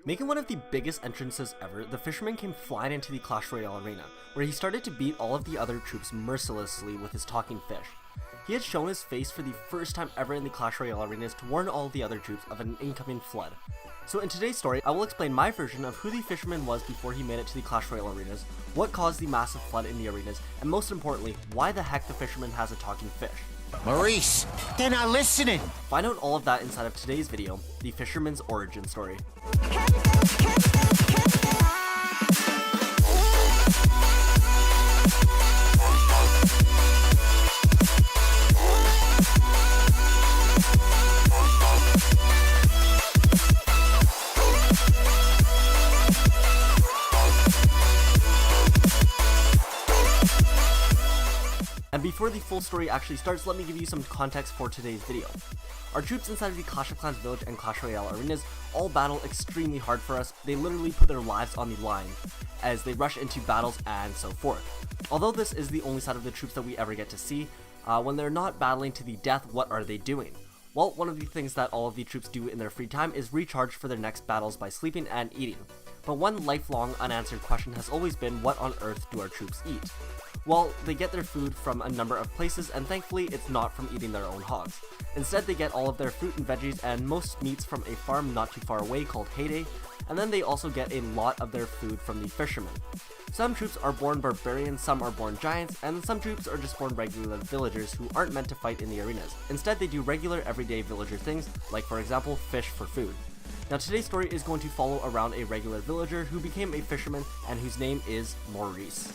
Making one of the biggest entrances ever, the Fisherman came flying into the Clash Royale arena, where he started to beat all of the other troops mercilessly with his talking fish. He had shown his face for the first time ever in the Clash Royale arenas to warn all of the other troops of an incoming flood. So in today's story, I will explain my version of who the Fisherman was before he made it to the Clash Royale arenas, what caused the massive flood in the arenas, and most importantly, why the heck the Fisherman has a talking fish. Maurice, they're not listening! Find out all of that inside of today's video, the Fisherman's origin story. And before the full story actually starts, let me give you some context for today's video. Our troops inside of the Clash of Clans village and Clash Royale arenas all battle extremely hard for us. They literally put their lives on the line as they rush into battles and so forth. Although this is the only side of the troops that we ever get to see, when they're not battling to the death, what are they doing? Well, one of the things that all of the troops do in their free time is recharge for their next battles by sleeping and eating. But one lifelong unanswered question has always been, what on earth do our troops eat? Well, they get their food from a number of places, and thankfully it's not from eating their own hogs. Instead, they get all of their fruit and veggies and most meats from a farm not too far away called Heyday, and then they also get a lot of their food from the Fisherman. Some troops are born barbarians, some are born giants, and some troops are just born regular villagers who aren't meant to fight in the arenas. Instead, they do regular everyday villager things, like for example, fish for food. Now today's story is going to follow around a regular villager who became a fisherman and whose name is Maurice.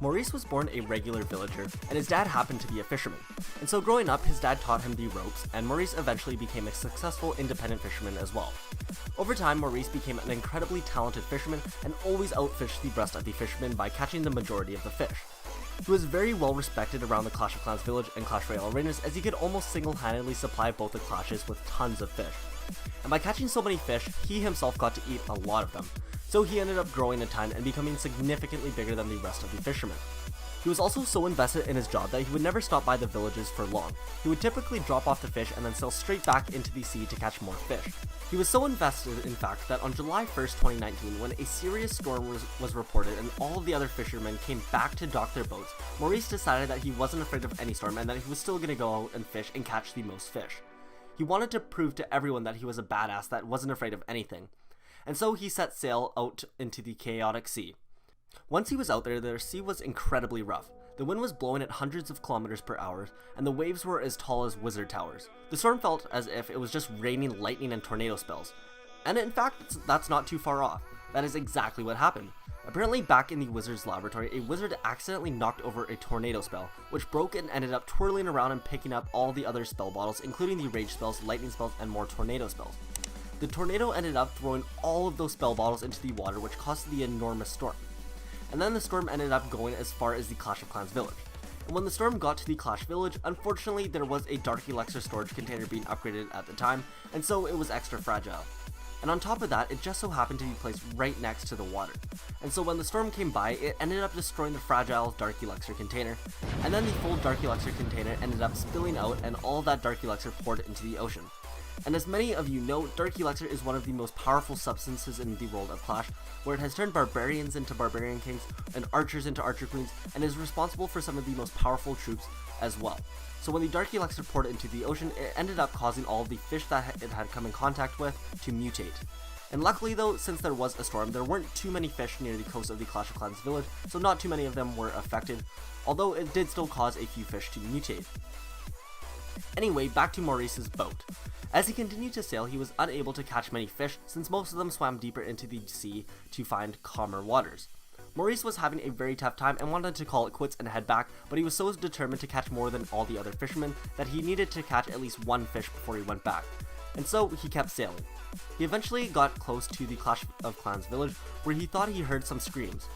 Maurice was born a regular villager, and his dad happened to be a fisherman. And so growing up, his dad taught him the ropes, and Maurice eventually became a successful independent fisherman as well. Over time, Maurice became an incredibly talented fisherman and always outfished the rest of the fishermen by catching the majority of the fish. He was very well respected around the Clash of Clans village and Clash Royale arenas, as he could almost single-handedly supply both the clashes with tons of fish. And by catching so many fish, he himself got to eat a lot of them. So he ended up growing a ton and becoming significantly bigger than the rest of the fishermen. He was also so invested in his job that he would never stop by the villages for long. He would typically drop off the fish and then sail straight back into the sea to catch more fish. He was so invested, in fact, that on July 1st, 2019, when a serious storm was reported and all of the other fishermen came back to dock their boats, Maurice decided that he wasn't afraid of any storm and that he was still going to go out and fish and catch the most fish. He wanted to prove to everyone that he was a badass that wasn't afraid of anything. And so he set sail out into the chaotic sea. Once he was out there, the sea was incredibly rough. The wind was blowing at hundreds of kilometers per hour, and the waves were as tall as wizard towers. The storm felt as if it was just raining lightning and tornado spells. And in fact, that's not too far off. That is exactly what happened. Apparently back in the wizard's laboratory, a wizard accidentally knocked over a tornado spell, which broke and ended up twirling around and picking up all the other spell bottles, including the rage spells, lightning spells, and more tornado spells. The tornado ended up throwing all of those spell bottles into the water, which caused the enormous storm. And then the storm ended up going as far as the Clash of Clans village. And when the storm got to the Clash village, unfortunately there was a dark elixir storage container being upgraded at the time, and so it was extra fragile. And on top of that, it just so happened to be placed right next to the water. And so when the storm came by, it ended up destroying the fragile dark elixir container, and then the full dark elixir container ended up spilling out and all of that dark elixir poured into the ocean. And as many of you know, dark elixir is one of the most powerful substances in the world of Clash, where it has turned barbarians into barbarian kings and archers into archer queens, and is responsible for some of the most powerful troops as well. So when the dark elixir poured into the ocean, it ended up causing all of the fish that it had come in contact with to mutate. And luckily though, since there was a storm, there weren't too many fish near the coast of the Clash of Clans village, so not too many of them were affected, although it did still cause a few fish to mutate. Anyway, back to Maurice's boat. As he continued to sail, he was unable to catch many fish since most of them swam deeper into the sea to find calmer waters. Maurice was having a very tough time and wanted to call it quits and head back, but he was so determined to catch more than all the other fishermen that he needed to catch at least one fish before he went back. And so he kept sailing. He eventually got close to the Clash of Clans village, where he thought he heard some screams.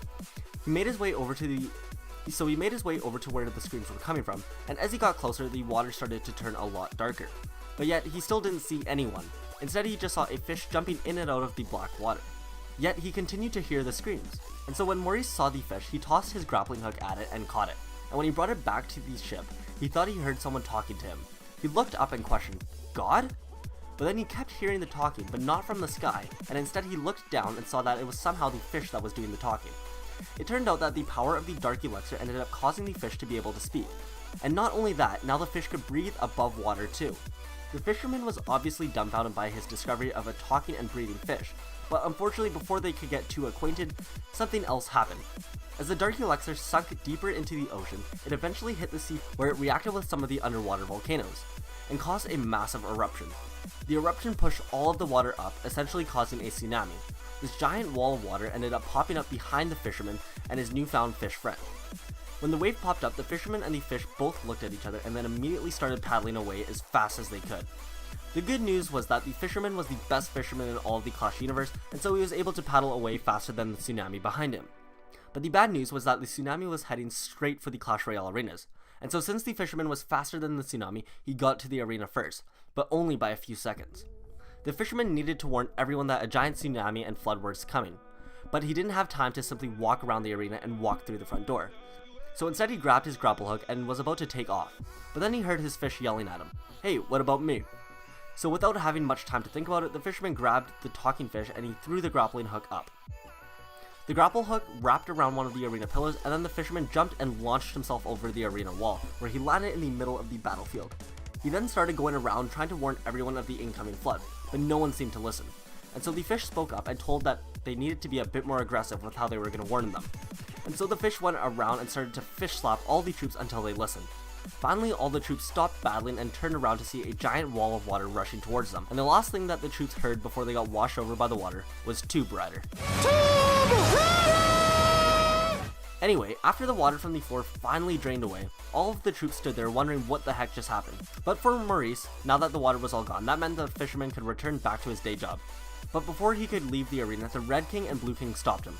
He made his way over to where the screams were coming from, and as he got closer, the water started to turn a lot darker. But yet, he still didn't see anyone. Instead, he just saw a fish jumping in and out of the black water. Yet, he continued to hear the screams. And so when Maurice saw the fish, he tossed his grappling hook at it and caught it. And when he brought it back to the ship, he thought he heard someone talking to him. He looked up and questioned, "God?" But then he kept hearing the talking, but not from the sky, and instead he looked down and saw that it was somehow the fish that was doing the talking. It turned out that the power of the dark elixir ended up causing the fish to be able to speak. And not only that, now the fish could breathe above water too. The fisherman was obviously dumbfounded by his discovery of a talking and breathing fish, but unfortunately before they could get too acquainted, something else happened. As the dark elixir sunk deeper into the ocean, it eventually hit the sea where it reacted with some of the underwater volcanoes, and caused a massive eruption. The eruption pushed all of the water up, essentially causing a tsunami. This giant wall of water ended up popping up behind the fisherman and his newfound fish friend. When the wave popped up, the fisherman and the fish both looked at each other and then immediately started paddling away as fast as they could. The good news was that the fisherman was the best fisherman in all of the Clash universe, and so he was able to paddle away faster than the tsunami behind him. But the bad news was that the tsunami was heading straight for the Clash Royale arenas, and so since the fisherman was faster than the tsunami, he got to the arena first, but only by a few seconds. The fisherman needed to warn everyone that a giant tsunami and flood were coming, but he didn't have time to simply walk around the arena and walk through the front door. So instead he grabbed his grapple hook and was about to take off, but then he heard his fish yelling at him, "Hey, what about me?" So without having much time to think about it, the fisherman grabbed the talking fish and he threw the grappling hook up. The grapple hook wrapped around one of the arena pillars, and then the fisherman jumped and launched himself over the arena wall, where he landed in the middle of the battlefield. He then started going around trying to warn everyone of the incoming flood, but no one seemed to listen. And so the fish spoke up and told that they needed to be a bit more aggressive with how they were going to warn them. And so the fish went around and started to fish slap all the troops until they listened. Finally, all the troops stopped battling and turned around to see a giant wall of water rushing towards them. And the last thing that the troops heard before they got washed over by the water was Tube Rider. Anyway, after the water from the floor finally drained away, all of the troops stood there wondering what the heck just happened. But for Maurice, now that the water was all gone, that meant the fisherman could return back to his day job. But before he could leave the arena, the Red King and Blue King stopped him.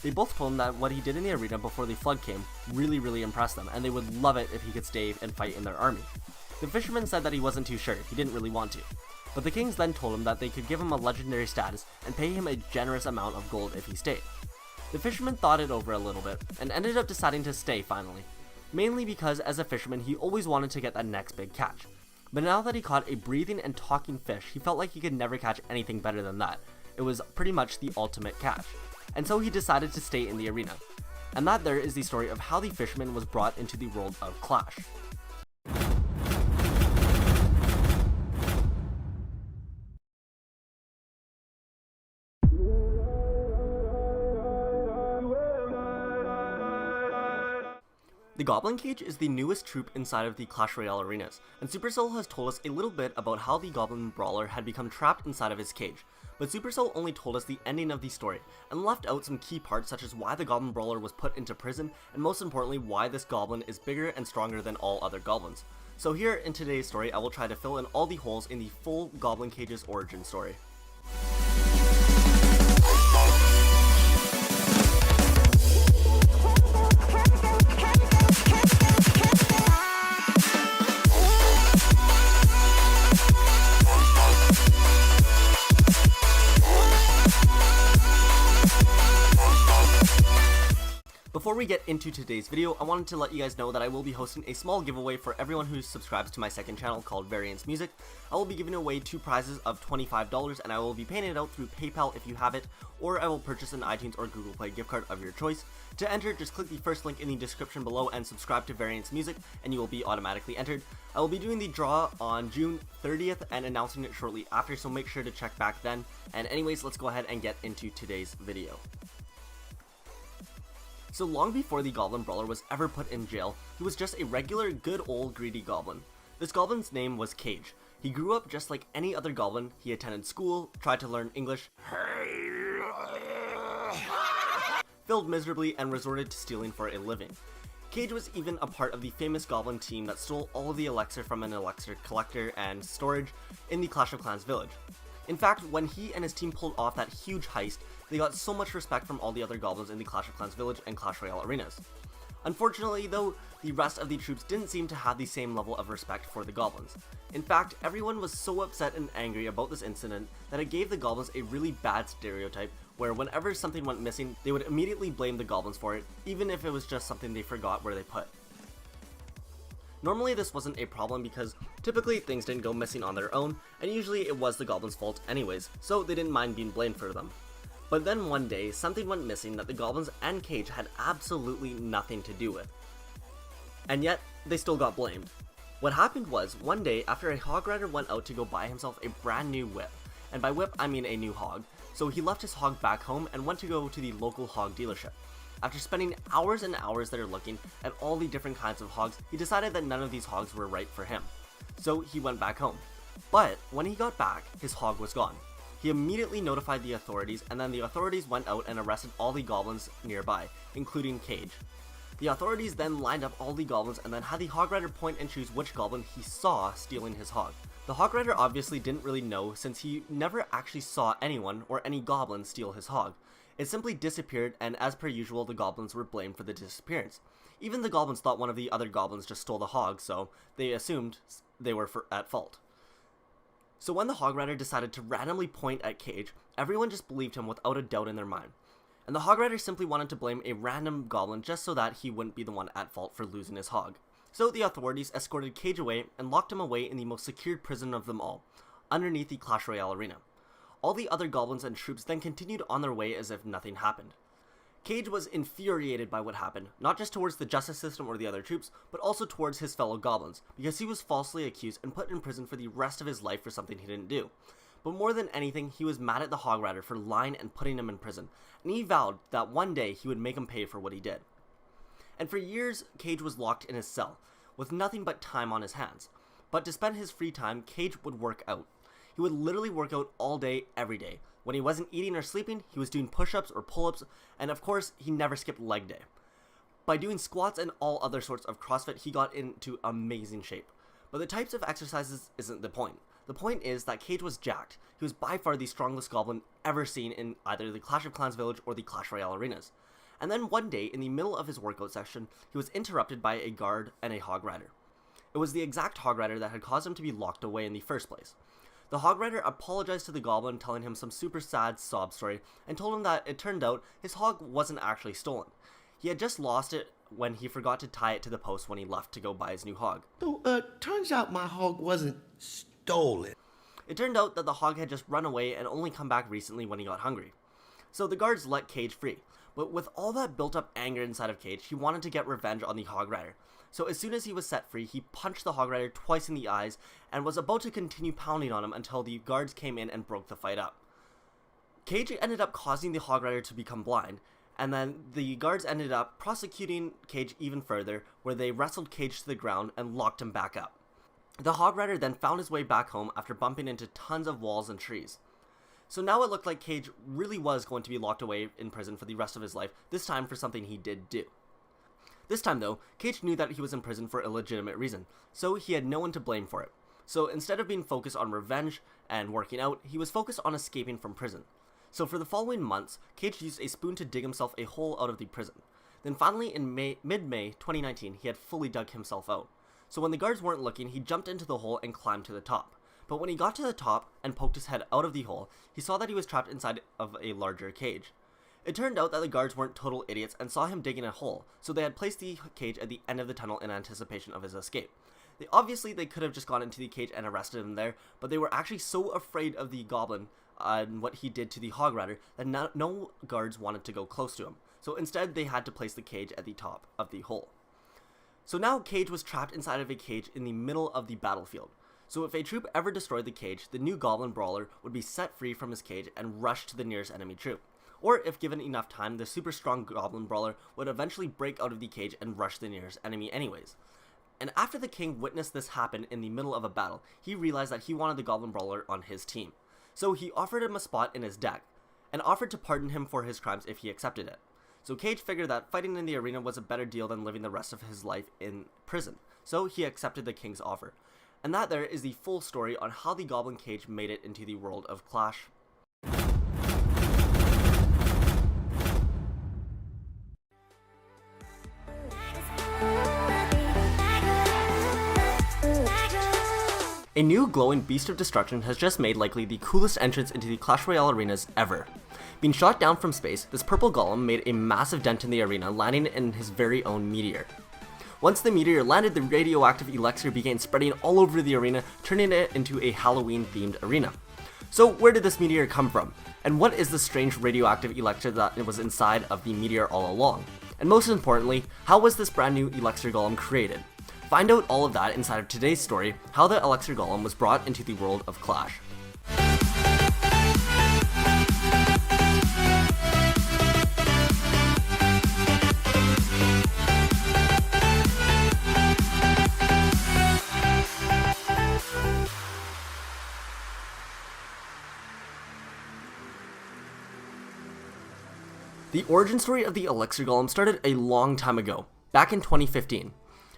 They both told him that what he did in the arena before the flood came really impressed them, and they would love it if he could stay and fight in their army. The fisherman said that he wasn't too sure, he didn't really want to. But the kings then told him that they could give him a legendary status and pay him a generous amount of gold if he stayed. The fisherman thought it over a little bit, and ended up deciding to stay finally. Mainly because as a fisherman he always wanted to get that next big catch. But now that he caught a breathing and talking fish, he felt like he could never catch anything better than that. It was pretty much the ultimate catch. And so he decided to stay in the arena. And that there is the story of how the fisherman was brought into the world of Clash. The Goblin Cage is the newest troop inside of the Clash Royale arenas, and Supercell has told us a little bit about how the Goblin Brawler had become trapped inside of his cage, but Supercell only told us the ending of the story, and left out some key parts such as why the Goblin Brawler was put into prison, and most importantly why this goblin is bigger and stronger than all other goblins. So here in today's story I will try to fill in all the holes in the full Goblin Cage's origin story. Before we get into today's video, I wanted to let you guys know that I will be hosting a small giveaway for everyone who subscribes to my second channel called Variance Music. I will be giving away two prizes of $25, and I will be paying it out through PayPal if you have it, or I will purchase an iTunes or Google Play gift card of your choice. To enter, just click the first link in the description below and subscribe to Variance Music, and you will be automatically entered. I will be doing the draw on June 30th and announcing it shortly after, so make sure to check back then. And anyways, let's go ahead and get into today's video. So long before the Goblin Brawler was ever put in jail, he was just a regular, good old greedy goblin. This goblin's name was Cage. He grew up just like any other goblin. He attended school, tried to learn English, failed miserably, and resorted to stealing for a living. Cage was even a part of the famous goblin team that stole all of the elixir from an elixir collector and storage in the Clash of Clans village. In fact, when he and his team pulled off that huge heist, they got so much respect from all the other goblins in the Clash of Clans village and Clash Royale arenas. Unfortunately though, the rest of the troops didn't seem to have the same level of respect for the goblins. In fact, everyone was so upset and angry about this incident that it gave the goblins a really bad stereotype where whenever something went missing, they would immediately blame the goblins for it, even if it was just something they forgot where they put. Normally this wasn't a problem because typically things didn't go missing on their own, and usually it was the goblins' fault anyways, so they didn't mind being blamed for them. But then one day, something went missing that the goblins and Cage had absolutely nothing to do with. And yet, they still got blamed. What happened was, one day after a hog rider went out to go buy himself a brand new whip, and by whip I mean a new hog, so he left his hog back home and went to go to the local hog dealership. After spending hours and hours there looking at all the different kinds of hogs, he decided that none of these hogs were right for him. So he went back home. But when he got back, his hog was gone. He immediately notified the authorities, and then the authorities went out and arrested all the goblins nearby, including Cage. The authorities then lined up all the goblins and then had the hog rider point and choose which goblin he saw stealing his hog. The hog rider obviously didn't really know since he never actually saw anyone or any goblin steal his hog. It simply disappeared, and as per usual, the goblins were blamed for the disappearance. Even the goblins thought one of the other goblins just stole the hog, so they assumed they were at fault. So when the hog rider decided to randomly point at Cage, everyone just believed him without a doubt in their mind. And the hog rider simply wanted to blame a random goblin just so that he wouldn't be the one at fault for losing his hog. So the authorities escorted Cage away and locked him away in the most secured prison of them all, underneath the Clash Royale arena. All the other goblins and troops then continued on their way as if nothing happened. Cage was infuriated by what happened, not just towards the justice system or the other troops, but also towards his fellow goblins, because he was falsely accused and put in prison for the rest of his life for something he didn't do. But more than anything, he was mad at the hog rider for lying and putting him in prison, and he vowed that one day he would make him pay for what he did. And for years, Cage was locked in his cell, with nothing but time on his hands. But to spend his free time, Cage would work out. He would literally work out all day, every day. When he wasn't eating or sleeping, he was doing push-ups or pull-ups, and of course, he never skipped leg day. By doing squats and all other sorts of CrossFit, he got into amazing shape. But the types of exercises isn't the point. The point is that Cage was jacked. He was by far the strongest goblin ever seen in either the Clash of Clans village or the Clash Royale arenas. And then one day, in the middle of his workout section, he was interrupted by a guard and a hog rider. It was the exact hog rider that had caused him to be locked away in the first place. The hog rider apologized to the goblin, telling him some super sad sob story, and told him that it turned out his hog wasn't actually stolen. He had just lost it when he forgot to tie it to the post when he left to go buy his new hog. So, turns out my hog wasn't stolen. It turned out that the hog had just run away and only come back recently when he got hungry. So the guards let Cage free, but with all that built up anger inside of Cage, he wanted to get revenge on the hog rider. So as soon as he was set free, he punched the hog rider twice in the eyes and was about to continue pounding on him until the guards came in and broke the fight up. Cage ended up causing the hog rider to become blind, and then the guards ended up prosecuting Cage even further, where they wrestled Cage to the ground and locked him back up. The hog rider then found his way back home after bumping into tons of walls and trees. So now it looked like Cage really was going to be locked away in prison for the rest of his life, this time for something he did do. This time though, Cage knew that he was in prison for a legitimate reason, so he had no one to blame for it. So instead of being focused on revenge and working out, he was focused on escaping from prison. So for the following months, Cage used a spoon to dig himself a hole out of the prison. Then finally in mid-May 2019, he had fully dug himself out. So when the guards weren't looking, he jumped into the hole and climbed to the top. But when he got to the top and poked his head out of the hole, he saw that he was trapped inside of a larger cage. It turned out that the guards weren't total idiots and saw him digging a hole, so they had placed the cage at the end of the tunnel in anticipation of his escape. They could have just gone into the cage and arrested him there, but they were actually so afraid of the goblin and what he did to the hog rider that no guards wanted to go close to him. So instead, they had to place the cage at the top of the hole. So now Cage was trapped inside of a cage in the middle of the battlefield. So if a troop ever destroyed the cage, the new goblin brawler would be set free from his cage and rush to the nearest enemy troop. Or if given enough time, the super strong goblin brawler would eventually break out of the cage and rush the nearest enemy anyways. And after the king witnessed this happen in the middle of a battle, he realized that he wanted the goblin brawler on his team. So he offered him a spot in his deck, and offered to pardon him for his crimes if he accepted it. So Cage figured that fighting in the arena was a better deal than living the rest of his life in prison, so he accepted the king's offer. And that there is the full story on how the Goblin Cage made it into the world of Clash. A new glowing beast of destruction has just made likely the coolest entrance into the Clash Royale arenas ever. Being shot down from space, this purple golem made a massive dent in the arena, landing in his very own meteor. Once the meteor landed, the radioactive elixir began spreading all over the arena, turning it into a Halloween-themed arena. So where did this meteor come from? And what is the strange radioactive elixir that was inside of the meteor all along? And most importantly, how was this brand new elixir golem created? Find out all of that inside of today's story, how the elixir golem was brought into the world of Clash. The origin story of the elixir golem started a long time ago, back in 2015.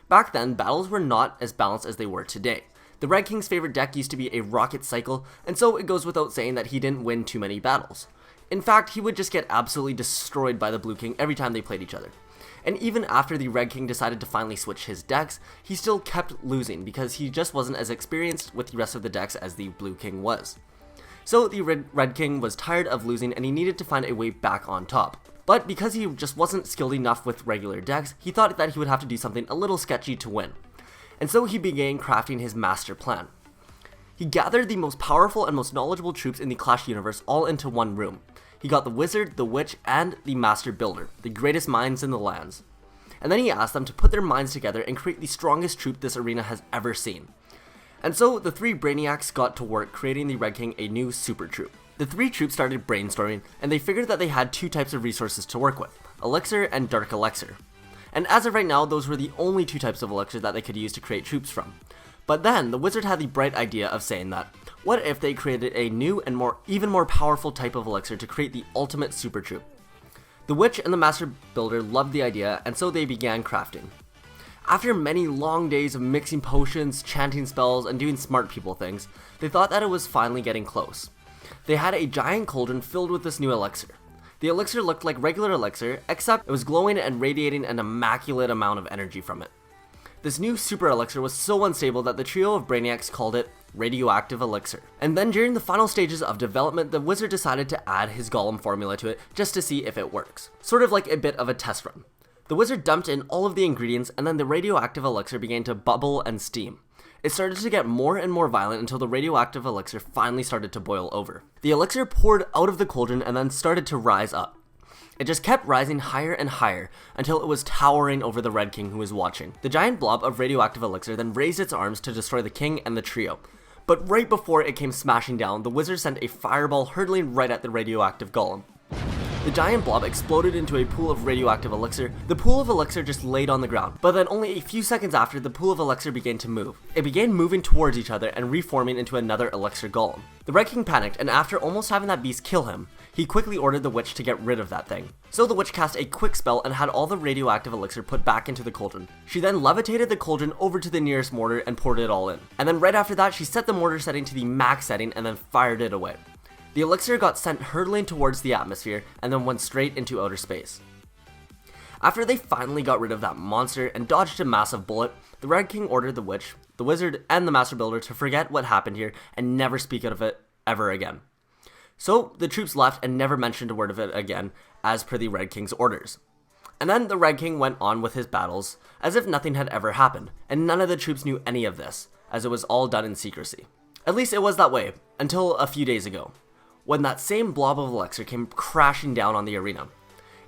Back then, battles were not as balanced as they were today. The Red King's favorite deck used to be a rocket cycle, and so it goes without saying that he didn't win too many battles. In fact, he would just get absolutely destroyed by the Blue King every time they played each other. And even after the Red King decided to finally switch his decks, he still kept losing because he just wasn't as experienced with the rest of the decks as the Blue King was. So the Red King was tired of losing and he needed to find a way back on top. But because he just wasn't skilled enough with regular decks, he thought that he would have to do something a little sketchy to win. And so he began crafting his master plan. He gathered the most powerful and most knowledgeable troops in the Clash universe all into one room. He got the Wizard, the Witch, and the Master Builder, the greatest minds in the lands. And then he asked them to put their minds together and create the strongest troop this arena has ever seen. And so the three Brainiacs got to work creating the Red King a new super troop. The three troops started brainstorming, and they figured that they had two types of resources to work with, Elixir and Dark Elixir. And as of right now, those were the only two types of Elixir that they could use to create troops from. But then, the Wizard had the bright idea of saying that, what if they created a new and even more powerful type of Elixir to create the ultimate super troop? The Witch and the Master Builder loved the idea, and so they began crafting. After many long days of mixing potions, chanting spells, and doing smart people things, they thought that it was finally getting close. They had a giant cauldron filled with this new elixir. The elixir looked like regular elixir, except it was glowing and radiating an immaculate amount of energy from it. This new super elixir was so unstable that the trio of Brainiacs called it radioactive elixir. And then during the final stages of development, the Wizard decided to add his golem formula to it just to see if it works. Sort of like a bit of a test run. The Wizard dumped in all of the ingredients, and then the radioactive elixir began to bubble and steam. It started to get more and more violent until the radioactive elixir finally started to boil over. The elixir poured out of the cauldron and then started to rise up. It just kept rising higher and higher until it was towering over the Red King who was watching. The giant blob of radioactive elixir then raised its arms to destroy the king and the trio. But right before it came smashing down, the Wizard sent a fireball hurtling right at the radioactive golem. The giant blob exploded into a pool of radioactive elixir. The pool of elixir just laid on the ground, but then only a few seconds after, the pool of elixir began to move. It began moving towards each other and reforming into another elixir golem. The Red King panicked, and after almost having that beast kill him, he quickly ordered the Witch to get rid of that thing. So the Witch cast a quick spell and had all the radioactive elixir put back into the cauldron. She then levitated the cauldron over to the nearest mortar and poured it all in. And then right after that, she set the mortar setting to the max setting and then fired it away. The elixir got sent hurtling towards the atmosphere and then went straight into outer space. After they finally got rid of that monster and dodged a massive bullet, the Red King ordered the Witch, the Wizard, and the Master Builder to forget what happened here and never speak of it ever again. So the troops left and never mentioned a word of it again, as per the Red King's orders. And then the Red King went on with his battles as if nothing had ever happened, and none of the troops knew any of this, as it was all done in secrecy. At least it was that way, until a few days ago, when that same blob of elixir came crashing down on the arena.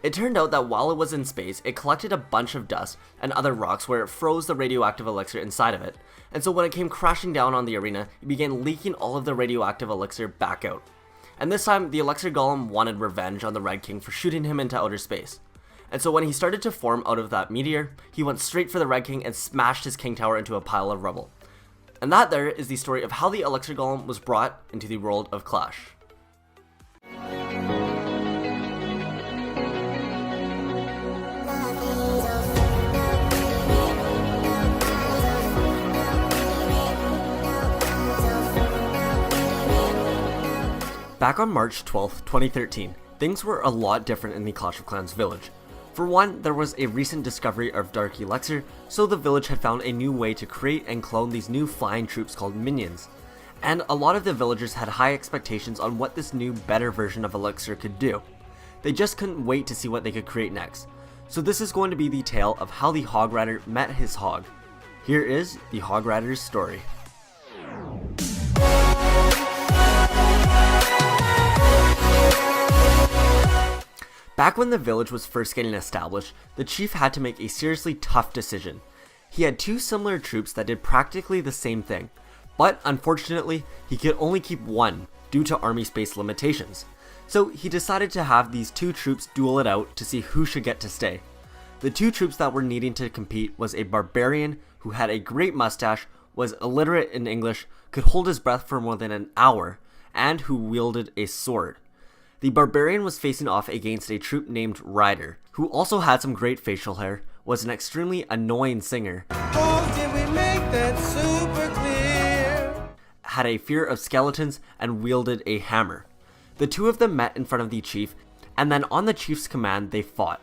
It turned out that while it was in space, it collected a bunch of dust and other rocks where it froze the radioactive elixir inside of it, and so when it came crashing down on the arena, it began leaking all of the radioactive elixir back out. And this time, the elixir golem wanted revenge on the Red King for shooting him into outer space. And so when he started to form out of that meteor, he went straight for the Red King and smashed his king tower into a pile of rubble. And that there is the story of how the elixir golem was brought into the world of Clash. Back on March 12th, 2013, things were a lot different in the Clash of Clans village. For one, there was a recent discovery of Dark Elixir, so the village had found a new way to create and clone these new flying troops called minions. And a lot of the villagers had high expectations on what this new, better version of Elixir could do. They just couldn't wait to see what they could create next. So this is going to be the tale of how the Hog Rider met his hog. Here is the Hog Rider's story. Back when the village was first getting established, the chief had to make a seriously tough decision. He had two similar troops that did practically the same thing, but unfortunately, he could only keep one due to army space limitations. So he decided to have these two troops duel it out to see who should get to stay. The two troops that were needing to compete was a barbarian who had a great mustache, was illiterate in English, could hold his breath for more than an hour, and who wielded a sword. The barbarian was facing off against a troop named Ryder, who also had some great facial hair, was an extremely annoying singer, Oh, did we make that super clear? had a fear of skeletons, and wielded a hammer. The two of them met in front of the chief, and then on the chief's command they fought.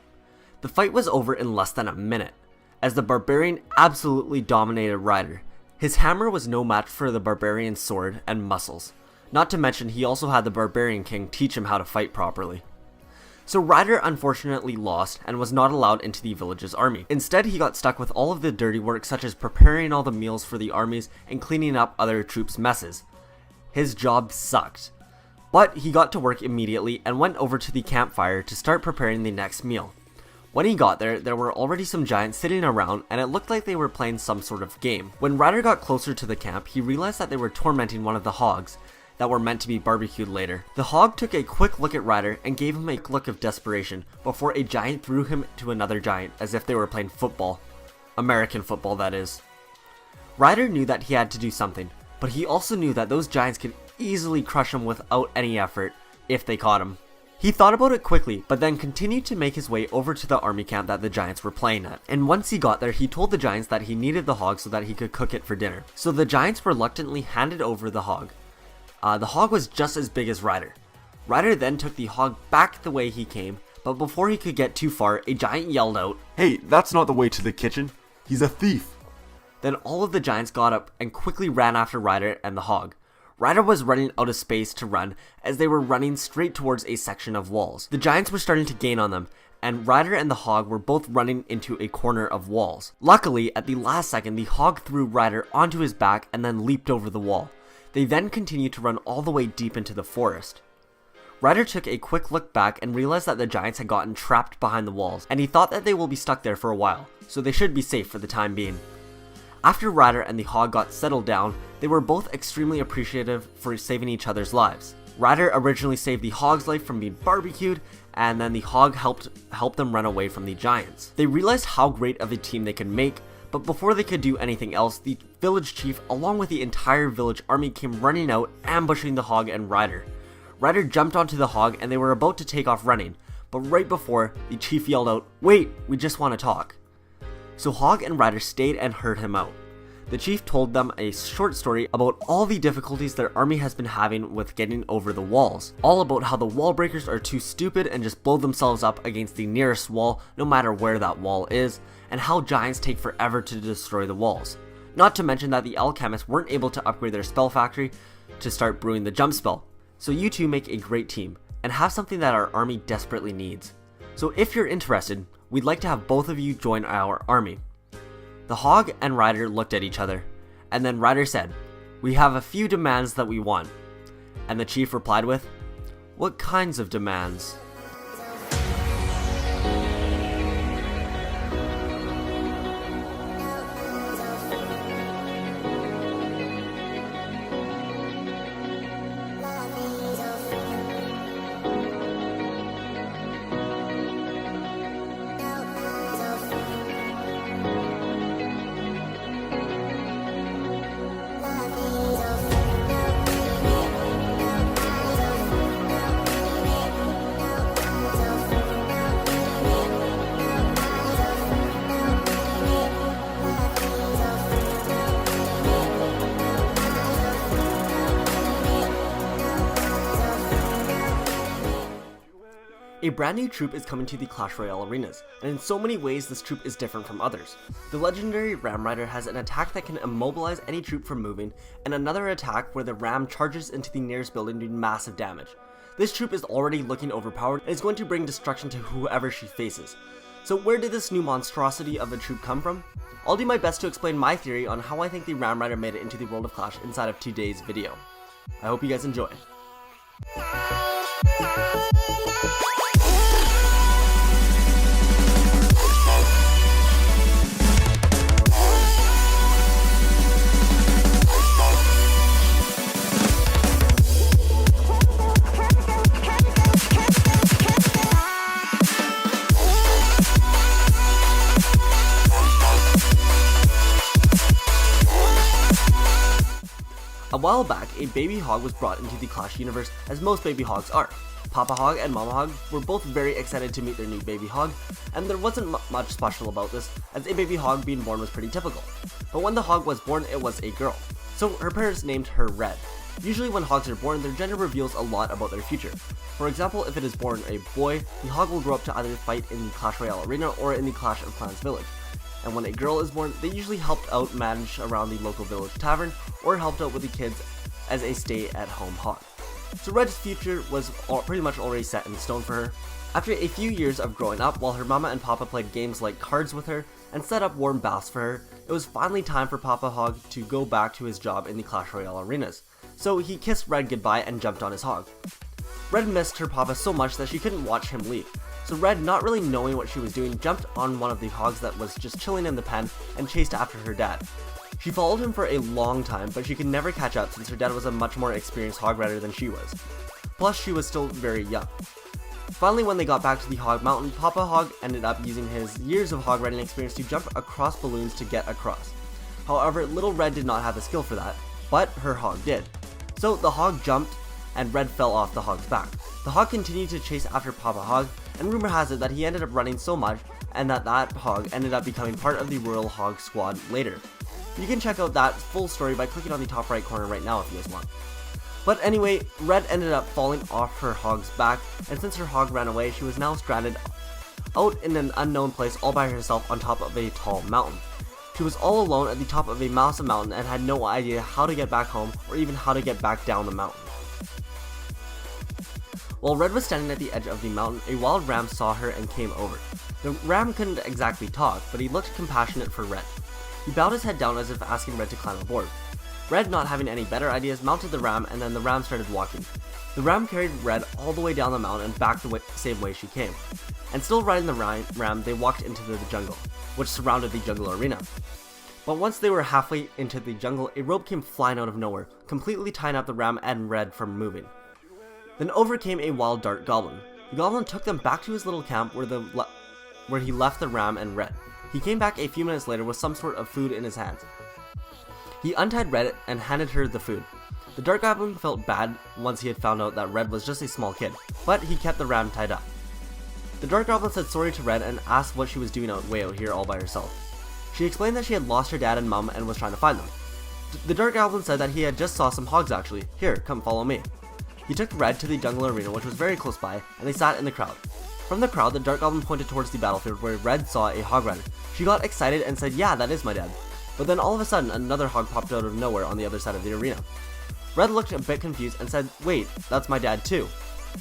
The fight was over in less than a minute, as the barbarian absolutely dominated Ryder. His hammer was no match for the barbarian's sword and muscles. Not to mention he also had the barbarian king teach him how to fight properly. So Ryder unfortunately lost and was not allowed into the village's army. Instead, he got stuck with all of the dirty work such as preparing all the meals for the armies and cleaning up other troops' messes. His job sucked. But he got to work immediately and went over to the campfire to start preparing the next meal. When he got there were already some giants sitting around and it looked like they were playing some sort of game. When Ryder got closer to the camp, he realized that they were tormenting one of the hogs that were meant to be barbecued later. The hog took a quick look at Ryder and gave him a look of desperation before a giant threw him to another giant as if they were playing football. American football, that is. Ryder knew that he had to do something, but he also knew that those giants could easily crush him without any effort if they caught him. He thought about it quickly, but then continued to make his way over to the army camp that the giants were playing at. And once he got there, he told the giants that he needed the hog so that he could cook it for dinner. So the giants reluctantly handed over the hog. The hog was just as big as Ryder. Ryder then took the hog back the way he came, but before he could get too far, a giant yelled out, "Hey, that's not the way to the kitchen. He's a thief." Then all of the giants got up and quickly ran after Ryder and the hog. Ryder was running out of space to run as they were running straight towards a section of walls. The giants were starting to gain on them, and Ryder and the hog were both running into a corner of walls. Luckily, at the last second, the hog threw Ryder onto his back and then leaped over the wall. They then continued to run all the way deep into the forest. Ryder took a quick look back and realized that the giants had gotten trapped behind the walls, and he thought that they will be stuck there for a while, so they should be safe for the time being. After Ryder and the hog got settled down, they were both extremely appreciative for saving each other's lives. Ryder originally saved the hog's life from being barbecued, and then the hog helped them run away from the giants. They realized how great of a team they could make, but before they could do anything else, the village chief along with the entire village army came running out, ambushing the hog and Ryder. Ryder jumped onto the hog and they were about to take off running, but right before, the chief yelled out, "Wait, we just want to talk." So Hog and Ryder stayed and heard him out. The chief told them a short story about all the difficulties their army has been having with getting over the walls. All about how the wall breakers are too stupid and just blow themselves up against the nearest wall no matter where that wall is, and how giants take forever to destroy the walls. Not to mention that the alchemists weren't able to upgrade their spell factory to start brewing the jump spell. So you two make a great team, and have something that our army desperately needs. So if you're interested, we'd like to have both of you join our army. The hog and Ryder looked at each other, and then Ryder said, "We have a few demands that we want." And the chief replied with, "What kinds of demands?" A brand new troop is coming to the Clash Royale arenas, and in so many ways this troop is different from others. The legendary Ram Rider has an attack that can immobilize any troop from moving, and another attack where the Ram charges into the nearest building doing massive damage. This troop is already looking overpowered and is going to bring destruction to whoever she faces. So where did this new monstrosity of a troop come from? I'll do my best to explain my theory on how I think the Ram Rider made it into the world of Clash inside of today's video. I hope you guys enjoy. A while back, a baby hog was brought into the Clash universe, as most baby hogs are. Papa Hog and Mama Hog were both very excited to meet their new baby hog, and there wasn't much special about this, as a baby hog being born was pretty typical. But when the hog was born, it was a girl, so her parents named her Red. Usually when hogs are born, their gender reveals a lot about their future. For example, if it is born a boy, the hog will grow up to either fight in the Clash Royale arena or in the Clash of Clans village. And when a girl is born, they usually helped out manage around the local village tavern, or helped out with the kids as a stay-at-home hog. So Red's future was pretty much already set in stone for her. After a few years of growing up, while her mama and papa played games like cards with her, and set up warm baths for her, it was finally time for Papa Hog to go back to his job in the Clash Royale arenas. So he kissed Red goodbye and jumped on his hog. Red missed her papa so much that she couldn't watch him leave. So Red, not really knowing what she was doing, jumped on one of the hogs that was just chilling in the pen and chased after her dad. She followed him for a long time, but she could never catch up since her dad was a much more experienced hog rider than she was. Plus, she was still very young. Finally, when they got back to the Hog Mountain, Papa Hog ended up using his years of hog riding experience to jump across balloons to get across. However, little Red did not have the skill for that, but her hog did. So the hog jumped, and Red fell off the hog's back. The hog continued to chase after Papa Hog, and rumor has it that he ended up running so much, and that hog ended up becoming part of the Royal Hog squad later. You can check out that full story by clicking on the top right corner right now if you guys want. But anyway, Red ended up falling off her hog's back, and since her hog ran away, she was now stranded out in an unknown place all by herself on top of a tall mountain. She was all alone at the top of a massive mountain and had no idea how to get back home or even how to get back down the mountain. While Red was standing at the edge of the mountain, a wild ram saw her and came over. The ram couldn't exactly talk, but he looked compassionate for Red. He bowed his head down as if asking Red to climb aboard. Red, not having any better ideas, mounted the ram, and then the ram started walking. The ram carried Red all the way down the mountain and back the same way she came. And still riding the ram, they walked into the jungle, which surrounded the jungle arena. But once they were halfway into the jungle, a rope came flying out of nowhere, completely tying up the ram and Red from moving. Then over came a wild dart goblin. The goblin took them back to his little camp where he left the ram and Red. He came back a few minutes later with some sort of food in his hands. He untied Red and handed her the food. The dart goblin felt bad once he had found out that Red was just a small kid, but he kept the ram tied up. The dart goblin said sorry to Red and asked what she was doing way out here all by herself. She explained that she had lost her dad and mom and was trying to find them. The dart goblin said that he had just saw some hogs actually. Here, come follow me. He took Red to the jungle arena, which was very close by, and they sat in the crowd. From the crowd, the dart goblin pointed towards the battlefield where Red saw a hog rider. She got excited and said, "Yeah, that is my dad." But then all of a sudden, another hog popped out of nowhere on the other side of the arena. Red looked a bit confused and said, "Wait, that's my dad too."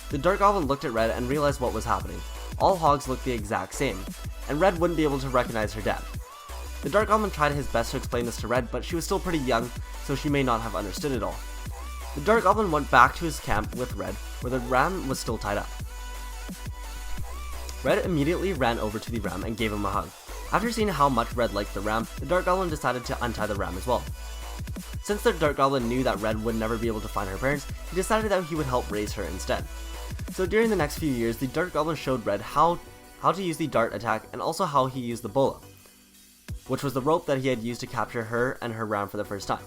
The dart goblin looked at Red and realized what was happening. All hogs looked the exact same, and Red wouldn't be able to recognize her dad. The dart goblin tried his best to explain this to Red, but she was still pretty young, so she may not have understood it all. The dart goblin went back to his camp with Red, where the ram was still tied up. Red immediately ran over to the ram and gave him a hug. After seeing how much Red liked the ram, the dart goblin decided to untie the ram as well. Since the dart goblin knew that Red would never be able to find her parents, he decided that he would help raise her instead. So during the next few years, the dart goblin showed Red how to use the dart attack and also how he used the bola, which was the rope that he had used to capture her and her ram for the first time.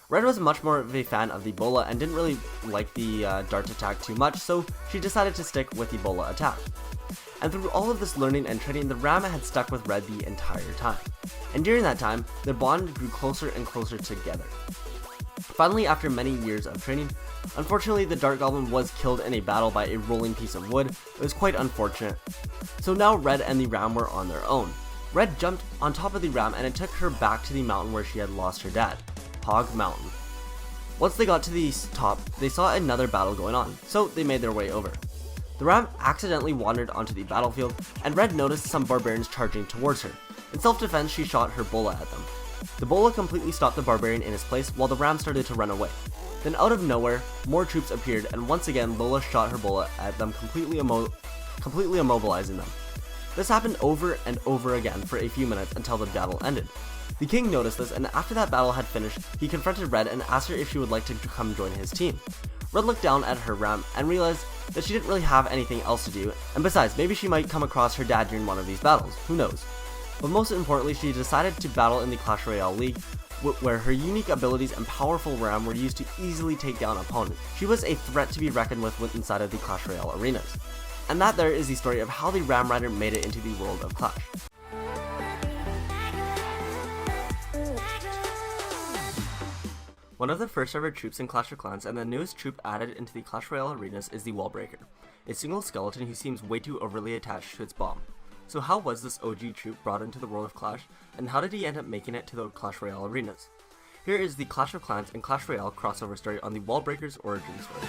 Red was much more of a fan of the bola and didn't really like the dart attack too much, so she decided to stick with the bola attack. And through all of this learning and training, the ram had stuck with Red the entire time. And during that time, their bond grew closer and closer together. Finally, after many years of training, unfortunately the dart goblin was killed in a battle by a rolling piece of wood. It was quite unfortunate. So now Red and the ram were on their own. Red jumped on top of the ram and it took her back to the mountain where she had lost her dad, Hog Mountain. Once they got to the top, they saw another battle going on, so they made their way over. The ram accidentally wandered onto the battlefield, and Red noticed some barbarians charging towards her. In self-defense, she shot her bola at them. The bola completely stopped the barbarian in his place while the ram started to run away. Then out of nowhere, more troops appeared, and once again Lola shot her bola at them, completely immobilizing them. This happened over and over again for a few minutes until the battle ended. The king noticed this, and after that battle had finished, he confronted Red and asked her if she would like to come join his team. Red looked down at her ram and realized that she didn't really have anything else to do, and besides, maybe she might come across her dad during one of these battles, who knows. But most importantly, she decided to battle in the Clash Royale League, where her unique abilities and powerful ram were used to easily take down opponents. She was a threat to be reckoned with inside of the Clash Royale arenas. And that there is the story of how the Ram Rider made it into the world of Clash. One of the first ever troops in Clash of Clans and the newest troop added into the Clash Royale arenas is the Wall Breaker, a single skeleton who seems way too overly attached to its bomb. So how was this OG troop brought into the world of Clash, and how did he end up making it to the Clash Royale arenas? Here is the Clash of Clans and Clash Royale crossover story on the Wall Breaker's origin story.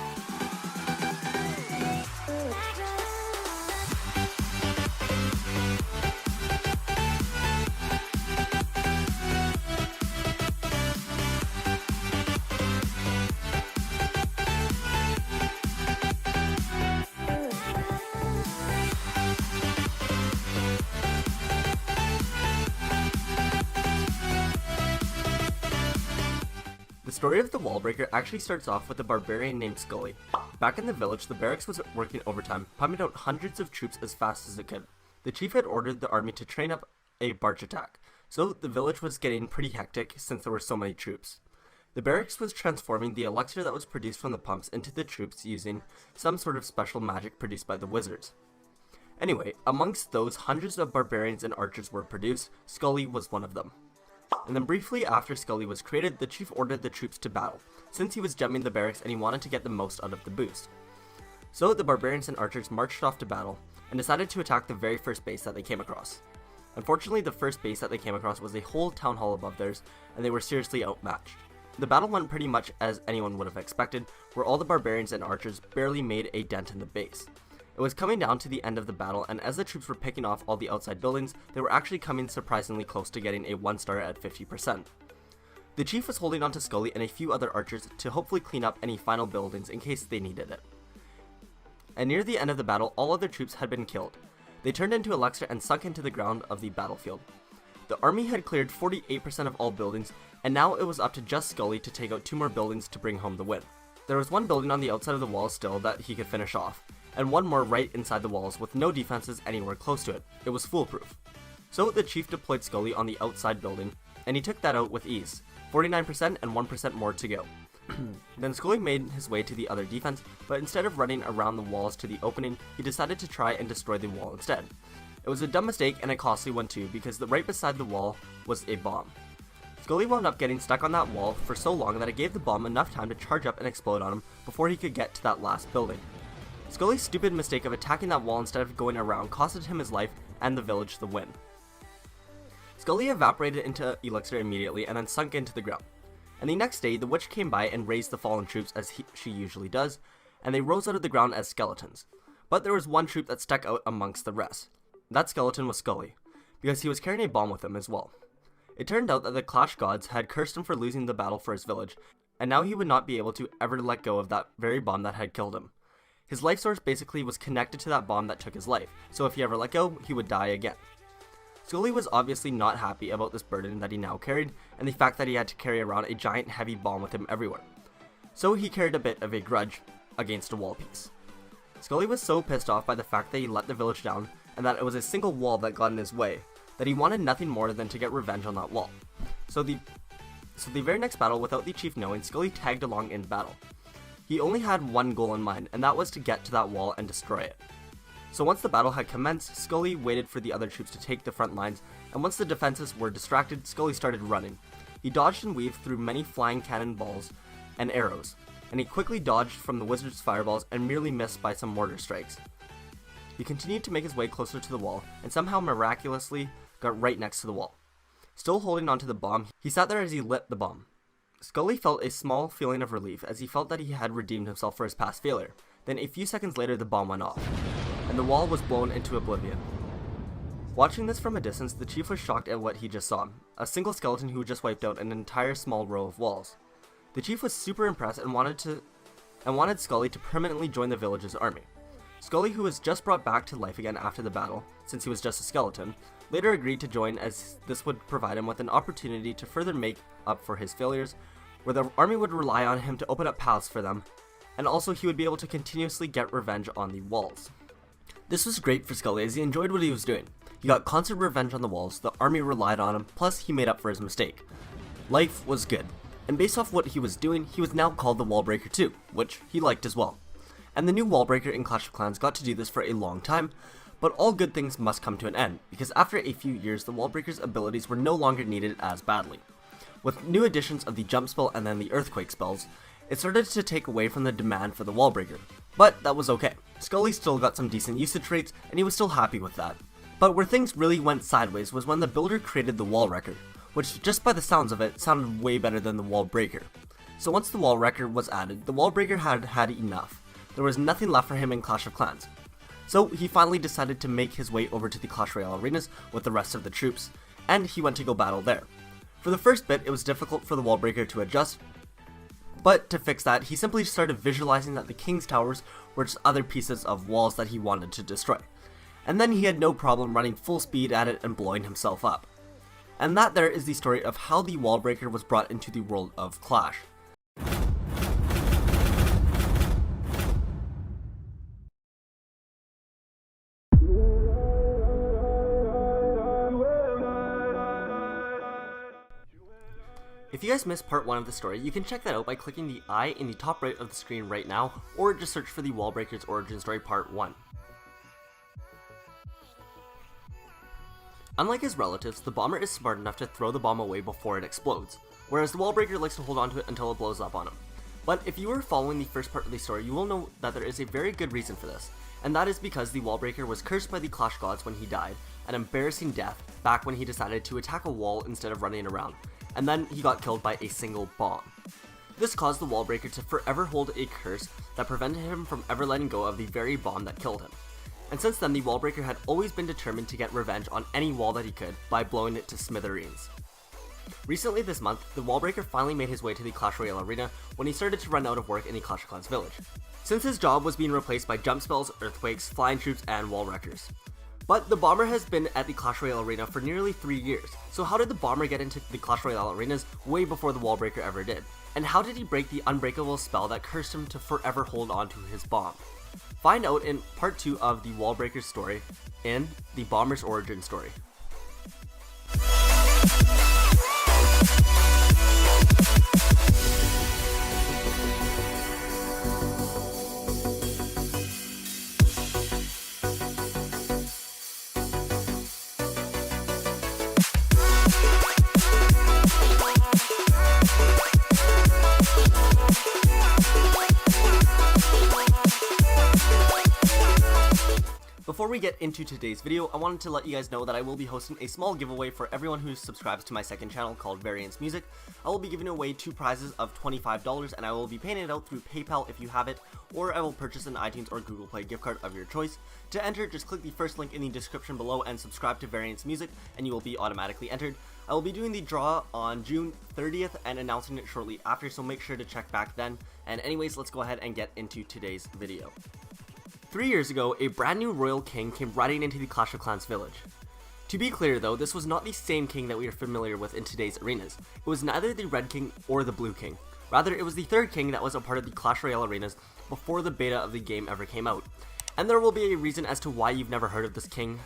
The story of the Wallbreaker actually starts off with a barbarian named Scully. Back in the village, the barracks was working overtime, pumping out hundreds of troops as fast as it could. The chief had ordered the army to train up a barge attack, so the village was getting pretty hectic since there were so many troops. The barracks was transforming the elixir that was produced from the pumps into the troops using some sort of special magic produced by the wizards. Anyway, amongst those, hundreds of barbarians and archers were produced. Scully was one of them. And then briefly after Scully was created, the chief ordered the troops to battle, since he was gemming the barracks and he wanted to get the most out of the boost. So the barbarians and archers marched off to battle, and decided to attack the very first base that they came across. Unfortunately, the first base that they came across was a whole town hall above theirs, and they were seriously outmatched. The battle went pretty much as anyone would have expected, where all the barbarians and archers barely made a dent in the base. It was coming down to the end of the battle, and as the troops were picking off all the outside buildings, they were actually coming surprisingly close to getting a 1-star at 50%. The chief was holding on to Scully and a few other archers to hopefully clean up any final buildings in case they needed it. And near the end of the battle, all other troops had been killed. They turned into elixir and sunk into the ground of the battlefield. The army had cleared 48% of all buildings, and now it was up to just Scully to take out 2 more buildings to bring home the win. There was one building on the outside of the walls still that he could finish off, and one more right inside the walls with no defenses anywhere close to it. It was foolproof. So the chief deployed Scully on the outside building, and he took that out with ease, 49% and 1% more to go. Then Scully made his way to the other defense, but instead of running around the walls to the opening, he decided to try and destroy the wall instead. It was a dumb mistake and a costly one too, because right beside the wall was a bomb. Scully wound up getting stuck on that wall for so long that it gave the bomb enough time to charge up and explode on him before he could get to that last building. Scully's stupid mistake of attacking that wall instead of going around costed him his life and the village the win. Scully evaporated into elixir immediately and then sunk into the ground. And the next day, the witch came by and raised the fallen troops as she usually does, and they rose out of the ground as skeletons. But there was one troop that stuck out amongst the rest. That skeleton was Scully, because he was carrying a bomb with him as well. It turned out that the Clash gods had cursed him for losing the battle for his village, and now he would not be able to ever let go of that very bomb that had killed him. His life source basically was connected to that bomb that took his life, so if he ever let go, he would die again. Scully was obviously not happy about this burden that he now carried, and the fact that he had to carry around a giant heavy bomb with him everywhere. So he carried a bit of a grudge against a wall piece. Scully was so pissed off by the fact that he let the village down, and that it was a single wall that got in his way, that he wanted nothing more than to get revenge on that wall. So the very next battle, without the chief knowing, Scully tagged along in battle. He only had one goal in mind, and that was to get to that wall and destroy it. So once the battle had commenced, Scully waited for the other troops to take the front lines, and once the defenses were distracted, Scully started running. He dodged and weaved through many flying cannonballs and arrows, and he quickly dodged from the wizard's fireballs and merely missed by some mortar strikes. He continued to make his way closer to the wall, and somehow miraculously got right next to the wall. Still holding onto the bomb, he sat there as he lit the bomb. Scully felt a small feeling of relief as he felt that he had redeemed himself for his past failure. Then a few seconds later the bomb went off, and the wall was blown into oblivion. Watching this from a distance, the chief was shocked at what he just saw, a single skeleton who just wiped out an entire small row of walls. The chief was super impressed and wanted Scully to permanently join the village's army. Scully, who was just brought back to life again after the battle, since he was just a skeleton, later agreed to join as this would provide him with an opportunity to further make up for his failures, where the army would rely on him to open up paths for them, and also he would be able to continuously get revenge on the walls. This was great for Scully as he enjoyed what he was doing. He got constant revenge on the walls, the army relied on him, plus he made up for his mistake. Life was good, and based off what he was doing, he was now called the Wallbreaker too, which he liked as well. And the new Wallbreaker in Clash of Clans got to do this for a long time, but all good things must come to an end, because after a few years the Wallbreaker's abilities were no longer needed as badly. With new additions of the jump spell and then the earthquake spells, it started to take away from the demand for the Wallbreaker, but that was okay. Scully still got some decent usage rates, and he was still happy with that. But where things really went sideways was when the builder created the Wall Wrecker, which just by the sounds of it sounded way better than the Wall Breaker. So once the Wall Wrecker was added, the Wall Breaker had had enough. There was nothing left for him in Clash of Clans. So he finally decided to make his way over to the Clash Royale arenas with the rest of the troops, and he went to go battle there. For the first bit, it was difficult for the Wall Breaker to adjust, but to fix that, he simply started visualizing that the King's Towers were just other pieces of walls that he wanted to destroy. And then he had no problem running full speed at it and blowing himself up. And that there is the story of how the Wallbreaker was brought into the world of Clash. If you guys missed part 1 of the story, you can check that out by clicking the I in the top right of the screen right now, or just search for the Wallbreaker's origin story part 1. Unlike his relatives, the bomber is smart enough to throw the bomb away before it explodes, whereas the Wallbreaker likes to hold onto it until it blows up on him. But if you were following the first part of the story, you will know that there is a very good reason for this, and that is because the Wallbreaker was cursed by the Clash gods when he died, an embarrassing death back when he decided to attack a wall instead of running around, and then he got killed by a single bomb. This caused the Wallbreaker to forever hold a curse that prevented him from ever letting go of the very bomb that killed him. And since then, the Wallbreaker had always been determined to get revenge on any wall that he could by blowing it to smithereens. Recently this month, the Wallbreaker finally made his way to the Clash Royale arena when he started to run out of work in the Clash of Clans village, since his job was being replaced by jump spells, earthquakes, flying troops, and wall wreckers. But the bomber has been at the Clash Royale arena for nearly 3 years, so how did the bomber get into the Clash Royale arenas way before the Wallbreaker ever did? And how did he break the unbreakable spell that cursed him to forever hold on to his bomb? Find out in part 2 of the Wallbreaker's story in the bomber's origin story. Before we get into today's video, I wanted to let you guys know that I will be hosting a small giveaway for everyone who subscribes to my second channel called Variance Music. I will be giving away 2 prizes of $25, and I will be paying it out through PayPal if you have it, or I will purchase an iTunes or Google Play gift card of your choice. To enter, just click the first link in the description below and subscribe to Variance Music, and you will be automatically entered. I will be doing the draw on June 30th and announcing it shortly after, so make sure to check back then. And anyways, let's go ahead and get into today's video. 3 years ago, a brand new royal king came riding into the Clash of Clans village. To be clear though, this was not the same king that we are familiar with in today's arenas. It was neither the red king or the blue king. Rather, it was the third king that was a part of the Clash Royale arenas before the beta of the game ever came out. And there will be a reason as to why you've never heard of this king,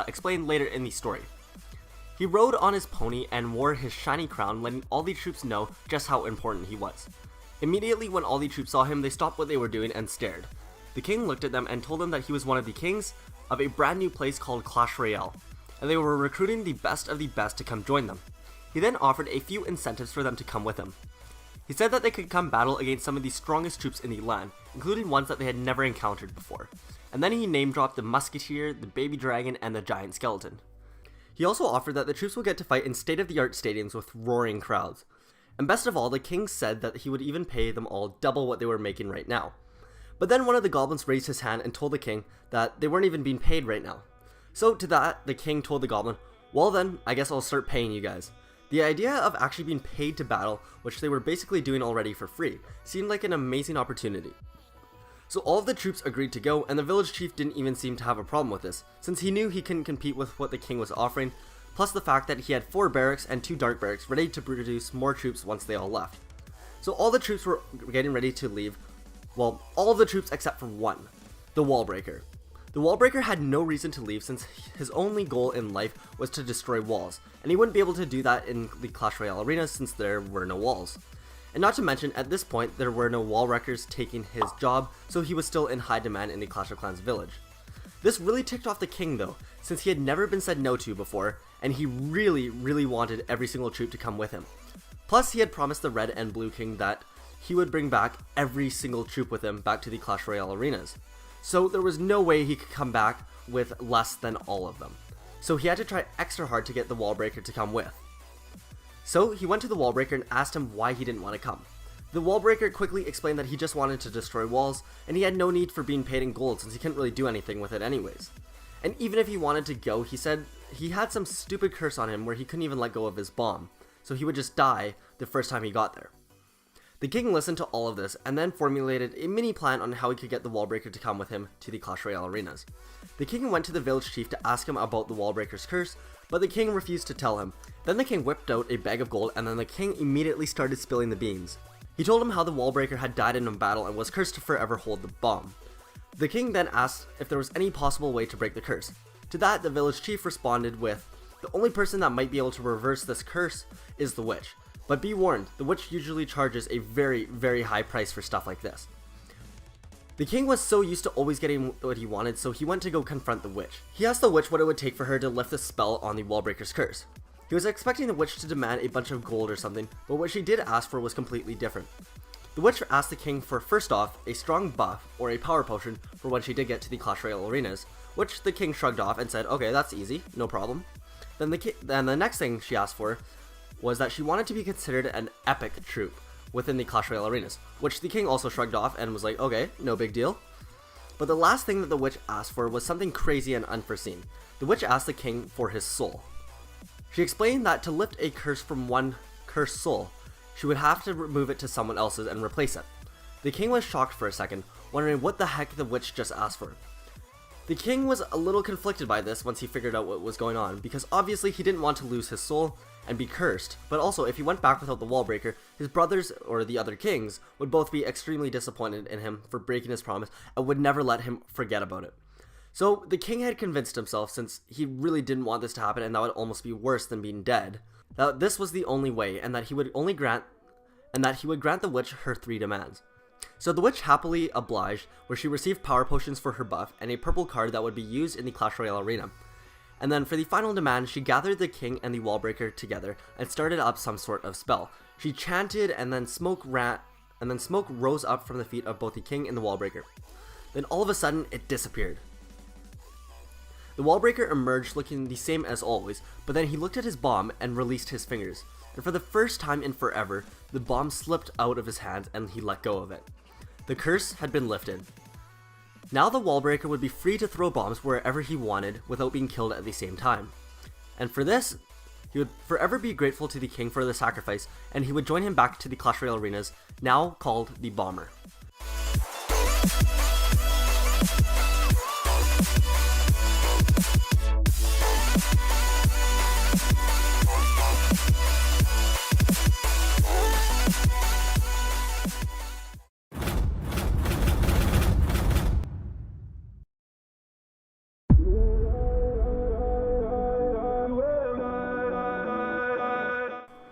explained later in the story. He rode on his pony and wore his shiny crown, letting all the troops know just how important he was. Immediately when all the troops saw him, they stopped what they were doing and stared. The king looked at them and told them that he was one of the kings of a brand new place called Clash Royale, and they were recruiting the best of the best to come join them. He then offered a few incentives for them to come with him. He said that they could come battle against some of the strongest troops in the land, including ones that they had never encountered before, and then he name-dropped the musketeer, the baby dragon, and the giant skeleton. He also offered that the troops would get to fight in state-of-the-art stadiums with roaring crowds. And best of all, the king said that he would even pay them all double what they were making right now. But then one of the goblins raised his hand and told the king that they weren't even being paid right now. So to that, the king told the goblin, well then, I guess I'll start paying you guys. The idea of actually being paid to battle, which they were basically doing already for free, seemed like an amazing opportunity. So all of the troops agreed to go, and the village chief didn't even seem to have a problem with this, since he knew he couldn't compete with what the king was offering, plus the fact that he had 4 barracks and 2 dark barracks ready to produce more troops once they all left. So all the troops were getting ready to leave, well, all of the troops except for one, the wall breaker. The wall breaker had no reason to leave since his only goal in life was to destroy walls, and he wouldn't be able to do that in the Clash Royale arena since there were no walls. And not to mention, at this point, there were no wall wreckers taking his job, so he was still in high demand in the Clash of Clans village. This really ticked off the king though, since he had never been said no to before, and he really wanted every single troop to come with him. Plus, he had promised the red and blue king that he would bring back every single troop with him back to the Clash Royale arenas. So there was no way he could come back with less than all of them. So he had to try extra hard to get the wall breaker to come with. So he went to the wall breaker and asked him why he didn't want to come. The wall breaker quickly explained that he just wanted to destroy walls, and he had no need for being paid in gold since he couldn't really do anything with it anyways. And even if he wanted to go, he said he had some stupid curse on him where he couldn't even let go of his bomb, so he would just die the first time he got there. The king listened to all of this and then formulated a mini plan on how he could get the wall breaker to come with him to the Clash Royale arenas. The king went to the village chief to ask him about the wall breaker's curse, but the king refused to tell him. Then the king whipped out a bag of gold, and then the king immediately started spilling the beans. He told him how the wall breaker had died in a battle and was cursed to forever hold the bomb. The king then asked if there was any possible way to break the curse. To that, the village chief responded with, the only person that might be able to reverse this curse is the witch. But be warned, the witch usually charges a very high price for stuff like this. The king was so used to always getting what he wanted, so he went to go confront the witch. He asked the witch what it would take for her to lift the spell on the wall breaker's curse. He was expecting the witch to demand a bunch of gold or something, but what she did ask for was completely different. The witch asked the king for, first off, a strong buff or a power potion for when she did get to the Clash Royale arenas, which the king shrugged off and said, okay, that's easy, no problem. Then the next thing she asked for was that she wanted to be considered an epic troop within the Clash Royale arenas, which the king also shrugged off and was like, okay, no big deal. But the last thing that the witch asked for was something crazy and unforeseen. The witch asked the king for his soul. She explained that to lift a curse from one cursed soul, she would have to remove it to someone else's and replace it. The king was shocked for a second, wondering what the heck the witch just asked for. The king was a little conflicted by this once he figured out what was going on, because obviously he didn't want to lose his soul and be cursed, but also if he went back without the wall breaker, his brothers or the other kings would both be extremely disappointed in him for breaking his promise and would never let him forget about it. So the king had convinced himself, since he really didn't want this to happen and that would almost be worse than being dead, that this was the only way and that he would grant the witch her 3 demands. So the witch happily obliged, where she received power potions for her buff and a purple card that would be used in the Clash Royale arena. And then for the final demand, she gathered the king and the wall breaker together and started up some sort of spell. She chanted, and then smoke rose up from the feet of both the king and the wall breaker. Then all of a sudden, it disappeared. The wall breaker emerged looking the same as always, but then he looked at his bomb and released his fingers. And for the first time in forever, the bomb slipped out of his hands and he let go of it. The curse had been lifted. Now the wall breaker would be free to throw bombs wherever he wanted without being killed at the same time. And for this, he would forever be grateful to the king for the sacrifice, and he would join him back to the Clash Royale arenas, now called the Bomber.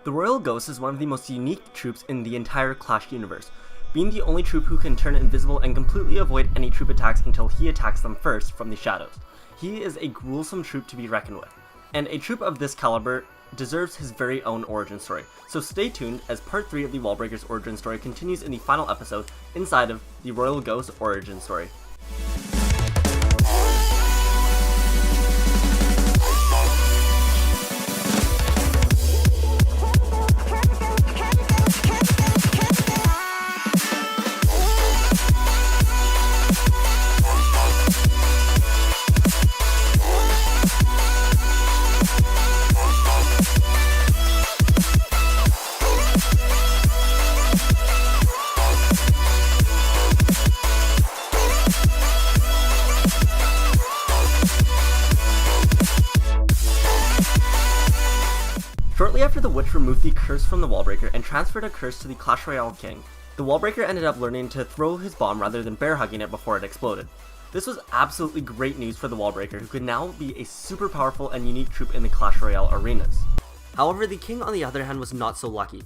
The Royal Ghost is one of the most unique troops in the entire Clash universe, being the only troop who can turn invisible and completely avoid any troop attacks until he attacks them first from the shadows. He is a gruesome troop to be reckoned with, and a troop of this caliber deserves his very own origin story, so stay tuned as part 3 of the Wallbreaker's origin story continues in the final episode inside of the Royal Ghost origin story. Shortly after the witch removed the curse from the Wallbreaker and transferred a curse to the Clash Royale King, the Wallbreaker ended up learning to throw his bomb rather than bear hugging it before it exploded. This was absolutely great news for the Wallbreaker, who could now be a super powerful and unique troop in the Clash Royale arenas. However, the king on the other hand was not so lucky.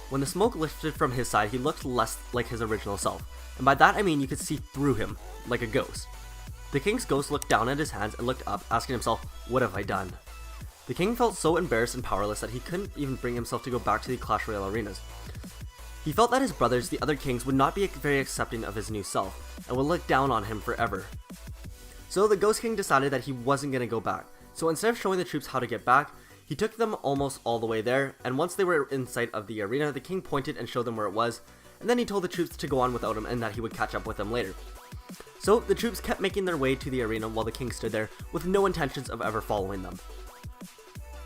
When the smoke lifted from his side, he looked less like his original self, and by that I mean you could see through him, like a ghost. The king's ghost looked down at his hands and looked up, asking himself, "What have I done?" The king felt so embarrassed and powerless that he couldn't even bring himself to go back to the Clash Royale arenas. He felt that his brothers, the other kings, would not be very accepting of his new self, and would look down on him forever. So the Ghost King decided that he wasn't going to go back, so instead of showing the troops how to get back, he took them almost all the way there, and once they were in sight of the arena, the king pointed and showed them where it was, and then he told the troops to go on without him and that he would catch up with them later. So the troops kept making their way to the arena while the king stood there, with no intentions of ever following them.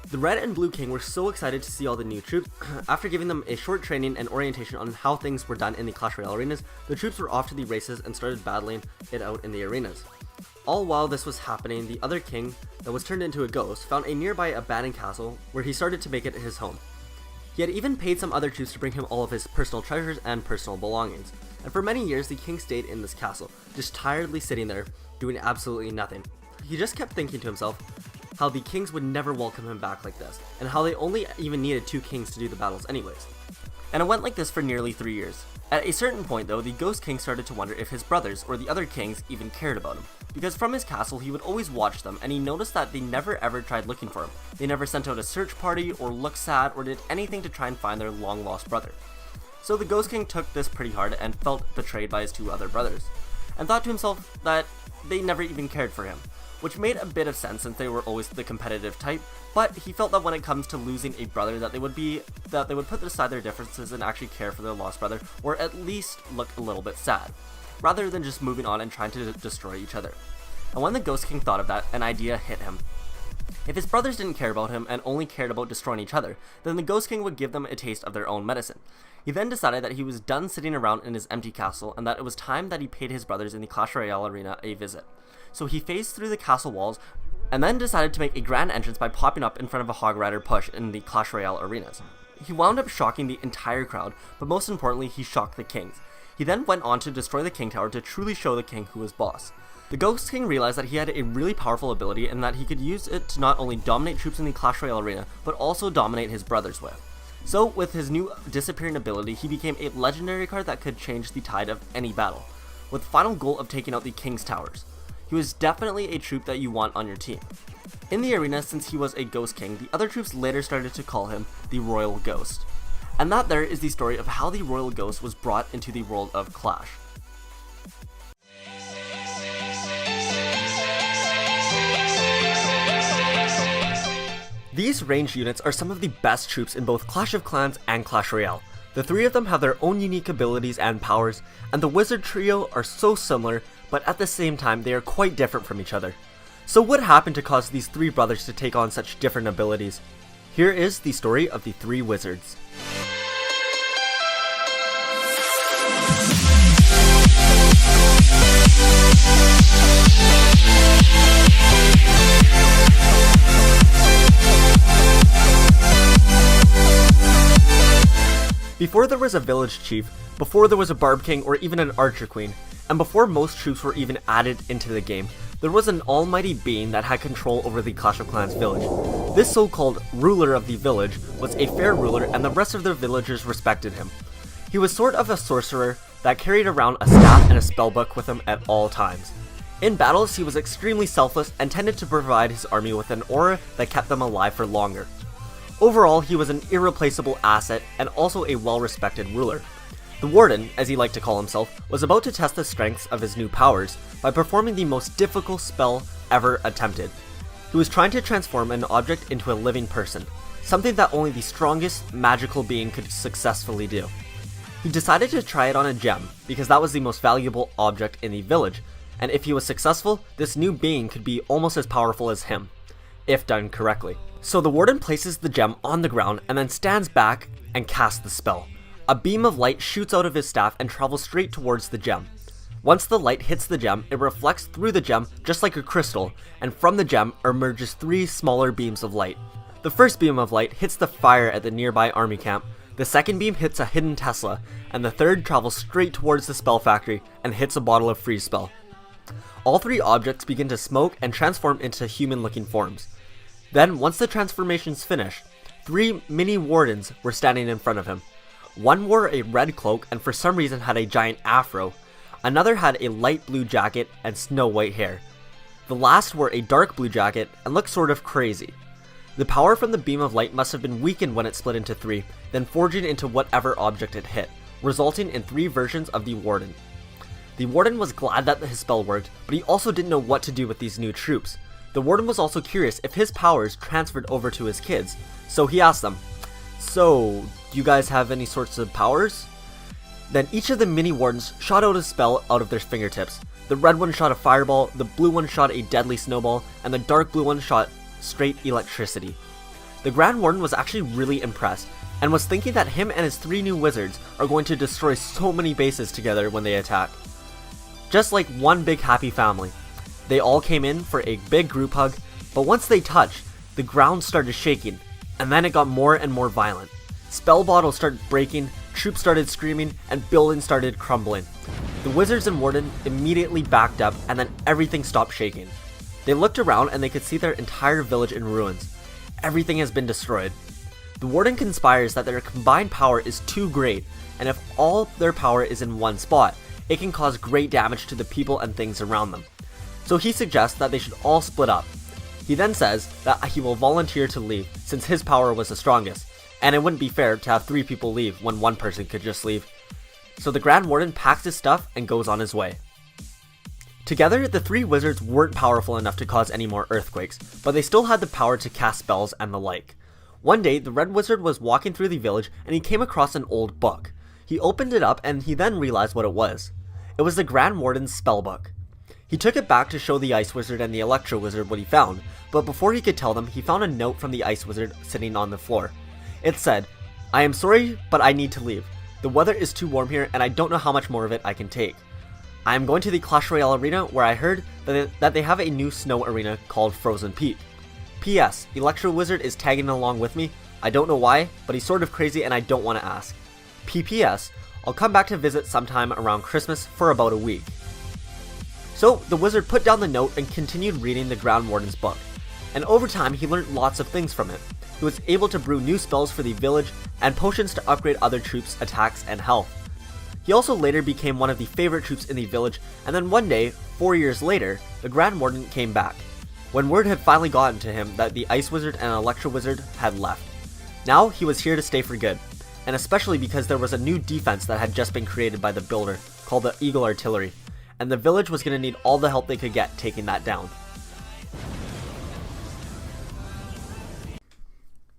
The Red and Blue King were so excited to see all the new troops. After giving them a short training and orientation on how things were done in the Clash Royale arenas, the troops were off to the races and started battling it out in the arenas. All while this was happening, the other king, that was turned into a ghost, found a nearby abandoned castle where he started to make it his home. He had even paid some other troops to bring him all of his personal treasures and personal belongings, and for many years the king stayed in this castle, just tiredly sitting there, doing absolutely nothing. He just kept thinking to himself how the kings would never welcome him back like this, and how they only even needed 2 kings to do the battles anyways. And it went like this for nearly 3 years. At a certain point though, the Ghost King started to wonder if his brothers or the other kings even cared about him, because from his castle he would always watch them, and he noticed that they never ever tried looking for him. They never sent out a search party or looked sad or did anything to try and find their long lost brother. So the Ghost King took this pretty hard and felt betrayed by his 2 other brothers, and thought to himself that they never even cared for him, which made a bit of sense since they were always the competitive type, but he felt that when it comes to losing a brother that they would put aside their differences and actually care for their lost brother, or at least look a little bit sad, rather than just moving on and trying to destroy each other. And when the Ghost King thought of that, an idea hit him. If his brothers didn't care about him and only cared about destroying each other, then the Ghost King would give them a taste of their own medicine. He then decided that he was done sitting around in his empty castle and that it was time that he paid his brothers in the Clash Royale arena a visit. So he phased through the castle walls and then decided to make a grand entrance by popping up in front of a Hog Rider push in the Clash Royale arenas. He wound up shocking the entire crowd, but most importantly he shocked the kings. He then went on to destroy the King Tower to truly show the king who was boss. The Ghost King realized that he had a really powerful ability and that he could use it to not only dominate troops in the Clash Royale arena, but also dominate his brothers with. So with his new disappearing ability, he became a legendary card that could change the tide of any battle, with the final goal of taking out the King's Towers. He was definitely a troop that you want on your team. In the arena, since he was a Ghost King, the other troops later started to call him the Royal Ghost. And that there is the story of how the Royal Ghost was brought into the world of Clash. These ranged units are some of the best troops in both Clash of Clans and Clash Royale. The 3 of them have their own unique abilities and powers, and the Wizard Trio are so similar, but at the same time they are quite different from each other. So what happened to cause these 3 brothers to take on such different abilities? Here is the story of the 3 wizards. Before there was a village chief, before there was a barb king or even an archer queen, and before most troops were even added into the game, there was an almighty being that had control over the Clash of Clans village. This so-called ruler of the village was a fair ruler and the rest of the villagers respected him. He was sort of a sorcerer that carried around a staff and a spellbook with him at all times. In battles, he was extremely selfless and tended to provide his army with an aura that kept them alive for longer. Overall, he was an irreplaceable asset and also a well-respected ruler. The Warden, as he liked to call himself, was about to test the strengths of his new powers by performing the most difficult spell ever attempted. He was trying to transform an object into a living person, something that only the strongest magical being could successfully do. He decided to try it on a gem, because that was the most valuable object in the village, and if he was successful, this new being could be almost as powerful as him, if done correctly. So the Warden places the gem on the ground and then stands back and casts the spell. A beam of light shoots out of his staff and travels straight towards the gem. Once the light hits the gem, it reflects through the gem just like a crystal, and from the gem emerges 3 smaller beams of light. The first beam of light hits the fire at the nearby army camp, the second beam hits a hidden Tesla, and the third travels straight towards the spell factory and hits a bottle of freeze spell. All three objects begin to smoke and transform into human-looking forms. Then, once the transformations finish, 3 mini wardens were standing in front of him. One wore a red cloak and for some reason had a giant afro. Another had a light blue jacket and snow white hair. The last wore a dark blue jacket and looked sort of crazy. The power from the beam of light must have been weakened when it split into 3, then forging into whatever object it hit, resulting in 3 versions of the warden. The warden was glad that his spell worked, but he also didn't know what to do with these new troops. The warden was also curious if his powers transferred over to his kids, so he asked them, "So, do you guys have any sorts of powers?" Then each of the mini wardens shot out a spell out of their fingertips. The red one shot a fireball, the blue one shot a deadly snowball, and the dark blue one shot straight electricity. The Grand Warden was actually really impressed, and was thinking that him and his 3 new wizards are going to destroy so many bases together when they attack. Just like one big happy family. They all came in for a big group hug, but once they touched, the ground started shaking, and then it got more and more violent. Spell bottles started breaking, troops started screaming, and buildings started crumbling. The wizards and warden immediately backed up, and then everything stopped shaking. They looked around and they could see their entire village in ruins. Everything has been destroyed. The warden conspires that their combined power is too great, and if all their power is in one spot, it can cause great damage to the people and things around them. So he suggests that they should all split up. He then says that he will volunteer to leave since his power was the strongest, and it wouldn't be fair to have 3 people leave when one person could just leave. So the Grand Warden packs his stuff and goes on his way. Together, the 3 wizards weren't powerful enough to cause any more earthquakes, but they still had the power to cast spells and the like. One day, the red wizard was walking through the village and he came across an old book. He opened it up and he then realized what it was. It was the Grand Warden's spell book. He took it back to show the ice wizard and the electro wizard what he found, but before he could tell them, he found a note from the ice wizard sitting on the floor. It said, "I am sorry, but I need to leave. The weather is too warm here and I don't know how much more of it I can take. I am going to the Clash Royale arena where I heard that they have a new snow arena called Frozen Peak. P.S. Electro Wizard is tagging along with me. I don't know why, but he's sort of crazy and I don't want to ask. P.P.S. I'll come back to visit sometime around Christmas for about a week." So the wizard put down the note and continued reading the Grand Warden's book. And over time he learned lots of things from it. He was able to brew new spells for the village and potions to upgrade other troops' attacks and health. He also later became one of the favorite troops in the village, and then one day, 4 years later, the Grand Warden came back, when word had finally gotten to him that the Ice Wizard and Electro Wizard had left. Now he was here to stay for good, and especially because there was a new defense that had just been created by the builder, called the Eagle Artillery, and the village was going to need all the help they could get taking that down.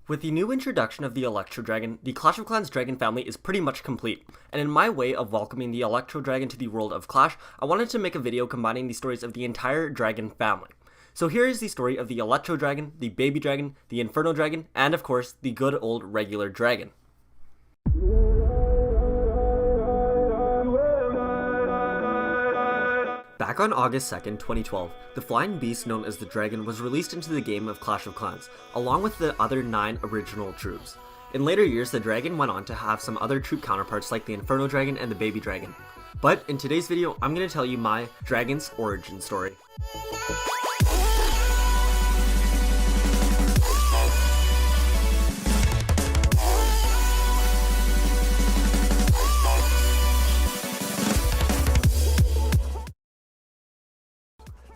With the new introduction of the Electro Dragon, the Clash of Clans Dragon family is pretty much complete, and in my way of welcoming the Electro Dragon to the world of Clash, I wanted to make a video combining the stories of the entire Dragon family. So here is the story of the Electro Dragon, the Baby Dragon, the Inferno Dragon, and of course, the good old regular dragon. Back on August 2nd, 2012, the flying beast known as the Dragon was released into the game of Clash of Clans, along with the other 9 original troops. In later years, the Dragon went on to have some other troop counterparts like the Inferno Dragon and the Baby Dragon. But in today's video, I'm going to tell you my Dragon's origin story.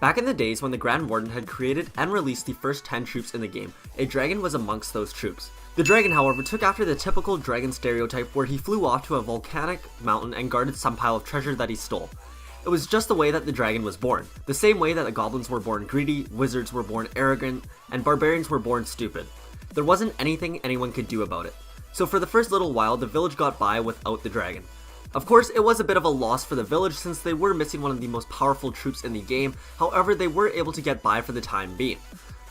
Back in the days when the Grand Warden had created and released the first 10 troops in the game, a dragon was amongst those troops. The dragon, however, took after the typical dragon stereotype where he flew off to a volcanic mountain and guarded some pile of treasure that he stole. It was just the way that the dragon was born, the same way that the goblins were born greedy, wizards were born arrogant, and barbarians were born stupid. There wasn't anything anyone could do about it. So for the first little while, the village got by without the dragon. Of course, it was a bit of a loss for the village since they were missing one of the most powerful troops in the game, however they were able to get by for the time being.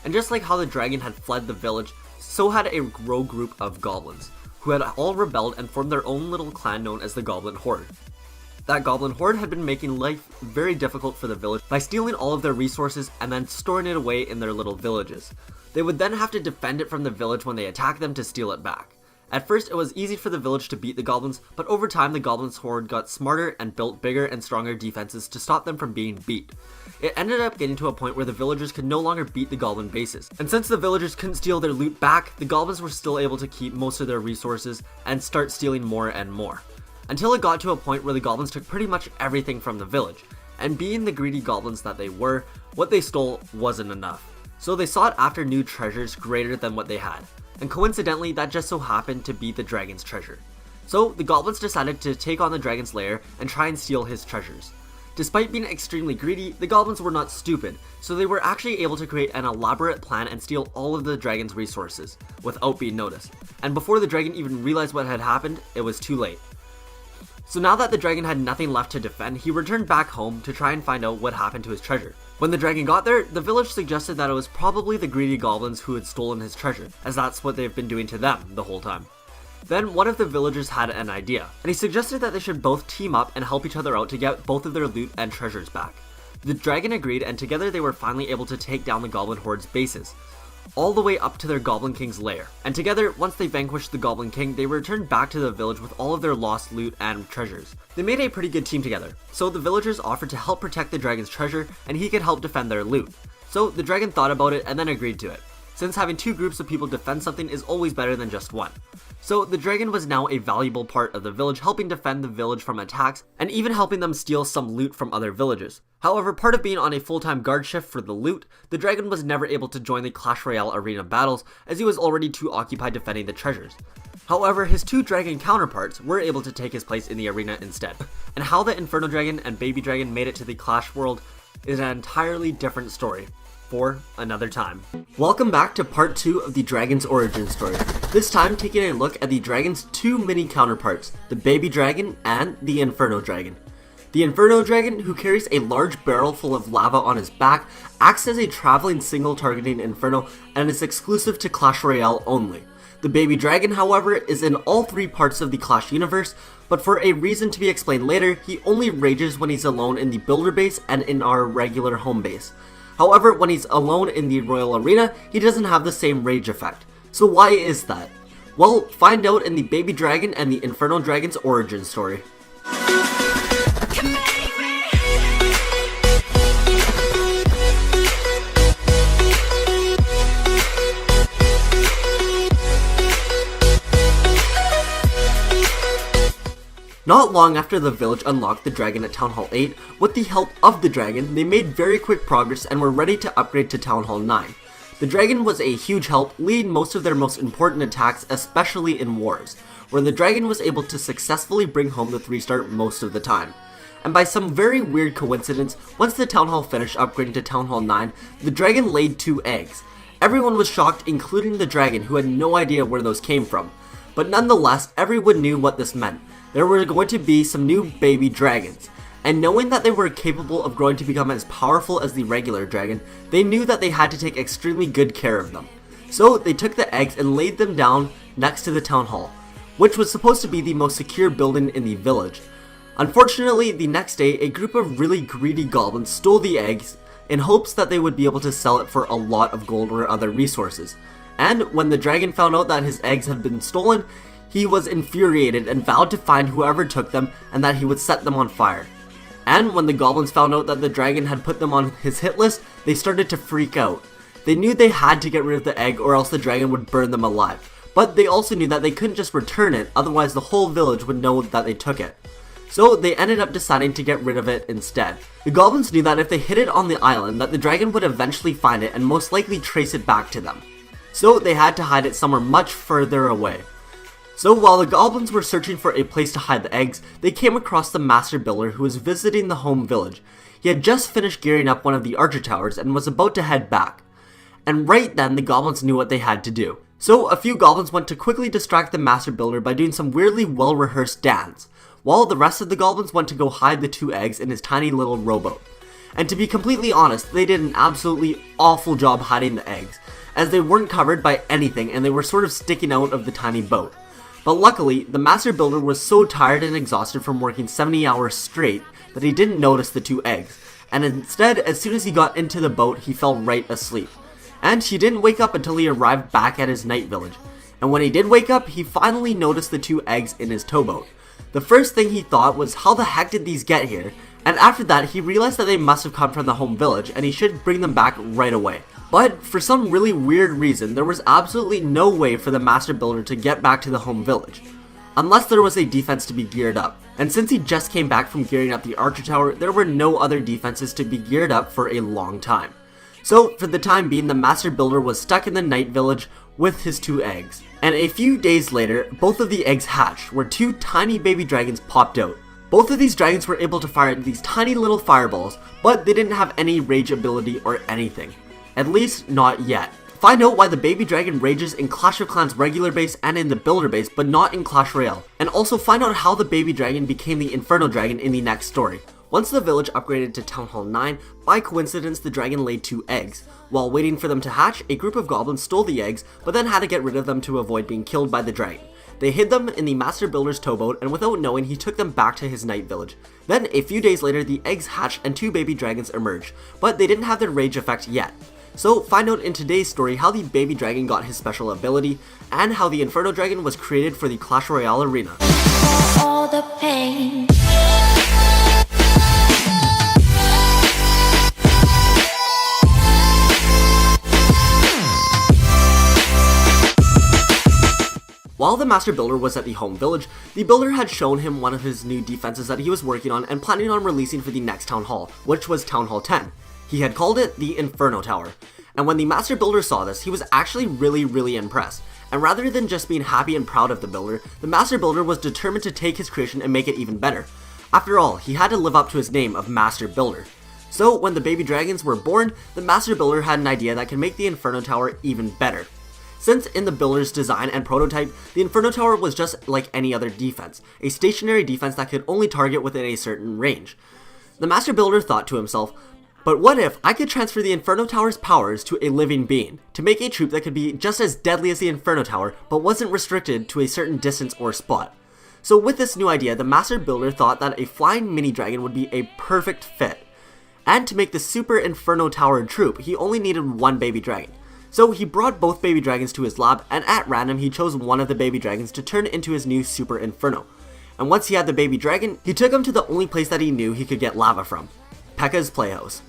And just like how the dragon had fled the village, so had a rogue group of goblins, who had all rebelled and formed their own little clan known as the Goblin Horde. That Goblin Horde had been making life very difficult for the village by stealing all of their resources and then storing it away in their little villages. They would then have to defend it from the village when they attack them to steal it back. At first, it was easy for the village to beat the goblins, but over time the goblins' horde got smarter and built bigger and stronger defenses to stop them from being beat. It ended up getting to a point where the villagers could no longer beat the goblin bases, and since the villagers couldn't steal their loot back, the goblins were still able to keep most of their resources and start stealing more and more. Until it got to a point where the goblins took pretty much everything from the village, and being the greedy goblins that they were, what they stole wasn't enough. So they sought after new treasures greater than what they had. And coincidentally, that just so happened to be the dragon's treasure. So the goblins decided to take on the dragon's lair and try and steal his treasures. Despite being extremely greedy, the goblins were not stupid, so they were actually able to create an elaborate plan and steal all of the dragon's resources, without being noticed. And before the dragon even realized what had happened, it was too late. So now that the dragon had nothing left to defend, he returned back home to try and find out what happened to his treasure. When the dragon got there, the village suggested that it was probably the greedy goblins who had stolen his treasure, as that's what they've been doing to them the whole time. Then one of the villagers had an idea, and he suggested that they should both team up and help each other out to get both of their loot and treasures back. The dragon agreed, and together they were finally able to take down the goblin horde's bases, all the way up to their Goblin King's lair. And together, once they vanquished the Goblin King, they returned back to the village with all of their lost loot and treasures. They made a pretty good team together, so the villagers offered to help protect the dragon's treasure and he could help defend their loot. So the dragon thought about it and then agreed to it, since having two groups of people defend something is always better than just one. So the dragon was now a valuable part of the village, helping defend the village from attacks and even helping them steal some loot from other villagers. However, part of being on a full-time guard shift for the loot, the dragon was never able to join the Clash Royale arena battles as he was already too occupied defending the treasures. However, his two dragon counterparts were able to take his place in the arena instead. And how the Inferno Dragon and Baby Dragon made it to the Clash world is an entirely different story for another time. Welcome back to part 2 of the dragon's origin story. This time taking a look at the dragon's two mini counterparts, the Baby Dragon and the Inferno Dragon. The Inferno Dragon, who carries a large barrel full of lava on his back, acts as a traveling single targeting inferno and is exclusive to Clash Royale only. The Baby Dragon, however, is in all three parts of the Clash universe, but for a reason to be explained later, he only rages when he's alone in the builder base and in our regular home base. However, when he's alone in the Royal Arena, he doesn't have the same rage effect. So why is that? Well, find out in the Baby Dragon and the Inferno Dragon's origin story. Not long after the village unlocked the dragon at Town Hall 8, with the help of the dragon, they made very quick progress and were ready to upgrade to Town Hall 9. The dragon was a huge help, leading most of their most important attacks, especially in wars, where the dragon was able to successfully bring home the 3-star most of the time. And by some very weird coincidence, once the Town Hall finished upgrading to Town Hall 9, the dragon laid 2 eggs. Everyone was shocked, including the dragon, who had no idea where those came from. But nonetheless, everyone knew what this meant. There were going to be some new baby dragons, and knowing that they were capable of growing to become as powerful as the regular dragon, they knew that they had to take extremely good care of them. So they took the eggs and laid them down next to the town hall, which was supposed to be the most secure building in the village. Unfortunately, the next day, a group of really greedy goblins stole the eggs in hopes that they would be able to sell it for a lot of gold or other resources. And when the dragon found out that his eggs had been stolen, he was infuriated and vowed to find whoever took them and that he would set them on fire. And when the goblins found out that the dragon had put them on his hit list, they started to freak out. They knew they had to get rid of the egg or else the dragon would burn them alive. But they also knew that they couldn't just return it, otherwise the whole village would know that they took it. So they ended up deciding to get rid of it instead. The goblins knew that if they hid it on the island, that the dragon would eventually find it and most likely trace it back to them. So they had to hide it somewhere much further away. So while the goblins were searching for a place to hide the eggs, they came across the master builder who was visiting the home village. He had just finished gearing up one of the archer towers and was about to head back. And right then the goblins knew what they had to do. So a few goblins went to quickly distract the master builder by doing some weirdly well-rehearsed dance, while the rest of the goblins went to go hide the 2 eggs in his tiny little rowboat. And to be completely honest, they did an absolutely awful job hiding the eggs, as they weren't covered by anything and they were sort of sticking out of the tiny boat. But luckily, the master builder was so tired and exhausted from working 70 hours straight that he didn't notice the 2 eggs, and instead, as soon as he got into the boat, he fell right asleep. and he didn't wake up until he arrived back at his night village. And when he did wake up, he finally noticed the 2 eggs in his towboat. The first thing he thought was, how the heck did these get here? And after that, he realized that they must have come from the home village and he should bring them back right away. But for some really weird reason, there was absolutely no way for the master builder to get back to the home village, unless there was a defense to be geared up. And since he just came back from gearing up the archer tower, there were no other defenses to be geared up for a long time. So for the time being, the master builder was stuck in the night village with his 2 eggs. And a few days later, both of the eggs hatched, where 2 tiny baby dragons popped out. Both of these dragons were able to fire these tiny little fireballs, but they didn't have any rage ability or anything. At least, not yet. Find out why the baby dragon rages in Clash of Clans regular base and in the builder base, but not in Clash Royale. And also find out how the baby dragon became the Inferno dragon in the next story. Once the village upgraded to Town Hall 9, by coincidence the dragon laid 2 eggs. While waiting for them to hatch, a group of goblins stole the eggs, but then had to get rid of them to avoid being killed by the dragon. They hid them in the master builder's towboat, and without knowing, he took them back to his night village. Then, a few days later, the eggs hatched and 2 baby dragons emerged, but they didn't have their rage effect yet. So find out in today's story how the baby dragon got his special ability, and how the Inferno dragon was created for the Clash Royale arena. All the pain. While the master builder was at the home village, the builder had shown him one of his new defenses that he was working on and planning on releasing for the next town hall, which was Town Hall 10. He had called it the Inferno Tower. And when the master builder saw this, he was actually really impressed. And rather than just being happy and proud of the builder, the master builder was determined to take his creation and make it even better. After all, he had to live up to his name of master builder. So when the baby dragons were born, the master builder had an idea that could make the Inferno Tower even better. Since in the builder's design and prototype, the Inferno Tower was just like any other defense, a stationary defense that could only target within a certain range. The master builder thought to himself, but what if I could transfer the Inferno Tower's powers to a living being, to make a troop that could be just as deadly as the Inferno Tower, but wasn't restricted to a certain distance or spot. So with this new idea, the master builder thought that a flying mini dragon would be a perfect fit. And to make the Super Inferno Tower troop, he only needed 1 baby dragon. So he brought both baby dragons to his lab, and at random he chose one of the baby dragons to turn into his new Super Inferno. And once he had the baby dragon, he took him to the only place that he knew he could get lava from, Pekka's playhouse.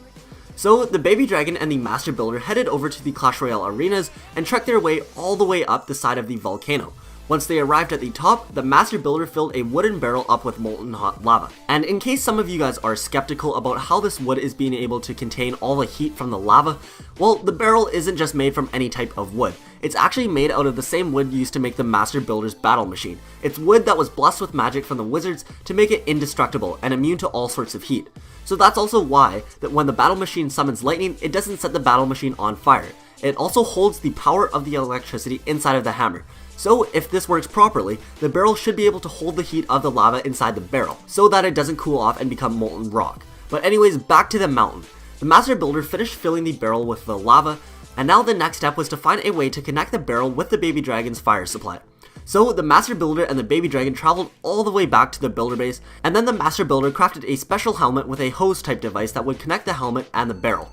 So the baby dragon and the master builder headed over to the Clash Royale arenas and trekked their way all the way up the side of the volcano. Once they arrived at the top, the master builder filled a wooden barrel up with molten hot lava. And in case some of you guys are skeptical about how this wood is being able to contain all the heat from the lava, well, the barrel isn't just made from any type of wood. It's actually made out of the same wood used to make the master builder's battle machine. It's wood that was blessed with magic from the wizards to make it indestructible and immune to all sorts of heat. So that's also why that when the battle machine summons lightning, it doesn't set the battle machine on fire. It also holds the power of the electricity inside of the hammer. So if this works properly, the barrel should be able to hold the heat of the lava inside the barrel, so that it doesn't cool off and become molten rock. But anyways, back to the mountain. The master builder finished filling the barrel with the lava, and now the next step was to find a way to connect the barrel with the baby dragon's fire supply. So the master builder and the baby dragon traveled all the way back to the builder base, and then the master builder crafted a special helmet with a hose type device that would connect the helmet and the barrel.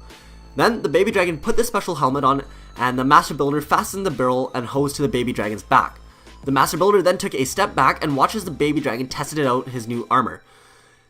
Then the baby dragon put the special helmet on, and the master builder fastened the barrel and hose to the baby dragon's back. The master builder then took a step back and watches the baby dragon tested out his new armor.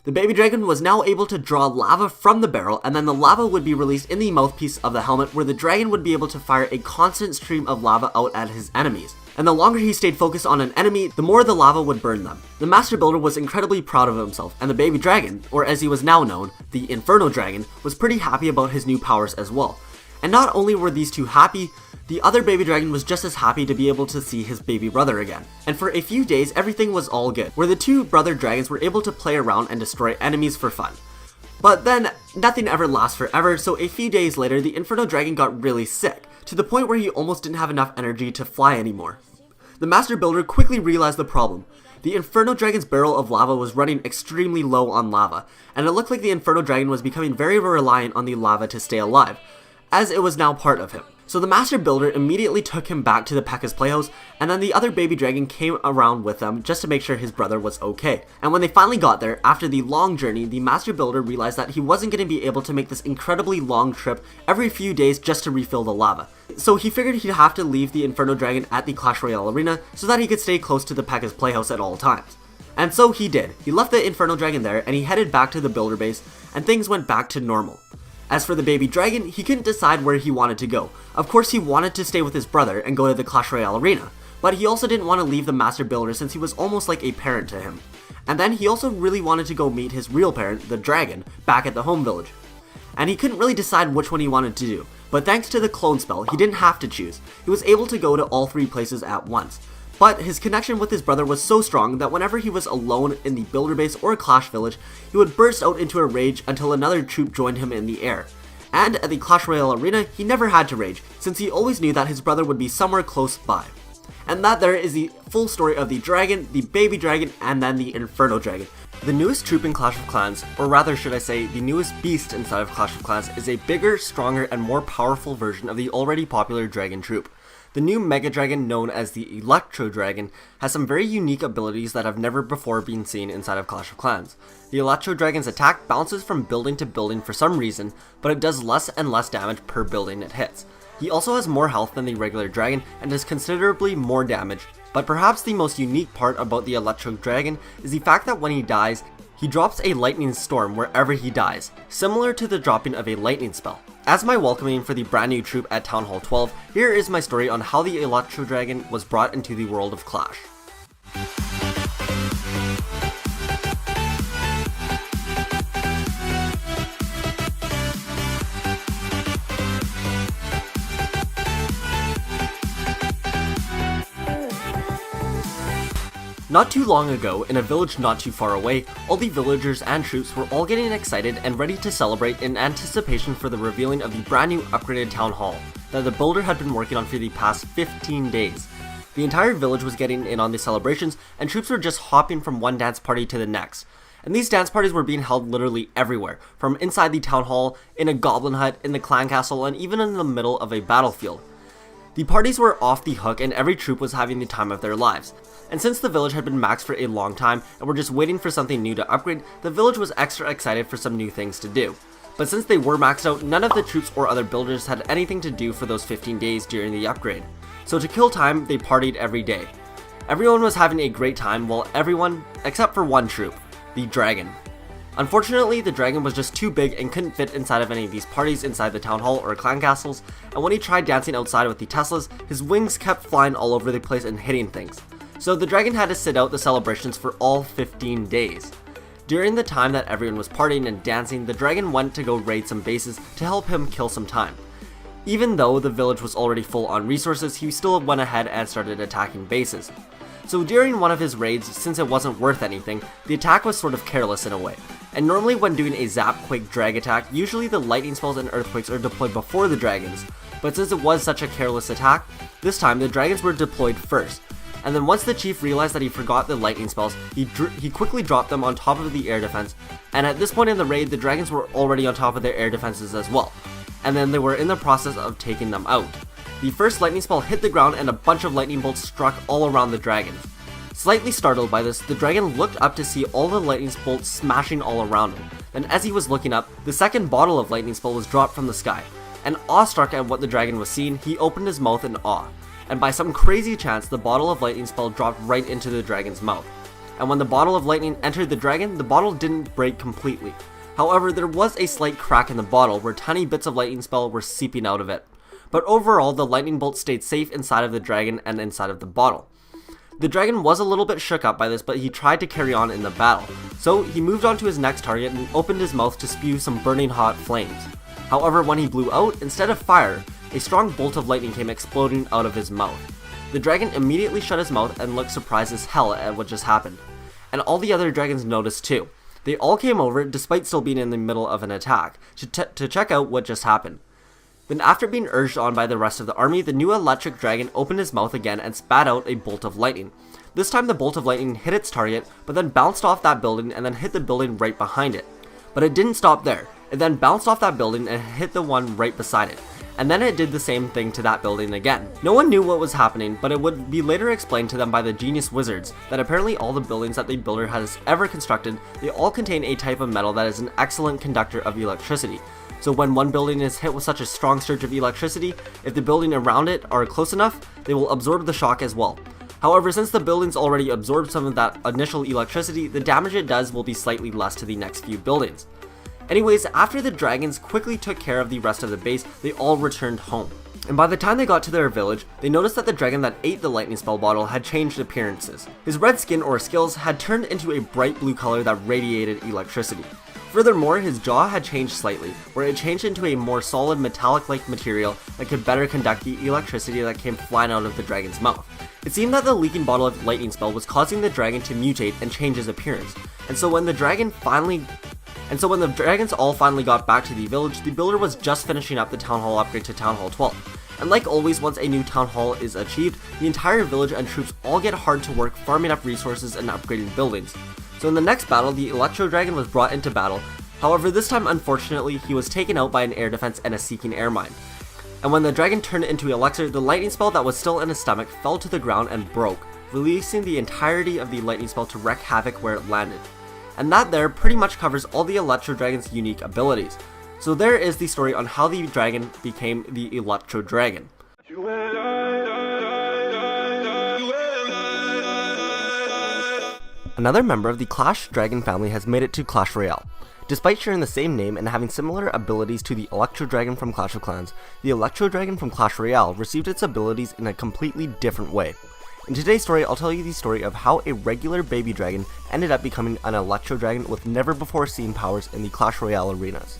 The baby dragon was now able to draw lava from the barrel, and then the lava would be released in the mouthpiece of the helmet, where the dragon would be able to fire a constant stream of lava out at his enemies. And the longer he stayed focused on an enemy, the more the lava would burn them. The master builder was incredibly proud of himself, and the baby dragon, or as he was now known, the Inferno dragon, was pretty happy about his new powers as well. And not only were these two happy, the other baby dragon was just as happy to be able to see his baby brother again. And for a few days, everything was all good, where the two brother dragons were able to play around and destroy enemies for fun. But then, nothing ever lasts forever, so a few days later, the Inferno dragon got really sick, to the point where he almost didn't have enough energy to fly anymore. The master builder quickly realized the problem. The Inferno dragon's barrel of lava was running extremely low on lava, and it looked like the Inferno dragon was becoming very reliant on the lava to stay alive, as it was now part of him. So the master builder immediately took him back to the Pekka's playhouse, and then the other baby dragon came around with them just to make sure his brother was okay. And when they finally got there, after the long journey, the master builder realized that he wasn't going to be able to make this incredibly long trip every few days just to refill the lava. So he figured he'd have to leave the Inferno Dragon at the Clash Royale arena so that he could stay close to the Pekka's playhouse at all times. And so he did. He left the Inferno Dragon there and he headed back to the builder base, and things went back to normal. As for the baby dragon, he couldn't decide where he wanted to go. Of course, he wanted to stay with his brother and go to the Clash Royale arena, but he also didn't want to leave the master builder since he was almost like a parent to him. And then he also really wanted to go meet his real parent, the dragon, back at the home village. And he couldn't really decide which one he wanted to do, but thanks to the clone spell, he didn't have to choose. He was able to go to all three places at once. But his connection with his brother was so strong that whenever he was alone in the builder base or Clash village, he would burst out into a rage until another troop joined him in the air. And at the Clash Royale arena, he never had to rage, since he always knew that his brother would be somewhere close by. And that there is the full story of the dragon, the baby dragon, and then the Inferno Dragon. The newest troop in Clash of Clans, or rather should I say the newest beast inside of Clash of Clans, is a bigger, stronger, and more powerful version of the already popular dragon troop. The new Mega Dragon, known as the Electro Dragon, has some very unique abilities that have never before been seen inside of Clash of Clans. The Electro Dragon's attack bounces from building to building for some reason, but it does less and less damage per building it hits. He also has more health than the regular dragon and does considerably more damage, but perhaps the most unique part about the Electro Dragon is the fact that when he dies, he drops a lightning storm wherever he dies, similar to the dropping of a lightning spell. As my welcoming for the brand new troop at Town Hall 12, here is my story on how the Electro Dragon was brought into the world of Clash. Not too long ago, in a village not too far away, all the villagers and troops were all getting excited and ready to celebrate in anticipation for the revealing of the brand new upgraded town hall that the builder had been working on for the past 15 days. The entire village was getting in on the celebrations, and troops were just hopping from one dance party to the next. And these dance parties were being held literally everywhere, from inside the town hall, in a goblin hut, in the clan castle, and even in the middle of a battlefield. The parties were off the hook and every troop was having the time of their lives. And since the village had been maxed for a long time and were just waiting for something new to upgrade, the village was extra excited for some new things to do. But since they were maxed out, none of the troops or other builders had anything to do for those 15 days during the upgrade. So to kill time, they partied every day. Everyone was having a great time, while everyone, except for one troop, the dragon. Unfortunately, the dragon was just too big and couldn't fit inside of any of these parties inside the town hall or clan castles, and when he tried dancing outside with the Teslas, his wings kept flying all over the place and hitting things. So the dragon had to sit out the celebrations for all 15 days. During the time that everyone was partying and dancing, the dragon went to go raid some bases to help him kill some time. Even though the village was already full on resources, he still went ahead and started attacking bases. So during one of his raids, since it wasn't worth anything, the attack was sort of careless in a way. And normally when doing a zap, quake, drag attack, usually the lightning spells and earthquakes are deployed before the dragons. But since it was such a careless attack, this time the dragons were deployed first. And then once the chief realized that he forgot the lightning spells, he quickly dropped them on top of the air defense, and at this point in the raid, the dragons were already on top of their air defenses as well. And then they were in the process of taking them out. The first lightning spell hit the ground and a bunch of lightning bolts struck all around the dragons. Slightly startled by this, the dragon looked up to see all the lightning bolts smashing all around him. And as he was looking up, the second bottle of lightning spell was dropped from the sky. And awestruck at what the dragon was seeing, he opened his mouth in awe. And by some crazy chance, the bottle of lightning spell dropped right into the dragon's mouth. And when the bottle of lightning entered the dragon, the bottle didn't break completely. However, there was a slight crack in the bottle where tiny bits of lightning spell were seeping out of it. But overall, the lightning bolt stayed safe inside of the dragon and inside of the bottle. The dragon was a little bit shook up by this, but he tried to carry on in the battle. So he moved on to his next target and opened his mouth to spew some burning hot flames. However, when he blew out, instead of fire, a strong bolt of lightning came exploding out of his mouth. The dragon immediately shut his mouth and looked surprised as hell at what just happened. And all the other dragons noticed too. They all came over, despite still being in the middle of an attack, to check out what just happened. Then after being urged on by the rest of the army, the new electric dragon opened his mouth again and spat out a bolt of lightning. This time the bolt of lightning hit its target, but then bounced off that building and then hit the building right behind it. But it didn't stop there. It then bounced off that building and hit the one right beside it. And then it did the same thing to that building again. No one knew what was happening, but it would be later explained to them by the genius wizards that apparently all the buildings that the builder has ever constructed, they all contain a type of metal that is an excellent conductor of electricity. So when one building is hit with such a strong surge of electricity, if the building around it are close enough, they will absorb the shock as well. However, since the buildings already absorbed some of that initial electricity, the damage it does will be slightly less to the next few buildings. Anyways, after the dragons quickly took care of the rest of the base, they all returned home. And by the time they got to their village, they noticed that the dragon that ate the lightning spell bottle had changed appearances. His red skin or scales had turned into a bright blue color that radiated electricity. Furthermore, his jaw had changed slightly, where it changed into a more solid metallic-like material that could better conduct the electricity that came flying out of the dragon's mouth. It seemed that the leaking bottle of lightning spell was causing the dragon to mutate and change his appearance, and so when the dragons all finally got back to the village, the builder was just finishing up the town hall upgrade to town hall 12. And like always, once a new town hall is achieved, the entire village and troops all get hard to work farming up resources and upgrading buildings. So in the next battle, the Electro dragon was brought into battle. However, this time unfortunately, he was taken out by an air defense and a seeking air mine. And when the dragon turned into elixir, the lightning spell that was still in his stomach fell to the ground and broke, releasing the entirety of the lightning spell to wreak havoc where it landed. And that there pretty much covers all the Electro dragon's unique abilities. So there is the story on how the dragon became the Electro dragon. Another member of the Clash Dragon family has made it to Clash Royale. Despite sharing the same name and having similar abilities to the Electro Dragon from Clash of Clans, the Electro Dragon from Clash Royale received its abilities in a completely different way. In today's story, I'll tell you the story of how a regular baby dragon ended up becoming an Electro Dragon with never before seen powers in the Clash Royale arenas.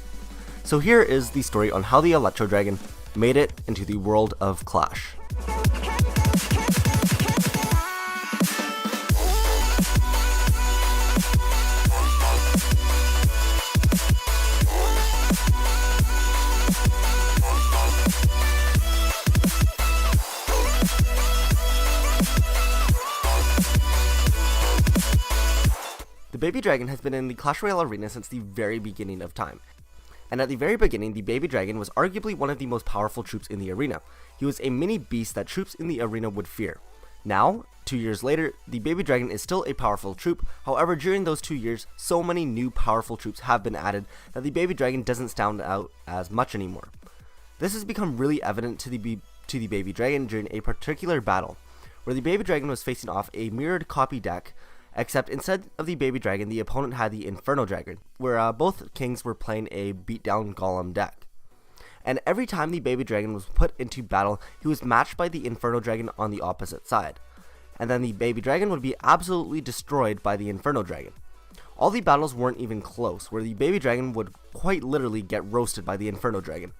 So here is the story on how the Electro Dragon made it into the world of Clash. The baby dragon has been in the Clash Royale arena since the very beginning of time. And at the very beginning, the baby dragon was arguably one of the most powerful troops in the arena. He was a mini beast that troops in the arena would fear. Now, 2 years later, the baby dragon is still a powerful troop. However, during those 2 years, so many new powerful troops have been added that the baby dragon doesn't stand out as much anymore. This has become really evident to the baby dragon during a particular battle, where the baby dragon was facing off a mirrored copy deck, except instead of the baby dragon, the opponent had the Inferno dragon, where both kings were playing a beatdown golem deck. And every time the baby dragon was put into battle, he was matched by the Inferno dragon on the opposite side. And then the baby dragon would be absolutely destroyed by the Inferno dragon. All the battles weren't even close, where the baby dragon would quite literally get roasted by the Inferno dragon.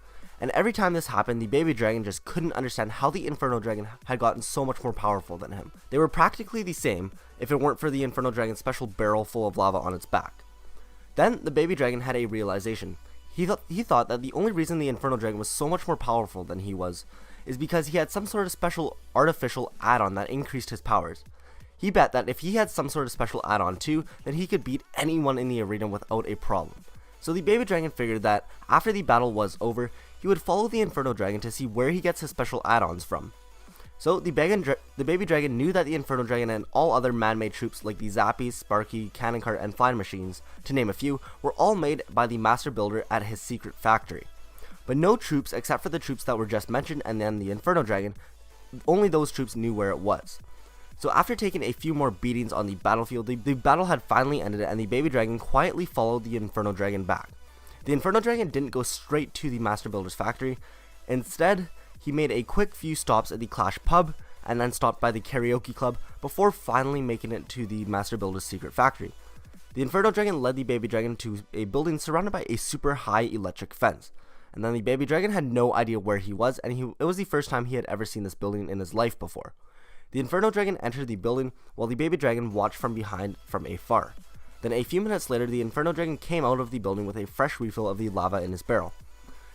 And every time this happened, the baby dragon just couldn't understand how the Inferno dragon had gotten so much more powerful than him. They were practically the same if it weren't for the Inferno dragon's special barrel full of lava on its back. Then the baby dragon had a realization. He thought that the only reason the Inferno dragon was so much more powerful than he was is because he had some sort of special artificial add-on that increased his powers. He bet that if he had some sort of special add-on too, then he could beat anyone in the arena without a problem. So the baby dragon figured that after the battle was over, he would follow the Inferno dragon to see where he gets his special add-ons from. So the baby dragon knew that the Inferno dragon and all other man-made troops like the Zappies, Sparky, Cannon Cart, and Flying Machines, to name a few, were all made by the master builder at his secret factory. But no troops except for the troops that were just mentioned and then the Inferno dragon, only those troops knew where it was. So after taking a few more beatings on the battlefield, the battle had finally ended and the baby dragon quietly followed the Inferno dragon back. The Inferno dragon didn't go straight to the master builder's factory. Instead, he made a quick few stops at the Clash pub and then stopped by the karaoke club before finally making it to the master builder's secret factory. The Inferno dragon led the baby dragon to a building surrounded by a super high electric fence. And then the baby dragon had no idea where he was, and it was the first time he had ever seen this building in his life before. The Inferno dragon entered the building while the baby dragon watched from behind from afar. Then a few minutes later, the Inferno dragon came out of the building with a fresh refill of the lava in his barrel.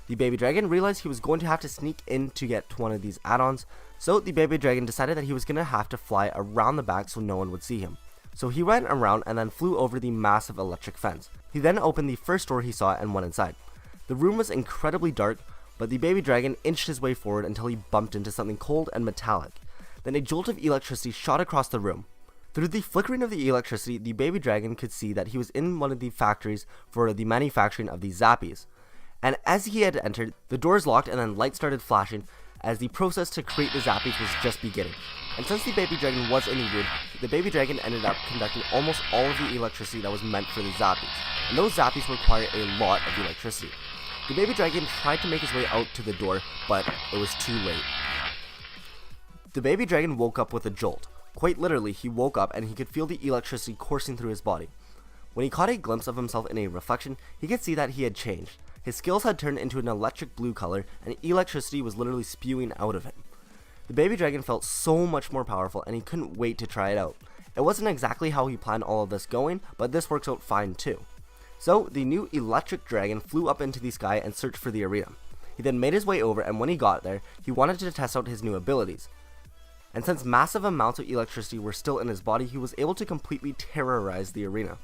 The baby dragon realized he was going to have to sneak in to get one of these add-ons, so the baby dragon decided that he was going to have to fly around the back so no one would see him. So he ran around and then flew over the massive electric fence. He then opened the first door he saw and went inside. The room was incredibly dark, but the baby dragon inched his way forward until he bumped into something cold and metallic. Then a jolt of electricity shot across the room. Through the flickering of the electricity, the baby dragon could see that he was in one of the factories for the manufacturing of these zappies. And as he had entered, the doors locked and then lights started flashing as the process to create the zappies was just beginning. And since the baby dragon was in the room, the baby dragon ended up conducting almost all of the electricity that was meant for the zappies. And those zappies require a lot of electricity. The baby dragon tried to make his way out to the door, but it was too late. The baby dragon woke up with a jolt. Quite literally, he woke up and he could feel the electricity coursing through his body. When he caught a glimpse of himself in a reflection, he could see that he had changed. His scales had turned into an electric blue color, and electricity was literally spewing out of him. The baby dragon felt so much more powerful, and he couldn't wait to try it out. It wasn't exactly how he planned all of this going, but this works out fine too. So, the new electric dragon flew up into the sky and searched for the arena. He then made his way over, and when he got there, he wanted to test out his new abilities. And since massive amounts of electricity were still in his body, he was able to completely terrorize the arena.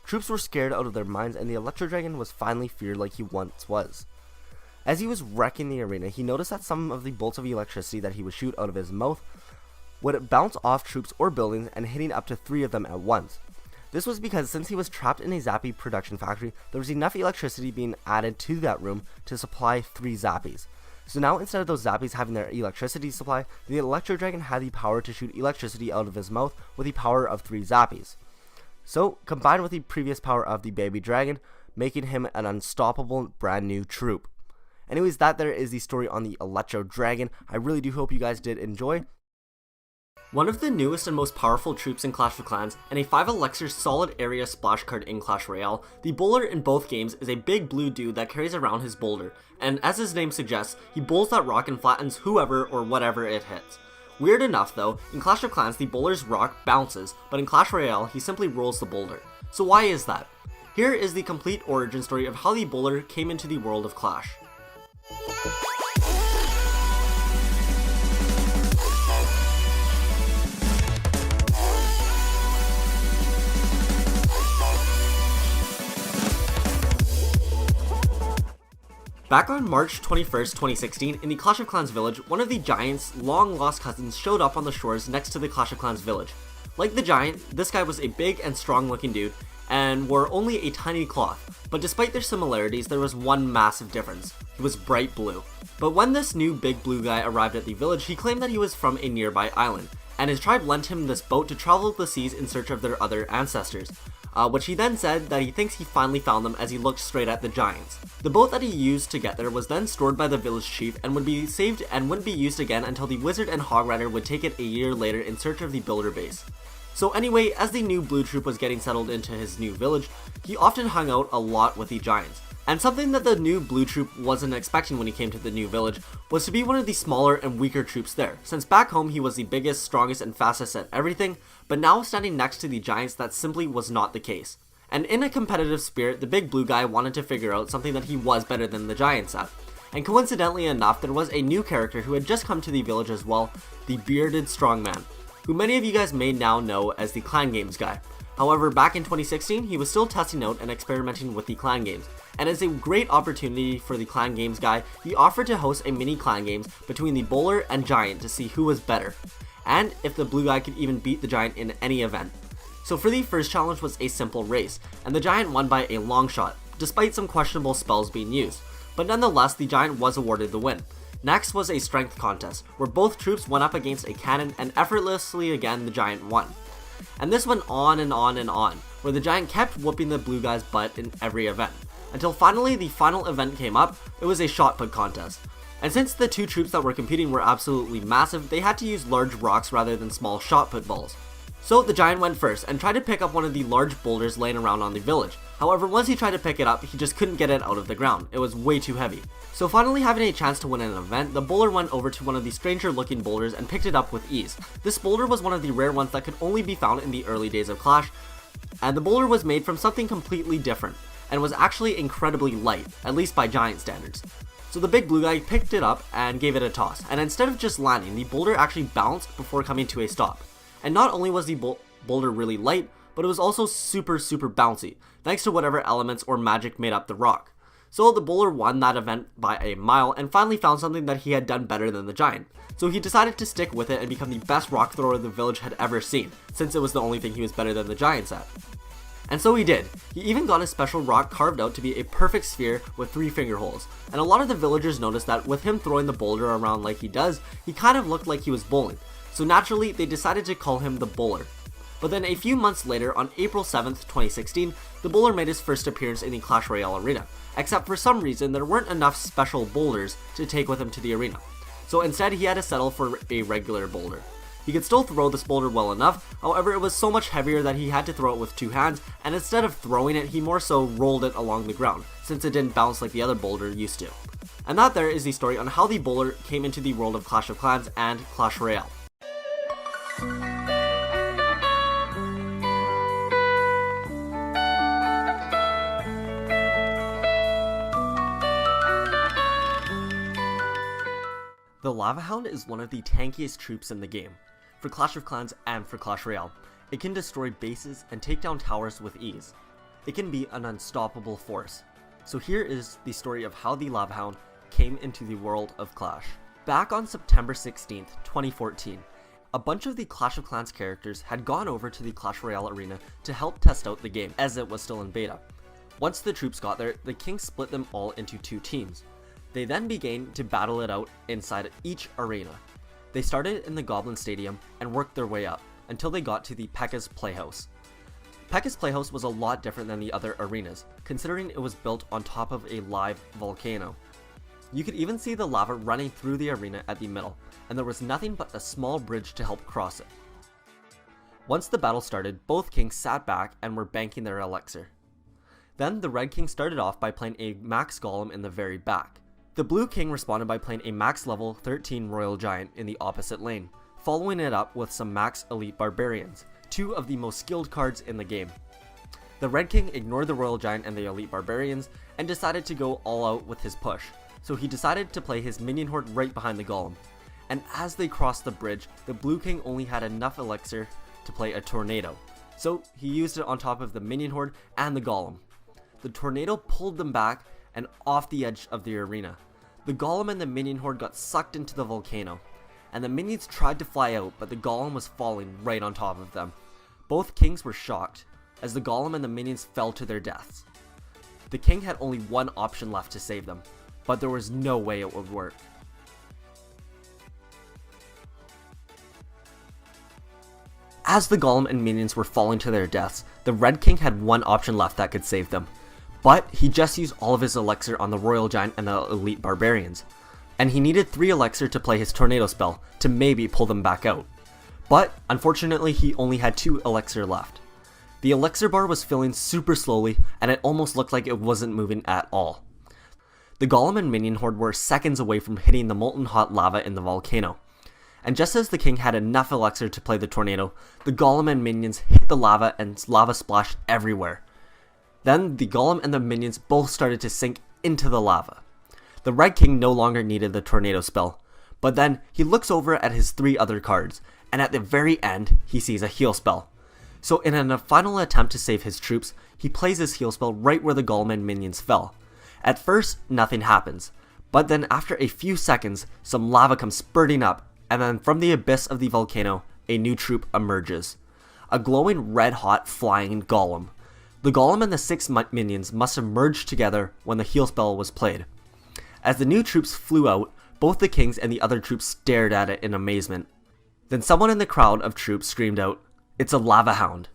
Troops were scared out of their minds, and the Electro Dragon was finally feared like he once was. As he was wrecking the arena, he noticed that some of the bolts of electricity that he would shoot out of his mouth would bounce off troops or buildings and hitting up to 3 of them at once. This was because since he was trapped in a zappy production factory, there was enough electricity being added to that room to supply 3 zappies. So now instead of those zappies having their electricity supply, the Electro Dragon had the power to shoot electricity out of his mouth with the power of 3 zappies. So, combined with the previous power of the baby dragon, making him an unstoppable brand new troop. Anyways, that there is the story on the Electro Dragon. I really do hope you guys did enjoy. One of the newest and most powerful troops in Clash of Clans, and a 5 elixir solid area splash card in Clash Royale, the bowler in both games is a big blue dude that carries around his boulder, and as his name suggests, he bowls that rock and flattens whoever or whatever it hits. Weird enough though, in Clash of Clans the bowler's rock bounces, but in Clash Royale he simply rolls the boulder. So why is that? Here is the complete origin story of how the bowler came into the world of Clash. Back on March 21st, 2016, in the Clash of Clans village, one of the Giant's long-lost cousins showed up on the shores next to the Clash of Clans village. Like the Giant, this guy was a big and strong-looking dude, and wore only a tiny cloth, but despite their similarities, there was one massive difference. He was bright blue. But when this new big blue guy arrived at the village, he claimed that he was from a nearby island, and his tribe lent him this boat to travel the seas in search of their other ancestors. Which he then said that he thinks he finally found them as he looked straight at the Giants. The boat that he used to get there was then stored by the village chief and would be saved and wouldn't be used again until the wizard and hog rider would take it a year later in search of the builder base. So anyway, as the new blue troop was getting settled into his new village, he often hung out a lot with the Giants. And something that the new blue troop wasn't expecting when he came to the new village was to be one of the smaller and weaker troops there, since back home he was the biggest, strongest, and fastest at everything, but now standing next to the Giants that simply was not the case. And in a competitive spirit, the big blue guy wanted to figure out something that he was better than the Giants at. And coincidentally enough, there was a new character who had just come to the village as well, the bearded strongman, who many of you guys may now know as the Clan Games guy. However, back in 2016, he was still testing out and experimenting with the Clan Games, and as a great opportunity for the Clan Games guy, he offered to host a mini Clan Games between the bowler and Giant to see who was better, and if the blue guy could even beat the Giant in any event. So for the first challenge was a simple race, and the Giant won by a long shot, despite some questionable spells being used, but nonetheless the Giant was awarded the win. Next was a strength contest, where both troops went up against a cannon, and effortlessly again the Giant won. And this went on and on and on, where the Giant kept whooping the blue guy's butt in every event, until finally the final event came up. It was a shot put contest. And since the two troops that were competing were absolutely massive, they had to use large rocks rather than small shot put balls. So the Giant went first and tried to pick up one of the large boulders laying around on the village. However, once he tried to pick it up, he just couldn't get it out of the ground. It was way too heavy. So finally having a chance to win an event, the bowler went over to one of the stranger looking boulders and picked it up with ease. This boulder was one of the rare ones that could only be found in the early days of Clash, and the boulder was made from something completely different, and was actually incredibly light, at least by Giant standards. So the big blue guy picked it up and gave it a toss, and instead of just landing, the boulder actually bounced before coming to a stop. And not only was the boulder really light, but it was also super bouncy, thanks to whatever elements or magic made up the rock. So the bowler won that event by a mile and finally found something that he had done better than the giant. So he decided to stick with it and become the best rock thrower the village had ever seen, since it was the only thing he was better than the giants at. And so he did. He even got a special rock carved out to be a perfect sphere with 3 finger holes. And a lot of the villagers noticed that with him throwing the boulder around like he does, he kind of looked like he was bowling. So naturally, they decided to call him the Bowler. But then a few months later, on April 7th, 2016, the Bowler made his first appearance in the Clash Royale arena, except for some reason there weren't enough special boulders to take with him to the arena. So instead he had to settle for a regular boulder. He could still throw this boulder well enough, however it was so much heavier that he had to throw it with 2 hands, and instead of throwing it, he more so rolled it along the ground, since it didn't bounce like the other boulder used to. And that there is the story on how the bowler came into the world of Clash of Clans and Clash Royale. The Lava Hound is one of the tankiest troops in the game. For Clash of Clans and for Clash Royale, it can destroy bases and take down towers with ease. It can be an unstoppable force. So here is the story of how the Lava Hound came into the world of Clash. Back on September 16th, 2014, a bunch of the Clash of Clans characters had gone over to the Clash Royale arena to help test out the game as it was still in beta. Once the troops got there, the king split them all into 2 teams. They then began to battle it out inside each arena. They started in the Goblin Stadium and worked their way up until they got to the Pekka's Playhouse. Pekka's Playhouse was a lot different than the other arenas, considering it was built on top of a live volcano. You could even see the lava running through the arena at the middle, and there was nothing but a small bridge to help cross it. Once the battle started, both kings sat back and were banking their elixir. Then the Red King started off by playing a max golem in the very back. The Blue King responded by playing a max level 13 Royal Giant in the opposite lane, following it up with some max Elite Barbarians, 2 of the most skilled cards in the game. The Red King ignored the Royal Giant and the Elite Barbarians and decided to go all out with his push, so he decided to play his minion horde right behind the Golem. And as they crossed the bridge, the Blue King only had enough elixir to play a tornado, so he used it on top of the minion horde and the Golem. The tornado pulled them back and off the edge of the arena. The Golem and the minion horde got sucked into the volcano, and the minions tried to fly out, but the Golem was falling right on top of them. Both kings were shocked, as the Golem and the minions fell to their deaths. The king had only one option left to save them, but there was no way it would work. As the Golem and minions were falling to their deaths, the Red King had one option left that could save them. But he just used all of his elixir on the Royal Giant and the Elite Barbarians, and he needed 3 elixir to play his tornado spell to maybe pull them back out. But unfortunately he only had 2 elixir left. The elixir bar was filling super slowly and it almost looked like it wasn't moving at all. The Golem and minion horde were seconds away from hitting the molten hot lava in the volcano. And just as the king had enough elixir to play the tornado, the Golem and minions hit the lava and lava splashed everywhere. Then the Golem and the minions both started to sink into the lava. The Red King no longer needed the tornado spell, but then he looks over at his 3 other cards, and at the very end, he sees a heal spell. So in a final attempt to save his troops, he plays his heal spell right where the Golem and minions fell. At first, nothing happens, but then after a few seconds, some lava comes spurting up, and then from the abyss of the volcano, a new troop emerges. A glowing red-hot flying Golem. The Golem and the 6 minions must have merged together when the heal spell was played. As the new troops flew out, both the kings and the other troops stared at it in amazement. Then someone in the crowd of troops screamed out, "It's a Lava Hound."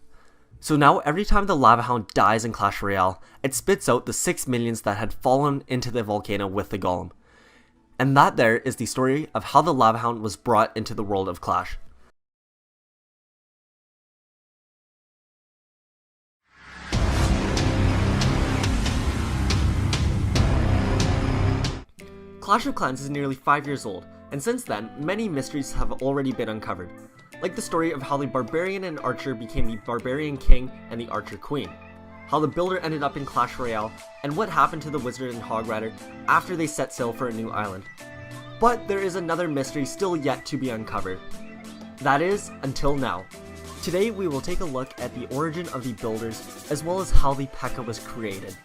So now every time the Lava Hound dies in Clash Royale, it spits out the 6 minions that had fallen into the volcano with the Golem. And that there is the story of how the Lava Hound was brought into the world of Clash. Clash of Clans is nearly 5 years old, and since then, many mysteries have already been uncovered, like the story of how the Barbarian and Archer became the Barbarian King and the Archer Queen, how the Builder ended up in Clash Royale, and what happened to the Wizard and Hog Rider after they set sail for a new island. But there is another mystery still yet to be uncovered. That is, until now. Today we will take a look at the origin of the builders as well as how the Pekka was created.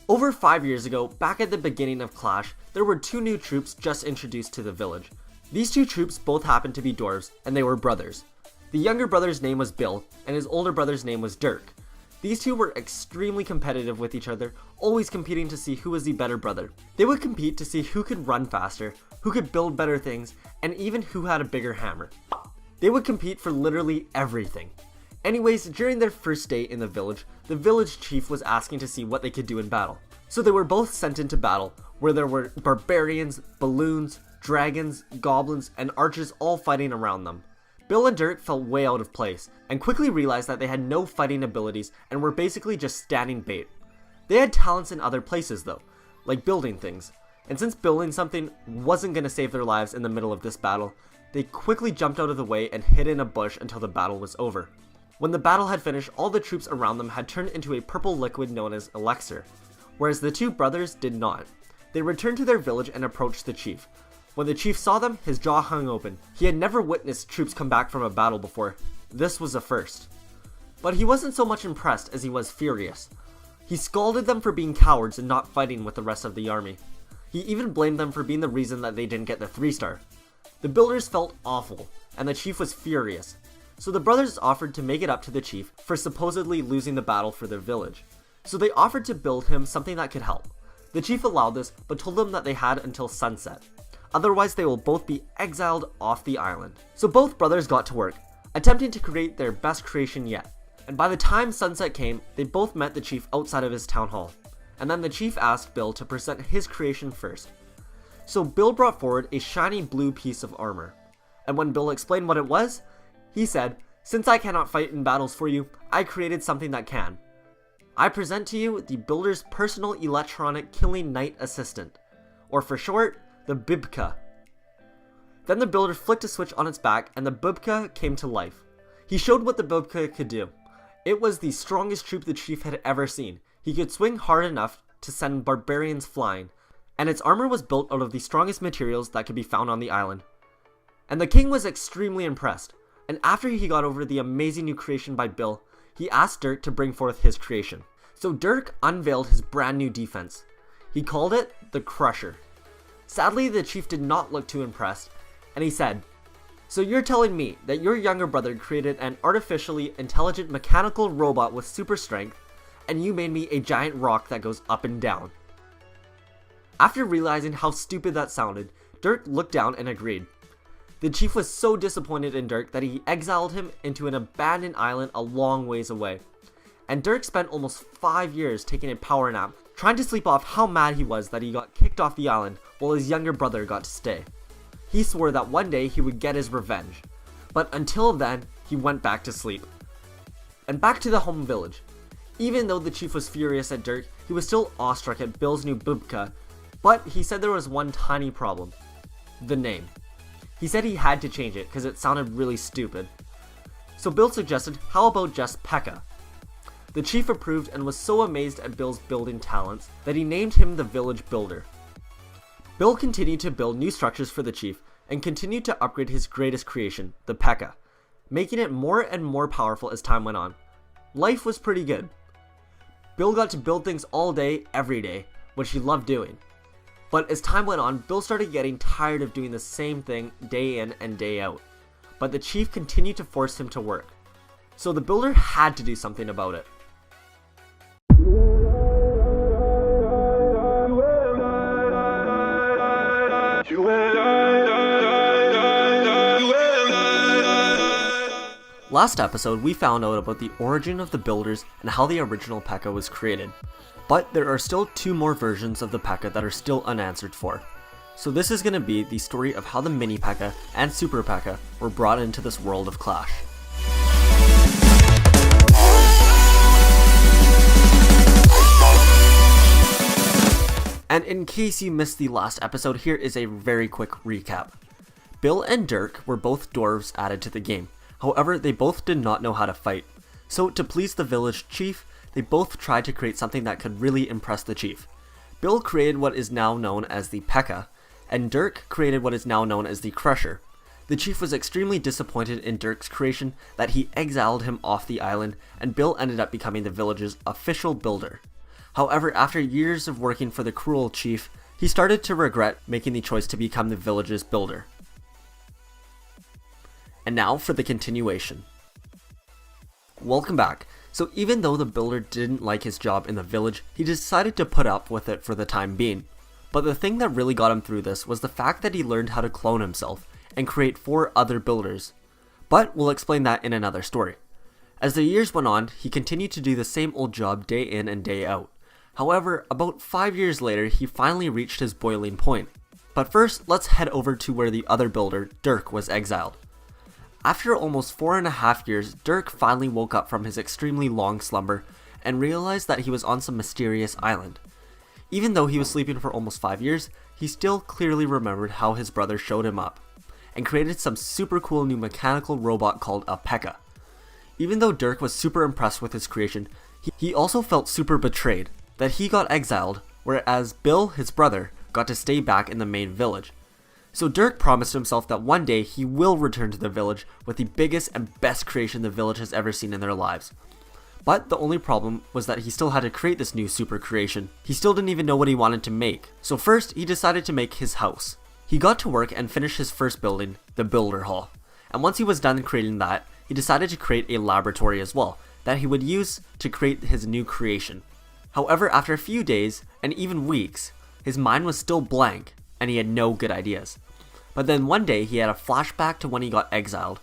Over 5 years ago, back at the beginning of Clash, there were 2 new troops just introduced to the village. These 2 troops both happened to be dwarves, and they were brothers. The younger brother's name was Bill, and his older brother's name was Dirk. These 2 were extremely competitive with each other, always competing to see who was the better brother. They would compete to see who could run faster, who could build better things, and even who had a bigger hammer. They would compete for literally everything. Anyways, during their first day in the village chief was asking to see what they could do in battle. So they were both sent into battle, where there were barbarians, balloons, dragons, goblins, and archers all fighting around them. Bill and Dirk felt way out of place, and quickly realized that they had no fighting abilities and were basically just standing bait. They had talents in other places though, like building things, and since building something wasn't going to save their lives in the middle of this battle, they quickly jumped out of the way and hid in a bush until the battle was over. When the battle had finished, all the troops around them had turned into a purple liquid known as elixir, whereas the 2 brothers did not. They returned to their village and approached the chief. When the chief saw them, his jaw hung open. He had never witnessed troops come back from a battle before. This was a first. But he wasn't so much impressed as he was furious. He scolded them for being cowards and not fighting with the rest of the army. He even blamed them for being the reason that they didn't get the 3-star. The builders felt awful, and the chief was furious. So the brothers offered to make it up to the chief for supposedly losing the battle for their village. So they offered to build him something that could help. The chief allowed this, but told them that they had until sunset. Otherwise they will both be exiled off the island. So both brothers got to work, attempting to create their best creation yet. And by the time sunset came, they both met the chief outside of his town hall. And then the chief asked Bill to present his creation first. So Bill brought forward a shiny blue piece of armor. And when Bill explained what it was, he said, "Since I cannot fight in battles for you, I created something that can. I present to you the builder's personal electronic killing knight assistant, or for short, the Bibka." Then the builder flicked a switch on its back and the Bibka came to life. He showed what the Bibka could do. It was the strongest troop the chief had ever seen. He could swing hard enough to send barbarians flying, and its armor was built out of the strongest materials that could be found on the island. And the king was extremely impressed. And after he got over the amazing new creation by Bill, he asked Dirk to bring forth his creation. So Dirk unveiled his brand new defense. He called it the Crusher. Sadly, the chief did not look too impressed, and he said, "So you're telling me that your younger brother created an artificially intelligent mechanical robot with super strength, and you made me a giant rock that goes up and down?" After realizing how stupid that sounded, Dirk looked down and agreed. The chief was so disappointed in Dirk that he exiled him into an abandoned island a long ways away. And Dirk spent almost 5 years taking a power nap, trying to sleep off how mad he was that he got kicked off the island while his younger brother got to stay. He swore that one day he would get his revenge, but until then, he went back to sleep. And back to the home village. Even though the chief was furious at Dirk, he was still awestruck at Bill's new Bubka, but he said there was one tiny problem: the name. He said he had to change it because it sounded really stupid. So Bill suggested, how about just Pekka? The chief approved and was so amazed at Bill's building talents that he named him the village builder. Bill continued to build new structures for the chief and continued to upgrade his greatest creation, the Pekka, making it more and more powerful as time went on. Life was pretty good. Bill got to build things all day, every day, which he loved doing. But as time went on, Bill started getting tired of doing the same thing day in and day out. But the chief continued to force him to work. So the builder had to do something about it. Last episode, we found out about the origin of the builders and how the original Pekka was created. But there are still 2 more versions of the Pekka that are still unanswered for. So this is going to be the story of how the mini Pekka and super Pekka were brought into this world of Clash. And in case you missed the last episode, here is a very quick recap. Bill and Dirk were both dwarves added to the game. However, they both did not know how to fight. So to please the village chief, they both tried to create something that could really impress the chief. Bill created what is now known as the Pekka, and Dirk created what is now known as the Crusher. The chief was extremely disappointed in Dirk's creation that he exiled him off the island, and Bill ended up becoming the village's official builder. However, after years of working for the cruel chief, he started to regret making the choice to become the village's builder. And now for the continuation. Welcome back. So even though the builder didn't like his job in the village, he decided to put up with it for the time being. But the thing that really got him through this was the fact that he learned how to clone himself and create 4 other builders. But we'll explain that in another story. As the years went on, he continued to do the same old job day in and day out. However, about 5 years later, he finally reached his boiling point. But first, let's head over to where the other builder, Dirk, was exiled. After almost 4.5 years, Dirk finally woke up from his extremely long slumber and realized that he was on some mysterious island. Even though he was sleeping for almost 5 years, he still clearly remembered how his brother showed him up and created some super cool new mechanical robot called a Pekka. Even though Dirk was super impressed with his creation, he also felt super betrayed that he got exiled, whereas Bill, his brother, got to stay back in the main village. So Dirk promised himself that one day he will return to the village with the biggest and best creation the village has ever seen in their lives. But the only problem was that he still had to create this new super creation. He still didn't even know what he wanted to make. So first, he decided to make his house. He got to work and finished his first building, the Builder Hall. And once he was done creating that, he decided to create a laboratory as well, that he would use to create his new creation. However, after a few days, and even weeks, his mind was still blank, and he had no good ideas. But then one day, he had a flashback to when he got exiled.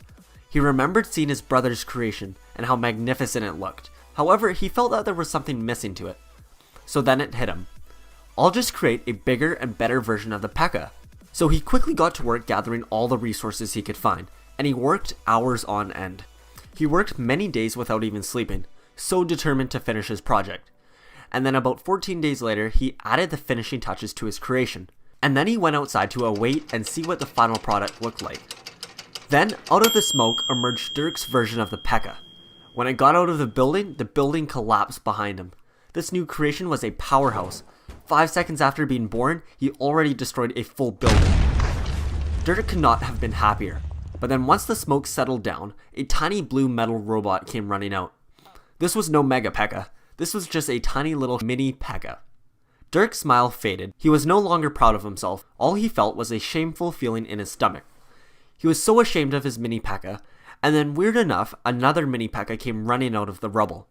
He remembered seeing his brother's creation, and how magnificent it looked. However, he felt that there was something missing to it. So then it hit him. I'll just create a bigger and better version of the Pekka. So he quickly got to work gathering all the resources he could find, and he worked hours on end. He worked many days without even sleeping, so determined to finish his project. And then about 14 days later, he added the finishing touches to his creation. And then he went outside to await and see what the final product looked like. Then, out of the smoke emerged Dirk's version of the Pekka. When it got out of the building collapsed behind him. This new creation was a powerhouse. 5 seconds after being born, he already destroyed a full building. Dirk could not have been happier. But then once the smoke settled down, a tiny blue metal robot came running out. This was no Mega Pekka. This was just a tiny little mini Pekka. Dirk's smile faded. He was no longer proud of himself. All he felt was a shameful feeling in his stomach. He was so ashamed of his mini Pekka, and then weird enough, another mini Pekka came running out of the rubble.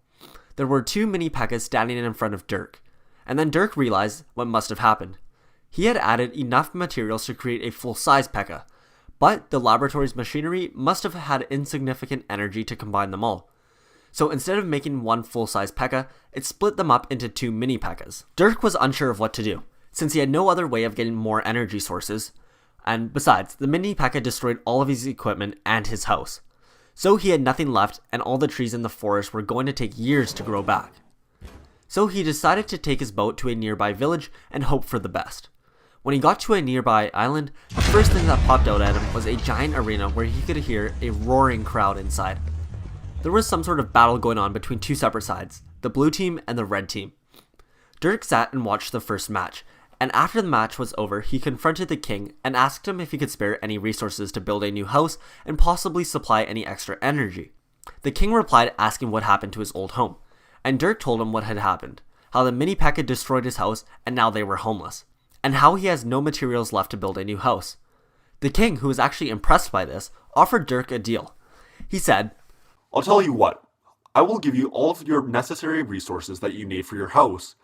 There were 2 mini Pekkas standing in front of Dirk, and then Dirk realized what must have happened. He had added enough materials to create a full-size Pekka, but the laboratory's machinery must have had insignificant energy to combine them all. So instead of making one full-size Pekka, it split them up into 2 mini Pekkas. Dirk was unsure of what to do, since he had no other way of getting more energy sources, and besides, the mini Pekka destroyed all of his equipment and his house. So he had nothing left, and all the trees in the forest were going to take years to grow back. So he decided to take his boat to a nearby village and hope for the best. When he got to a nearby island, the first thing that popped out at him was a giant arena where he could hear a roaring crowd inside. There was some sort of battle going on between 2 separate sides, the blue team and the red team. Dirk sat and watched the first match, and after the match was over, he confronted the king and asked him if he could spare any resources to build a new house and possibly supply any extra energy. The king replied asking what happened to his old home, and Dirk told him what had happened, how the mini Pekka destroyed his house and now they were homeless, and how he has no materials left to build a new house. The king, who was actually impressed by this, offered Dirk a deal. He said, I'll tell you what, I will give you all of your necessary resources that you need for your house,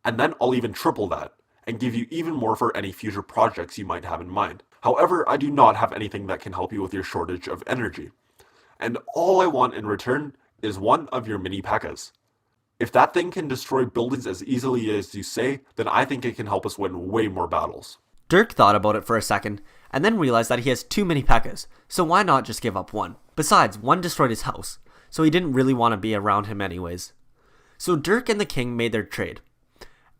and then I'll even triple that, and give you even more for any future projects you might have in mind. However, I do not have anything that can help you with your shortage of energy, and all I want in return is one of your mini Pekkas. If that thing can destroy buildings as easily as you say, then I think it can help us win way more battles. Dirk thought about it for a second, and then realized that he has 2 mini Pekkas, so why not just give up one? Besides, one destroyed his house, so he didn't really want to be around him anyways. So Dirk and the king made their trade.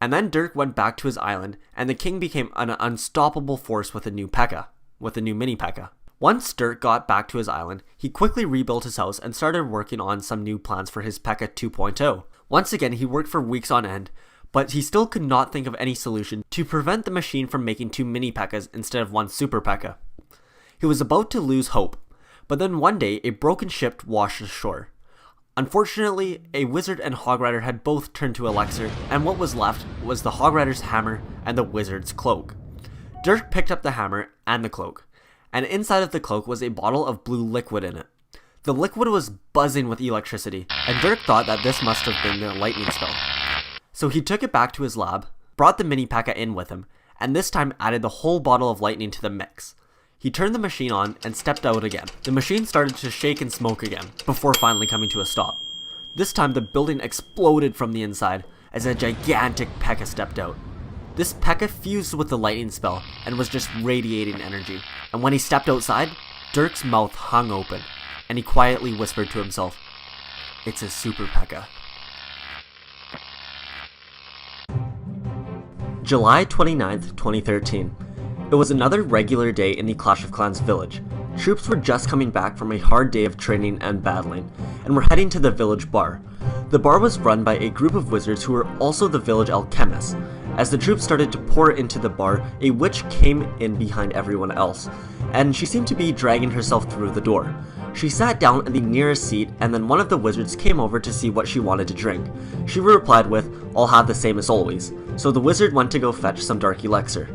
And then Dirk went back to his island, and the king became an unstoppable force with a new Pekka, with a new mini Pekka. Once Dirk got back to his island, he quickly rebuilt his house and started working on some new plans for his Pekka 2.0. Once again, he worked for weeks on end, but he still could not think of any solution to prevent the machine from making 2 mini Pekkas instead of 1 super Pekka. He was about to lose hope, but then one day a broken ship washed ashore. Unfortunately, a wizard and hog rider had both turned to elixir, and what was left was the hog rider's hammer and the wizard's cloak. Dirk picked up the hammer and the cloak, and inside of the cloak was a bottle of blue liquid in it. The liquid was buzzing with electricity, and Dirk thought that this must have been the lightning spell. So he took it back to his lab, brought the mini Pekka in with him, and this time added the whole bottle of lightning to the mix. He turned the machine on and stepped out again. The machine started to shake and smoke again, before finally coming to a stop. This time the building exploded from the inside as a gigantic Pekka stepped out. This Pekka fused with the lightning spell and was just radiating energy, and when he stepped outside, Dirk's mouth hung open, and he quietly whispered to himself, "It's a super Pekka." July 29th, 2013. It was another regular day in the Clash of Clans village. Troops were just coming back from a hard day of training and battling, and were heading to the village bar. The bar was run by a group of wizards who were also the village alchemists. As the troops started to pour into the bar, a witch came in behind everyone else, and she seemed to be dragging herself through the door. She sat down in the nearest seat, and then one of the wizards came over to see what she wanted to drink. She replied with, "I'll have the same as always." So the wizard went to go fetch some dark elixir.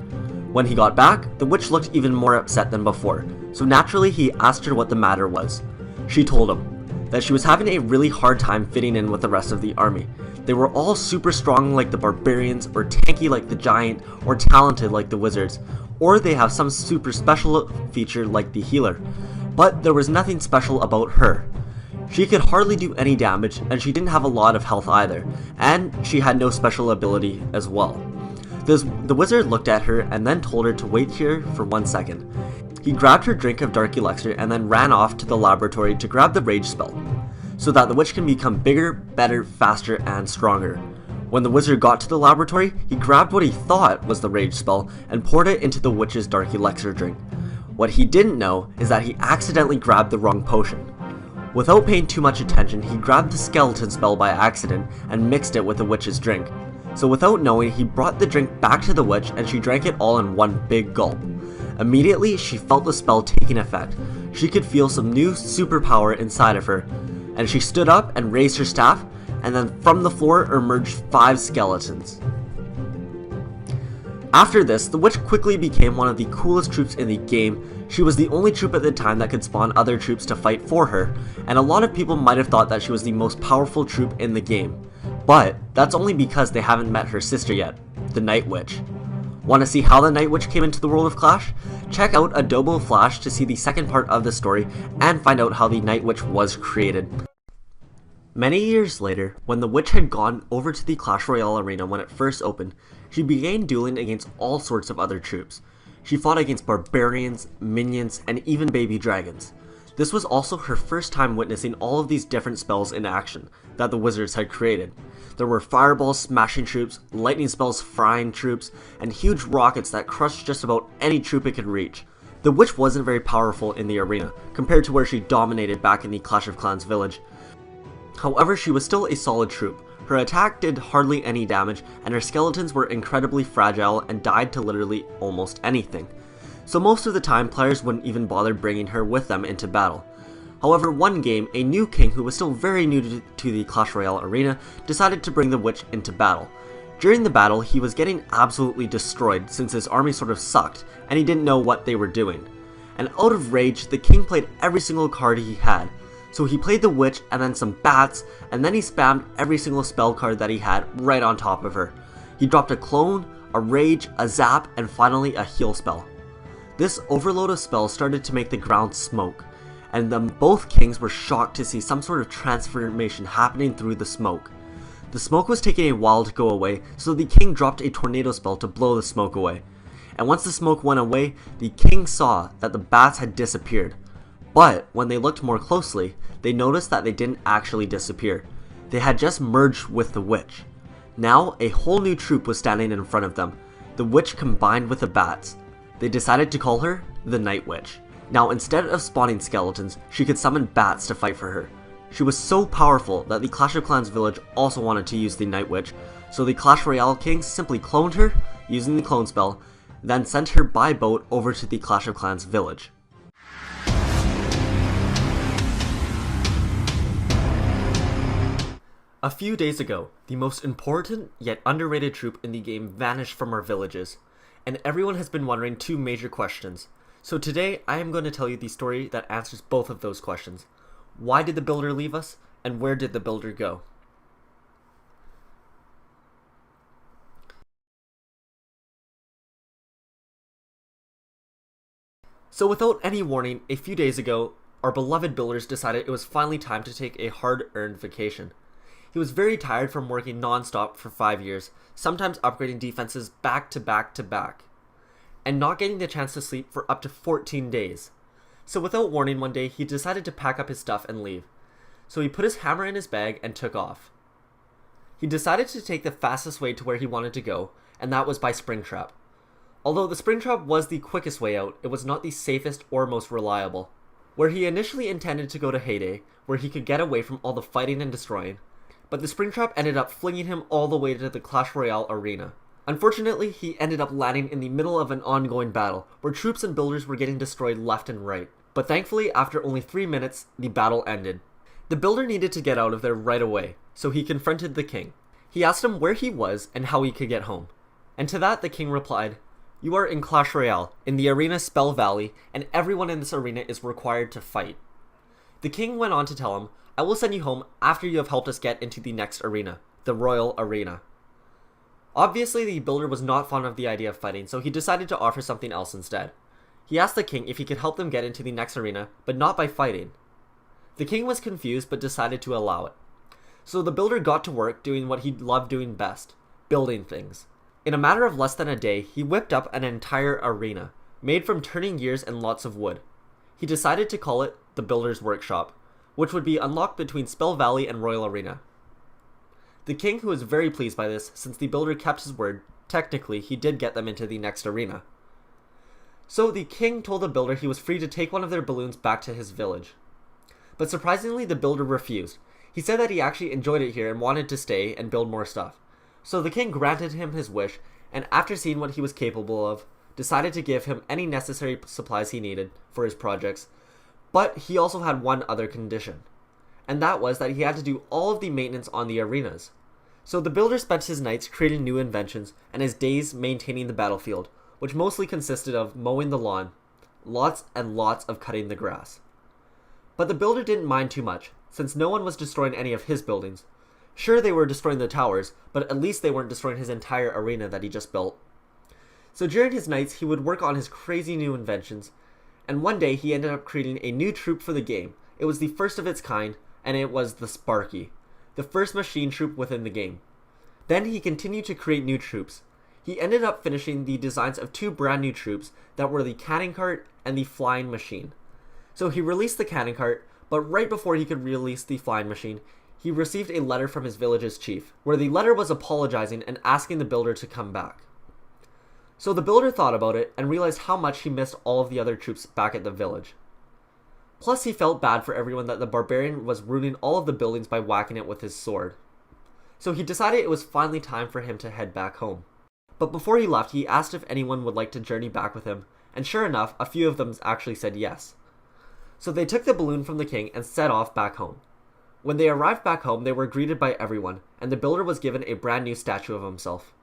When he got back, the witch looked even more upset than before, so naturally he asked her what the matter was. She told him that she was having a really hard time fitting in with the rest of the army. They were all super strong like the barbarians, or tanky like the giant, or talented like the wizards, or they have some super special feature like the healer. But there was nothing special about her. She could hardly do any damage, and she didn't have a lot of health either, and she had no special ability as well. The wizard looked at her and then told her to wait here for 1 second. He grabbed her drink of dark elixir and then ran off to the laboratory to grab the rage spell, so that the witch can become bigger, better, faster, and stronger. When the wizard got to the laboratory, he grabbed what he thought was the rage spell and poured it into the witch's dark elixir drink. What he didn't know is that he accidentally grabbed the wrong potion. Without paying too much attention, he grabbed the skeleton spell by accident and mixed it with the witch's drink. So without knowing, he brought the drink back to the witch and she drank it all in one big gulp. Immediately, she felt the spell taking effect. She could feel some new superpower inside of her, and she stood up and raised her staff, and then from the floor emerged 5 skeletons. After this, the witch quickly became one of the coolest troops in the game. She was the only troop at the time that could spawn other troops to fight for her, and a lot of people might have thought that she was the most powerful troop in the game. But that's only because they haven't met her sister yet, the Night Witch. Want to see how the Night Witch came into the world of Clash? Check out Adobo Flash to see the second part of the story and find out how the Night Witch was created. Many years later, when the witch had gone over to the Clash Royale arena when it first opened, she began dueling against all sorts of other troops. She fought against barbarians, minions, and even baby dragons. This was also her first time witnessing all of these different spells in action that the wizards had created. There were fireballs smashing troops, lightning spells frying troops, and huge rockets that crushed just about any troop it could reach. The witch wasn't very powerful in the arena, compared to where she dominated back in the Clash of Clans village. However, she was still a solid troop. Her attack did hardly any damage, and her skeletons were incredibly fragile and died to literally almost anything. So most of the time, players wouldn't even bother bringing her with them into battle. However, one game, a new king who was still very new to the Clash Royale arena decided to bring the witch into battle. During the battle, he was getting absolutely destroyed since his army sort of sucked, and he didn't know what they were doing. And out of rage, the king played every single card he had. So he played the witch and then some bats, and then he spammed every single spell card that he had right on top of her. He dropped a clone, a rage, a zap, and finally a heal spell. This overload of spells started to make the ground smoke, and then both kings were shocked to see some sort of transformation happening through the smoke. The smoke was taking a while to go away, so the king dropped a tornado spell to blow the smoke away. And once the smoke went away, the king saw that the bats had disappeared. But when they looked more closely, they noticed that they didn't actually disappear. They had just merged with the witch. Now, a whole new troop was standing in front of them, the witch combined with the bats. They decided to call her the Night Witch. Now, instead of spawning skeletons, she could summon bats to fight for her. She was so powerful that the Clash of Clans village also wanted to use the Night Witch, so the Clash Royale King simply cloned her using the clone spell, then sent her by boat over to the Clash of Clans village. A few days ago, the most important yet underrated troop in the game vanished from our villages, and everyone has been wondering two major questions. So today, I am going to tell you the story that answers both of those questions. Why did the builder leave us, and where did the builder go? So without any warning, a few days ago, our beloved builders decided it was finally time to take a hard-earned vacation. He was very tired from working non-stop for 5 years, sometimes upgrading defenses back to back to back, and not getting the chance to sleep for up to 14 days. So without warning one day, he decided to pack up his stuff and leave. So he put his hammer in his bag and took off. He decided to take the fastest way to where he wanted to go, and that was by Springtrap. Although the Springtrap was the quickest way out, it was not the safest or most reliable. Where he initially intended to go to Heyday, where he could get away from all the fighting and destroying, but the Springtrap ended up flinging him all the way to the Clash Royale arena. Unfortunately, he ended up landing in the middle of an ongoing battle, where troops and builders were getting destroyed left and right. But thankfully, after only 3 minutes, the battle ended. The builder needed to get out of there right away, so he confronted the king. He asked him where he was and how he could get home. And to that, the king replied, "You are in Clash Royale, in the arena Spell Valley, and everyone in this arena is required to fight." The king went on to tell him, "I will send you home after you have helped us get into the next arena, the Royal Arena." Obviously, the builder was not fond of the idea of fighting, so he decided to offer something else instead. He asked the king if he could help them get into the next arena, but not by fighting. The king was confused, but decided to allow it. So the builder got to work doing what he loved doing best, building things. In a matter of less than a day, he whipped up an entire arena, made from turning gears and lots of wood. He decided to call it the Builder's Workshop, which would be unlocked between Spell Valley and Royal Arena. The king, who was very pleased by this, since the builder kept his word, technically he did get them into the next arena. So the king told the builder he was free to take one of their balloons back to his village. But surprisingly, the builder refused. He said that he actually enjoyed it here and wanted to stay and build more stuff. So the king granted him his wish, and after seeing what he was capable of, decided to give him any necessary supplies he needed for his projects. But he also had one other condition, and that was that he had to do all of the maintenance on the arenas. So the builder spent his nights creating new inventions and his days maintaining the battlefield, which mostly consisted of mowing the lawn, lots and lots of cutting the grass. But the builder didn't mind too much, since no one was destroying any of his buildings. Sure, they were destroying the towers, but at least they weren't destroying his entire arena that he just built. So during his nights, he would work on his crazy new inventions, and one day he ended up creating a new troop for the game. It was the first of its kind, and it was the Sparky, the first machine troop within the game. Then he continued to create new troops. He ended up finishing the designs of 2 brand new troops that were the cannon cart and the flying machine. So he released the cannon cart, but right before he could release the flying machine, he received a letter from his village's chief, where the letter was apologizing and asking the builder to come back. So the builder thought about it and realized how much he missed all of the other troops back at the village. Plus he felt bad for everyone that the barbarian was ruining all of the buildings by whacking it with his sword. So he decided it was finally time for him to head back home. But before he left, he asked if anyone would like to journey back with him, and sure enough, a few of them actually said yes. So they took the balloon from the king and set off back home. When they arrived back home, they were greeted by everyone, and the builder was given a brand new statue of himself.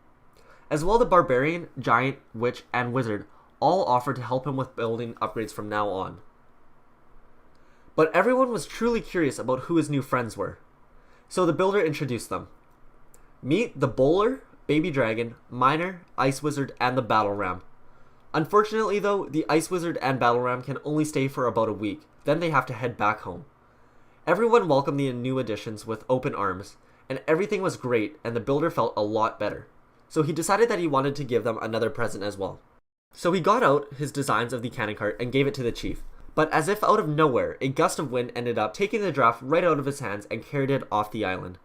As well, the barbarian, giant, witch, and wizard all offered to help him with building upgrades from now on. But everyone was truly curious about who his new friends were. So the builder introduced them. Meet the Bowler, Baby Dragon, Miner, Ice Wizard, and the Battle Ram. Unfortunately though, the Ice Wizard and Battle Ram can only stay for about a week, then they have to head back home. Everyone welcomed the new additions with open arms, and everything was great, and the builder felt a lot better. So he decided that he wanted to give them another present as well. So he got out his designs of the cannon cart and gave it to the chief. But as if out of nowhere, a gust of wind ended up taking the draft right out of his hands and carried it off the island.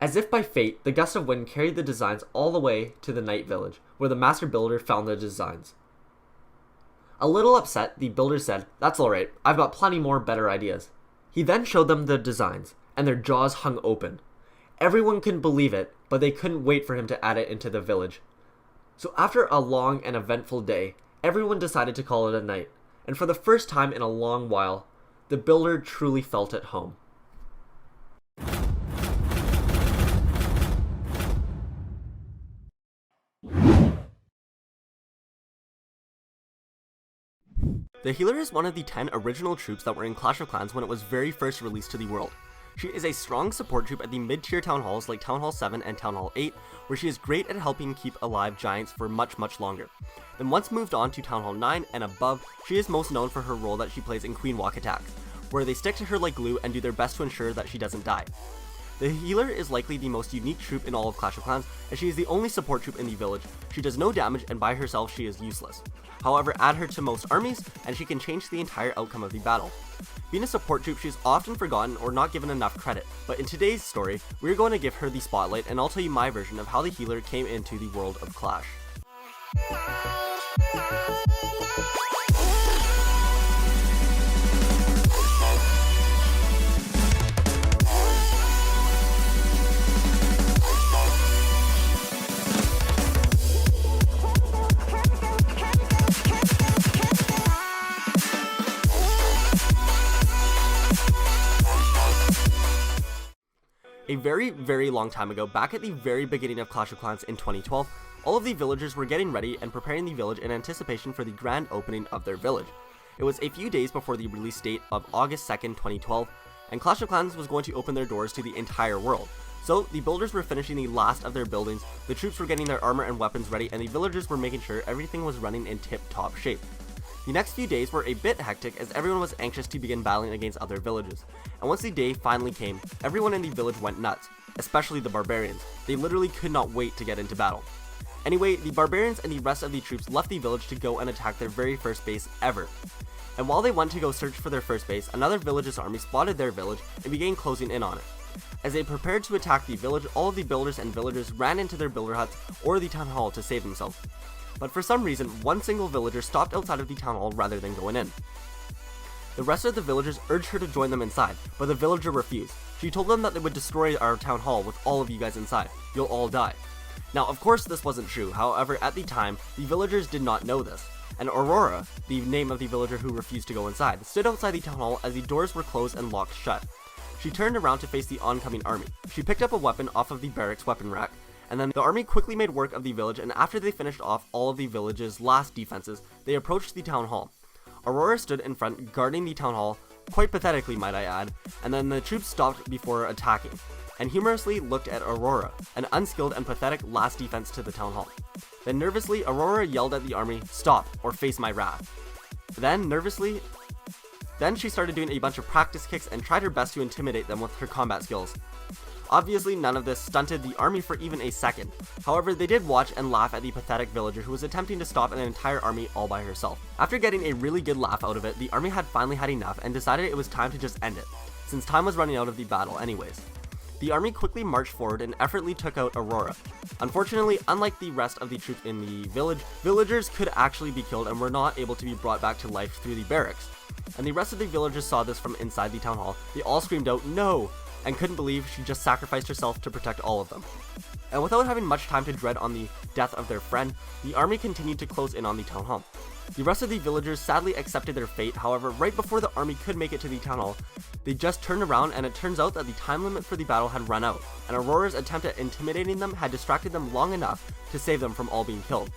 As if by fate, the gust of wind carried the designs all the way to the night village, where the master builder found the designs. A little upset, the builder said, "That's alright, I've got plenty more better ideas." He then showed them the designs, and their jaws hung open. Everyone couldn't believe it, but they couldn't wait for him to add it into the village. So after a long and eventful day, everyone decided to call it a night, and for the first time in a long while, the builder truly felt at home. The healer is one of the 10 original troops that were in Clash of Clans when it was very first released to the world. She is a strong support troop at the mid-tier town halls like Town Hall 7 and Town Hall 8, where she is great at helping keep alive giants for much longer. Then once moved on to Town Hall 9 and above, she is most known for her role that she plays in Queen Walk attacks, where they stick to her like glue and do their best to ensure that she doesn't die. The healer is likely the most unique troop in all of Clash of Clans, as she is the only support troop in the village. She does no damage, and by herself she is useless. However, add her to most armies, and she can change the entire outcome of the battle. Being a support troop, she is often forgotten or not given enough credit, but in today's story, we're going to give her the spotlight, and I'll tell you my version of how the healer came into the world of Clash. A very long time ago, back at the very beginning of Clash of Clans in 2012, all of the villagers were getting ready and preparing the village in anticipation for the grand opening of their village. It was a few days before the release date of August 2nd, 2012, and Clash of Clans was going to open their doors to the entire world. So the builders were finishing the last of their buildings, the troops were getting their armor and weapons ready, and the villagers were making sure everything was running in tip-top shape. The next few days were a bit hectic as everyone was anxious to begin battling against other villages, and once the day finally came, everyone in the village went nuts, especially the barbarians. They literally could not wait to get into battle. Anyway, the barbarians and the rest of the troops left the village to go and attack their very first base ever. And while they went to go search for their first base, another village's army spotted their village and began closing in on it. As they prepared to attack the village, all of the builders and villagers ran into their builder huts or the town hall to save themselves. But for some reason, one single villager stopped outside of the town hall rather than going in. The rest of the villagers urged her to join them inside, but the villager refused. She told them that they would destroy our town hall with all of you guys inside. You'll all die. Now, of course this wasn't true, however, at the time, the villagers did not know this, and Aurora, the name of the villager who refused to go inside, stood outside the town hall as the doors were closed and locked shut. She turned around to face the oncoming army. She picked up a weapon off of the barracks weapon rack, and then the army quickly made work of the village, and after they finished off all of the village's last defenses, they approached the town hall. Aurora stood in front, guarding the town hall, quite pathetically might I add, and then the troops stopped before attacking, and humorously looked at Aurora, an unskilled and pathetic last defense to the town hall. Then nervously, Aurora yelled at the army, "Stop, or face my wrath." Then she started doing a bunch of practice kicks and tried her best to intimidate them with her combat skills. Obviously, none of this stunted the army for even a second. However, they did watch and laugh at the pathetic villager who was attempting to stop an entire army all by herself. After getting a really good laugh out of it, the army had finally had enough and decided it was time to just end it, since time was running out of the battle anyways. The army quickly marched forward and effortlessly took out Aurora. Unfortunately, unlike the rest of the troops in the village, villagers could actually be killed and were not able to be brought back to life through the barracks. And the rest of the villagers saw this from inside the town hall. They all screamed out, "No!" and couldn't believe she just sacrificed herself to protect all of them. And without having much time to dread on the death of their friend, the army continued to close in on the town hall. The rest of the villagers sadly accepted their fate. However, right before the army could make it to the town hall, they just turned around, and it turns out that the time limit for the battle had run out, and Aurora's attempt at intimidating them had distracted them long enough to save them from all being killed.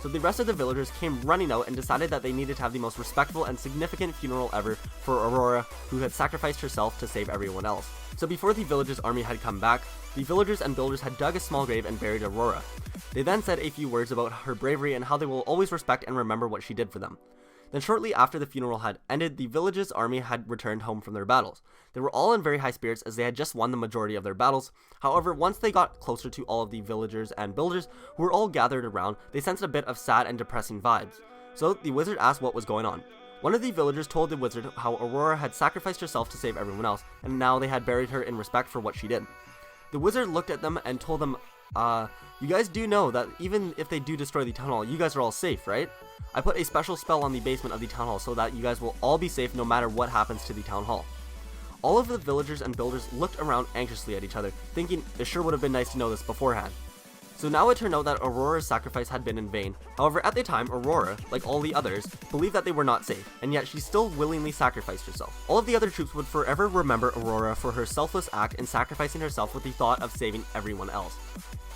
So the rest of the villagers came running out and decided that they needed to have the most respectful and significant funeral ever for Aurora, who had sacrificed herself to save everyone else. So before the village's army had come back, the villagers and builders had dug a small grave and buried Aurora. They then said a few words about her bravery and how they will always respect and remember what she did for them. Then shortly after the funeral had ended, the village's army had returned home from their battles. They were all in very high spirits as they had just won the majority of their battles. However, once they got closer to all of the villagers and builders who were all gathered around, they sensed a bit of sad and depressing vibes. So the wizard asked what was going on. One of the villagers told the wizard how Aurora had sacrificed herself to save everyone else, and now they had buried her in respect for what she did. The wizard looked at them and told them, you guys do know that even if they do destroy the town hall, you guys are all safe, right? I put a special spell on the basement of the town hall so that you guys will all be safe no matter what happens to the town hall. All of the villagers and builders looked around anxiously at each other, thinking it sure would have been nice to know this beforehand. So now it turned out that Aurora's sacrifice had been in vain. However, at the time, Aurora, like all the others, believed that they were not safe, and yet she still willingly sacrificed herself. All of the other troops would forever remember Aurora for her selfless act in sacrificing herself with the thought of saving everyone else.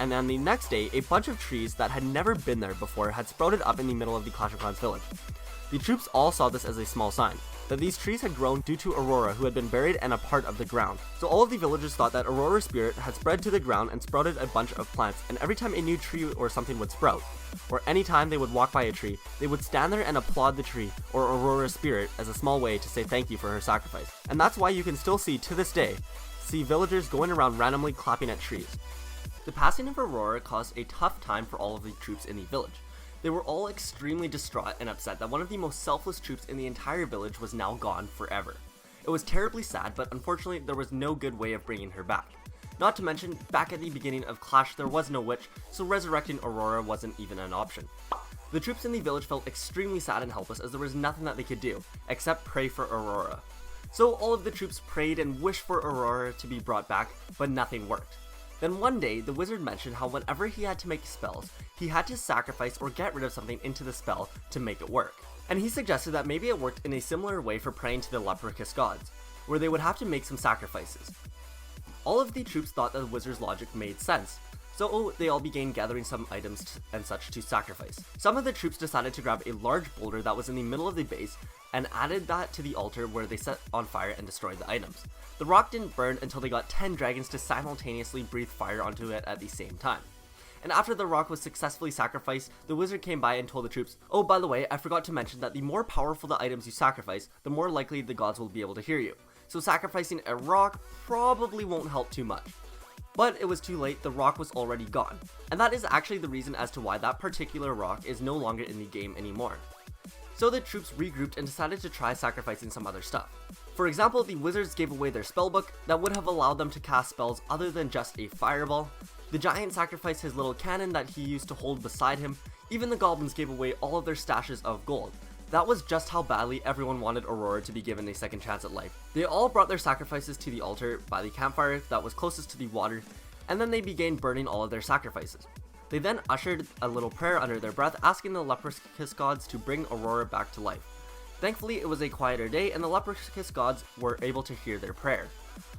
And then the next day, a bunch of trees that had never been there before had sprouted up in the middle of the Clash of Clans village. The troops all saw this as a small sign, that these trees had grown due to Aurora, who had been buried and a part of the ground. So all of the villagers thought that Aurora's spirit had spread to the ground and sprouted a bunch of plants, and every time a new tree or something would sprout, or any time they would walk by a tree, they would stand there and applaud the tree or Aurora's spirit as a small way to say thank you for her sacrifice. And that's why you can still see, to this day, villagers going around randomly clapping at trees. The passing of Aurora caused a tough time for all of the troops in the village. They were all extremely distraught and upset that one of the most selfless troops in the entire village was now gone forever. It was terribly sad, but unfortunately there was no good way of bringing her back. Not to mention, back at the beginning of Clash there was no witch, so resurrecting Aurora wasn't even an option. The troops in the village felt extremely sad and helpless as there was nothing that they could do, except pray for Aurora. So all of the troops prayed and wished for Aurora to be brought back, but nothing worked. Then one day, the wizard mentioned how whenever he had to make spells, he had to sacrifice or get rid of something into the spell to make it work. And he suggested that maybe it worked in a similar way for praying to the leprechous gods, where they would have to make some sacrifices. All of the troops thought that the wizard's logic made sense, so they all began gathering some items and such to sacrifice. Some of the troops decided to grab a large boulder that was in the middle of the base and added that to the altar where they set on fire and destroyed the items. The rock didn't burn until they got 10 dragons to simultaneously breathe fire onto it at the same time. And after the rock was successfully sacrificed, the wizard came by and told the troops, "Oh, by the way, I forgot to mention that the more powerful the items you sacrifice, the more likely the gods will be able to hear you. So sacrificing a rock probably won't help too much." But it was too late, the rock was already gone. And that is actually the reason as to why that particular rock is no longer in the game anymore. So the troops regrouped and decided to try sacrificing some other stuff. For example, the wizards gave away their spellbook that would have allowed them to cast spells other than just a fireball. The giant sacrificed his little cannon that he used to hold beside him. Even the goblins gave away all of their stashes of gold. That was just how badly everyone wanted Aurora to be given a second chance at life. They all brought their sacrifices to the altar by the campfire that was closest to the water, and then they began burning all of their sacrifices. They then ushered a little prayer under their breath, asking the leprechous gods to bring Aurora back to life. Thankfully, it was a quieter day, and the leprechous gods were able to hear their prayer.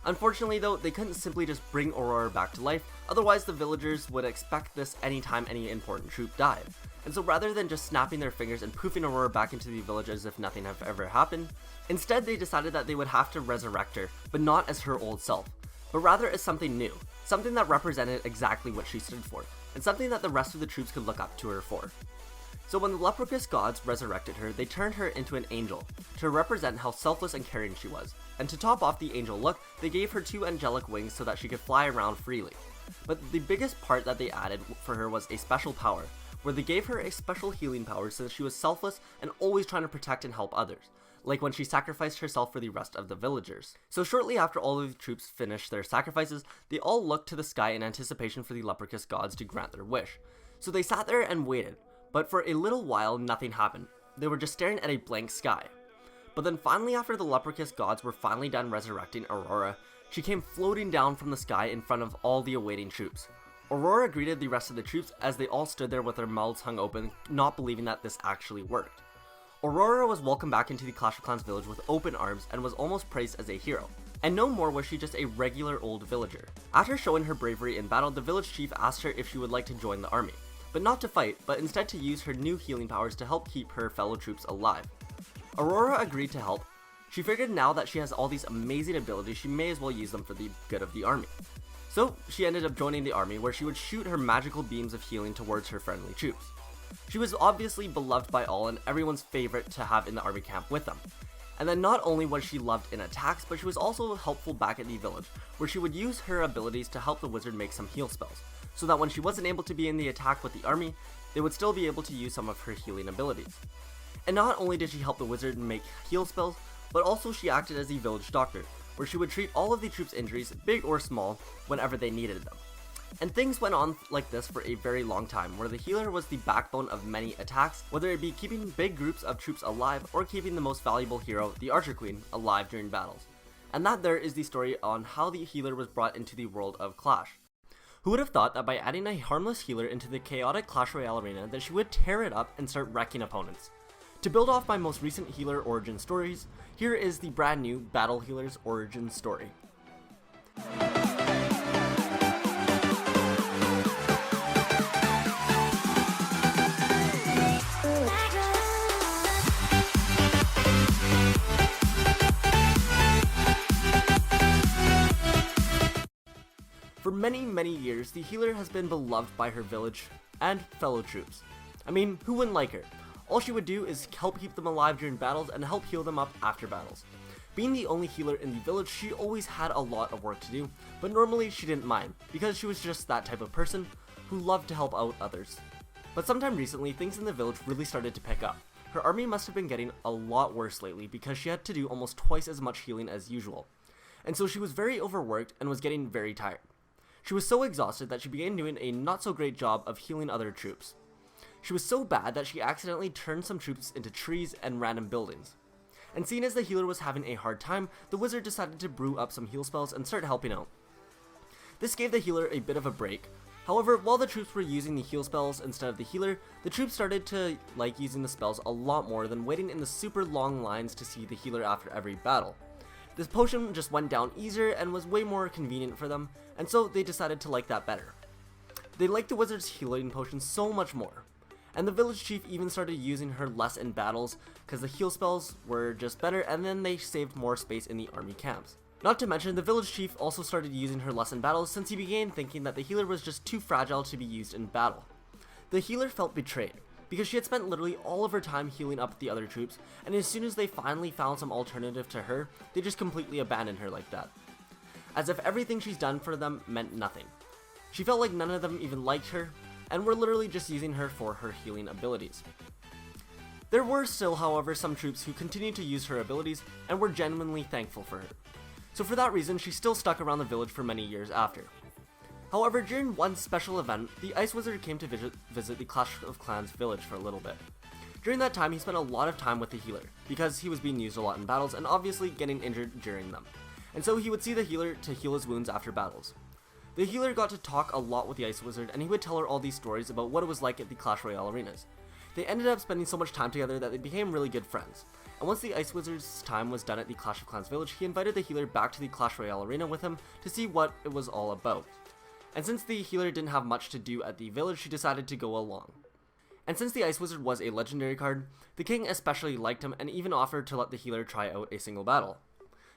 Unfortunately though, they couldn't simply just bring Aurora back to life, otherwise the villagers would expect this anytime any important troop died. And so rather than just snapping their fingers and poofing Aurora back into the village as if nothing had ever happened, instead they decided that they would have to resurrect her, but not as her old self, but rather as something new, something that represented exactly what she stood for, and something that the rest of the troops could look up to her for. So when the leprechous gods resurrected her, they turned her into an angel, to represent how selfless and caring she was. And to top off the angel look, they gave her 2 angelic wings so that she could fly around freely. But the biggest part that they added for her was a special power, where they gave her a special healing power so that she was selfless and always trying to protect and help others, like when she sacrificed herself for the rest of the villagers. So shortly after all of the troops finished their sacrifices, they all looked to the sky in anticipation for the leprechous gods to grant their wish. So they sat there and waited, but for a little while nothing happened. They were just staring at a blank sky. But then finally, after the leprechous gods were finally done resurrecting Aurora, she came floating down from the sky in front of all the awaiting troops. Aurora greeted the rest of the troops as they all stood there with their mouths hung open, not believing that this actually worked. Aurora was welcomed back into the Clash of Clans village with open arms and was almost praised as a hero. And no more was she just a regular old villager. After showing her bravery in battle, the village chief asked her if she would like to join the army, but not to fight, but instead to use her new healing powers to help keep her fellow troops alive. Aurora agreed to help. She figured now that she has all these amazing abilities, she may as well use them for the good of the army. So she ended up joining the army, where she would shoot her magical beams of healing towards her friendly troops. She was obviously beloved by all and everyone's favorite to have in the army camp with them. And then not only was she loved in attacks, but she was also helpful back at the village, where she would use her abilities to help the wizard make some heal spells, so that when she wasn't able to be in the attack with the army, they would still be able to use some of her healing abilities. And not only did she help the wizard make heal spells, but also she acted as the village doctor, where she would treat all of the troops' injuries, big or small, whenever they needed them. And things went on like this for a very long time, where the healer was the backbone of many attacks, whether it be keeping big groups of troops alive or keeping the most valuable hero, the Archer Queen, alive during battles. And that there is the story on how the healer was brought into the world of Clash. Who would have thought that by adding a harmless healer into the chaotic Clash Royale arena that she would tear it up and start wrecking opponents? To build off my most recent healer origin stories, here is the brand new Battle Healer's origin story. For many years, the healer has been beloved by her village and fellow troops. I mean, who wouldn't like her? All she would do is help keep them alive during battles and help heal them up after battles. Being the only healer in the village, she always had a lot of work to do, but normally she didn't mind, because she was just that type of person who loved to help out others. But sometime recently, things in the village really started to pick up. Her army must have been getting a lot worse lately because she had to do almost twice as much healing as usual. And so she was very overworked and was getting very tired. She was so exhausted that she began doing a not so great job of healing other troops. She was so bad that she accidentally turned some troops into trees and random buildings. And seeing as the healer was having a hard time, the wizard decided to brew up some heal spells and start helping out. This gave the healer a bit of a break. However, while the troops were using the heal spells instead of the healer, the troops started to like using the spells a lot more than waiting in the super long lines to see the healer after every battle. This potion just went down easier and was way more convenient for them, and so they decided to like that better. They liked the wizard's healing potion so much more, and the village chief even started using her less in battles because the heal spells were just better, and then they saved more space in the army camps. Not to mention, the village chief also started using her less in battles since he began thinking that the healer was just too fragile to be used in battle. The healer felt betrayed, because she had spent literally all of her time healing up the other troops, and as soon as they finally found some alternative to her, they just completely abandoned her like that. As if everything she's done for them meant nothing. She felt like none of them even liked her, and were literally just using her for her healing abilities. There were still, however, some troops who continued to use her abilities, and were genuinely thankful for her. So for that reason, she still stuck around the village for many years after. However, during one special event, the Ice Wizard came to visit the Clash of Clans village for a little bit. During that time, he spent a lot of time with the healer, because he was being used a lot in battles and obviously getting injured during them. And so he would see the healer to heal his wounds after battles. The healer got to talk a lot with the Ice Wizard, and he would tell her all these stories about what it was like at the Clash Royale arenas. They ended up spending so much time together that they became really good friends. And once the Ice Wizard's time was done at the Clash of Clans village, he invited the healer back to the Clash Royale arena with him to see what it was all about. And since the healer didn't have much to do at the village, she decided to go along. And since the Ice Wizard was a legendary card, the king especially liked him and even offered to let the healer try out a single battle.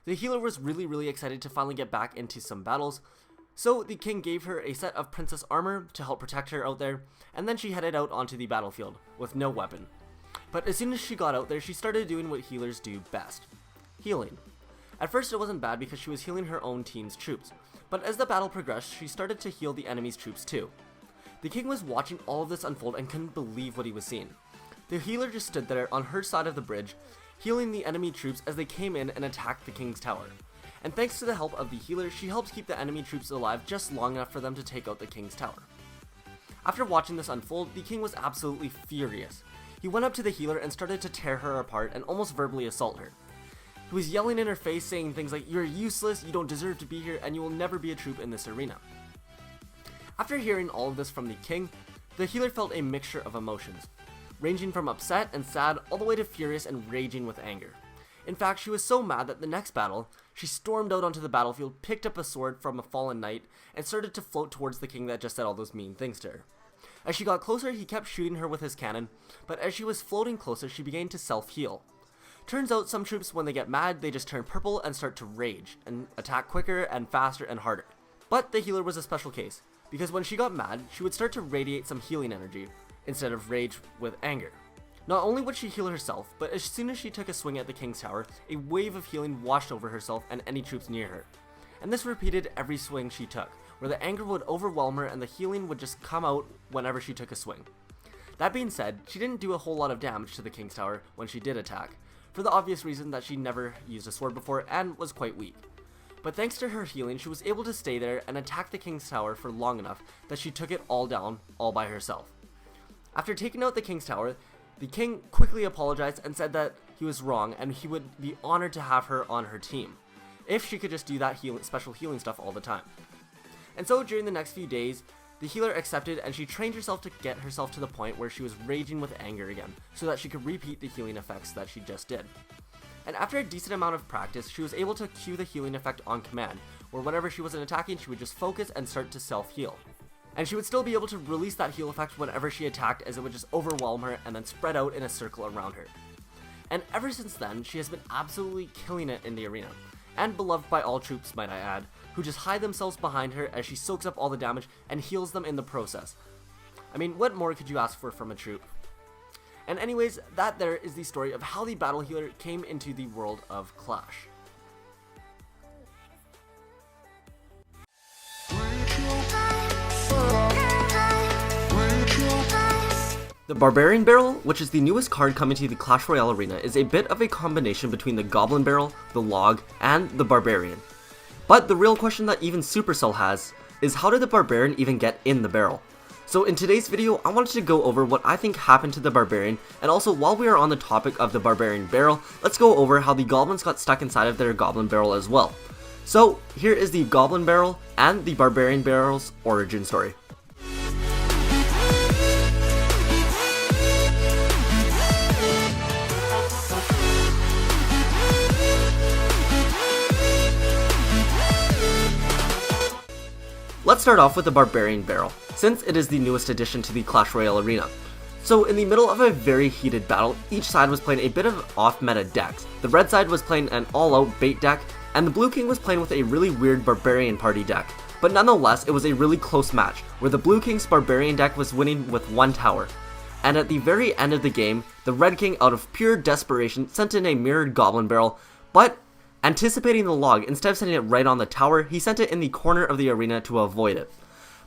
The healer was really excited to finally get back into some battles, so the king gave her a set of princess armor to help protect her out there, and then she headed out onto the battlefield with no weapon. But as soon as she got out there, she started doing what healers do best: healing. At first it wasn't bad because she was healing her own team's troops, but as the battle progressed, she started to heal the enemy's troops too. The king was watching all of this unfold and couldn't believe what he was seeing. The healer just stood there on her side of the bridge, healing the enemy troops as they came in and attacked the king's tower. And thanks to the help of the healer, she helps keep the enemy troops alive just long enough for them to take out the king's tower. After watching this unfold, the king was absolutely furious. He went up to the healer and started to tear her apart and almost verbally assault her. He was yelling in her face, saying things like, "You're useless, you don't deserve to be here, and you will never be a troop in this arena." After hearing all of this from the king, the healer felt a mixture of emotions, ranging from upset and sad all the way to furious and raging with anger. In fact, she was so mad that the next battle, she stormed out onto the battlefield, picked up a sword from a fallen knight, and started to float towards the king that just said all those mean things to her. As she got closer, he kept shooting her with his cannon, but as she was floating closer, she began to self-heal. Turns out some troops, when they get mad, they just turn purple and start to rage, and attack quicker and faster and harder. But the healer was a special case, because when she got mad, she would start to radiate some healing energy, instead of rage with anger. Not only would she heal herself, but as soon as she took a swing at the king's tower, a wave of healing washed over herself and any troops near her. And this repeated every swing she took, where the anger would overwhelm her and the healing would just come out whenever she took a swing. That being said, she didn't do a whole lot of damage to the king's tower when she did attack, for the obvious reason that she never used a sword before and was quite weak. But thanks to her healing, she was able to stay there and attack the king's tower for long enough that she took it all down, all by herself. After taking out the king's tower, the king quickly apologized and said that he was wrong and he would be honored to have her on her team. if she could just do that special healing stuff all the time. And so during the next few days, the healer accepted and she trained herself to get herself to the point where she was raging with anger again, so that she could repeat the healing effects that she just did. And after a decent amount of practice, she was able to cue the healing effect on command, where whenever she wasn't attacking, she would just focus and start to self-heal. And she would still be able to release that heal effect whenever she attacked, as it would just overwhelm her and then spread out in a circle around her. And ever since then, she has been absolutely killing it in the arena, and beloved by all troops, might I add, who just hide themselves behind her as she soaks up all the damage and heals them in the process. I mean, what more could you ask for from a troop? And anyways, that there is the story of how the battle healer came into the world of Clash. The Barbarian Barrel, which is the newest card coming to the Clash Royale arena, is a bit of a combination between the Goblin Barrel, the Log, and the Barbarian. But the real question that even Supercell has is, how did the Barbarian even get in the barrel? So in today's video, I wanted to go over what I think happened to the Barbarian, and also while we are on the topic of the Barbarian Barrel, let's go over how the Goblins got stuck inside of their Goblin Barrel as well. So here is the Goblin Barrel and the Barbarian Barrel's origin story. Let's start off with the Barbarian Barrel, since it is the newest addition to the Clash Royale arena. So in the middle of a very heated battle, each side was playing a bit of off-meta decks. The red side was playing an all-out bait deck, and the blue king was playing with a really weird Barbarian party deck. But nonetheless, it was a really close match, where the blue king's Barbarian deck was winning with 1 tower. And at the very end of the game, the red king, out of pure desperation, sent in a mirrored Goblin Barrel, but anticipating the Log, instead of sending it right on the tower, he sent it in the corner of the arena to avoid it.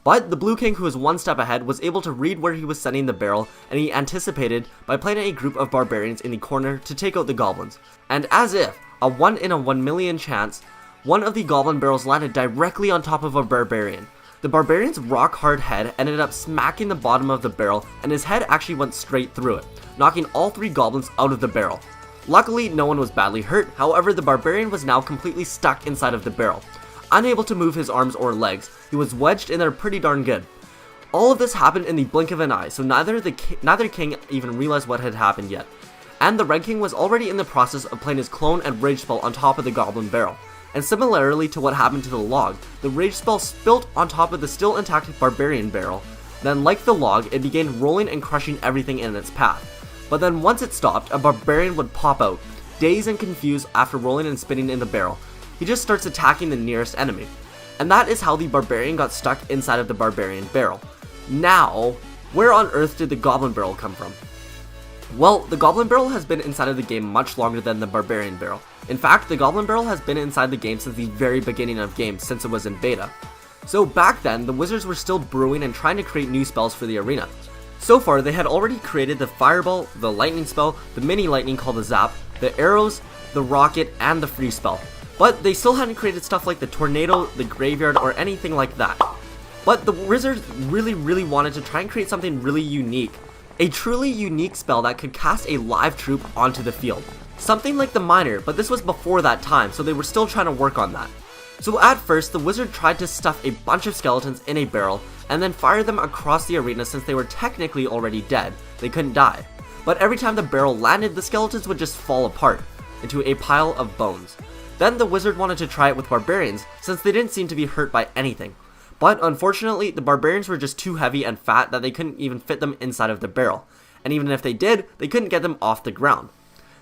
But the blue king, who was 1 step ahead, was able to read where he was sending the barrel, and he anticipated by playing a group of barbarians in the corner to take out the goblins. And as if, a 1 in a 1 million chance, one of the Goblin Barrels landed directly on top of a barbarian. The barbarian's rock hard head ended up smacking the bottom of the barrel, and his head actually went straight through it, knocking all 3 goblins out of the barrel. Luckily, no one was badly hurt. However, the barbarian was now completely stuck inside of the barrel. Unable to move his arms or legs, he was wedged in there pretty darn good. All of this happened in the blink of an eye, so neither king even realized what had happened yet. And the red king was already in the process of playing his clone and rage spell on top of the Goblin Barrel. And similarly to what happened to the Log, the rage spell spilt on top of the still intact Barbarian Barrel. Then, like the Log, it began rolling and crushing everything in its path. But then once it stopped, a barbarian would pop out, dazed and confused after rolling and spinning in the barrel. He just starts attacking the nearest enemy. And that is how the barbarian got stuck inside of the Barbarian Barrel. Now, where on earth did the Goblin Barrel come from? Well, the Goblin Barrel has been inside of the game much longer than the Barbarian Barrel. In fact, the Goblin Barrel has been inside the game since the very beginning of games, since it was in beta. So back then, the wizards were still brewing and trying to create new spells for the arena. So far, they had already created the Fireball, the Lightning spell, the Mini Lightning called the Zap, the Arrows, the Rocket, and the Freeze spell. But they still hadn't created stuff like the Tornado, the Graveyard, or anything like that. But the wizards really wanted to try and create something really unique. A truly unique spell that could cast a live troop onto the field. Something like the Miner, but this was before that time, so they were still trying to work on that. So at first, the wizard tried to stuff a bunch of skeletons in a barrel, and then fire them across the arena since they were technically already dead. They couldn't die. But every time the barrel landed, the skeletons would just fall apart into a pile of bones. Then the wizard wanted to try it with barbarians, since they didn't seem to be hurt by anything. But unfortunately, the barbarians were just too heavy and fat that they couldn't even fit them inside of the barrel. And even if they did, they couldn't get them off the ground.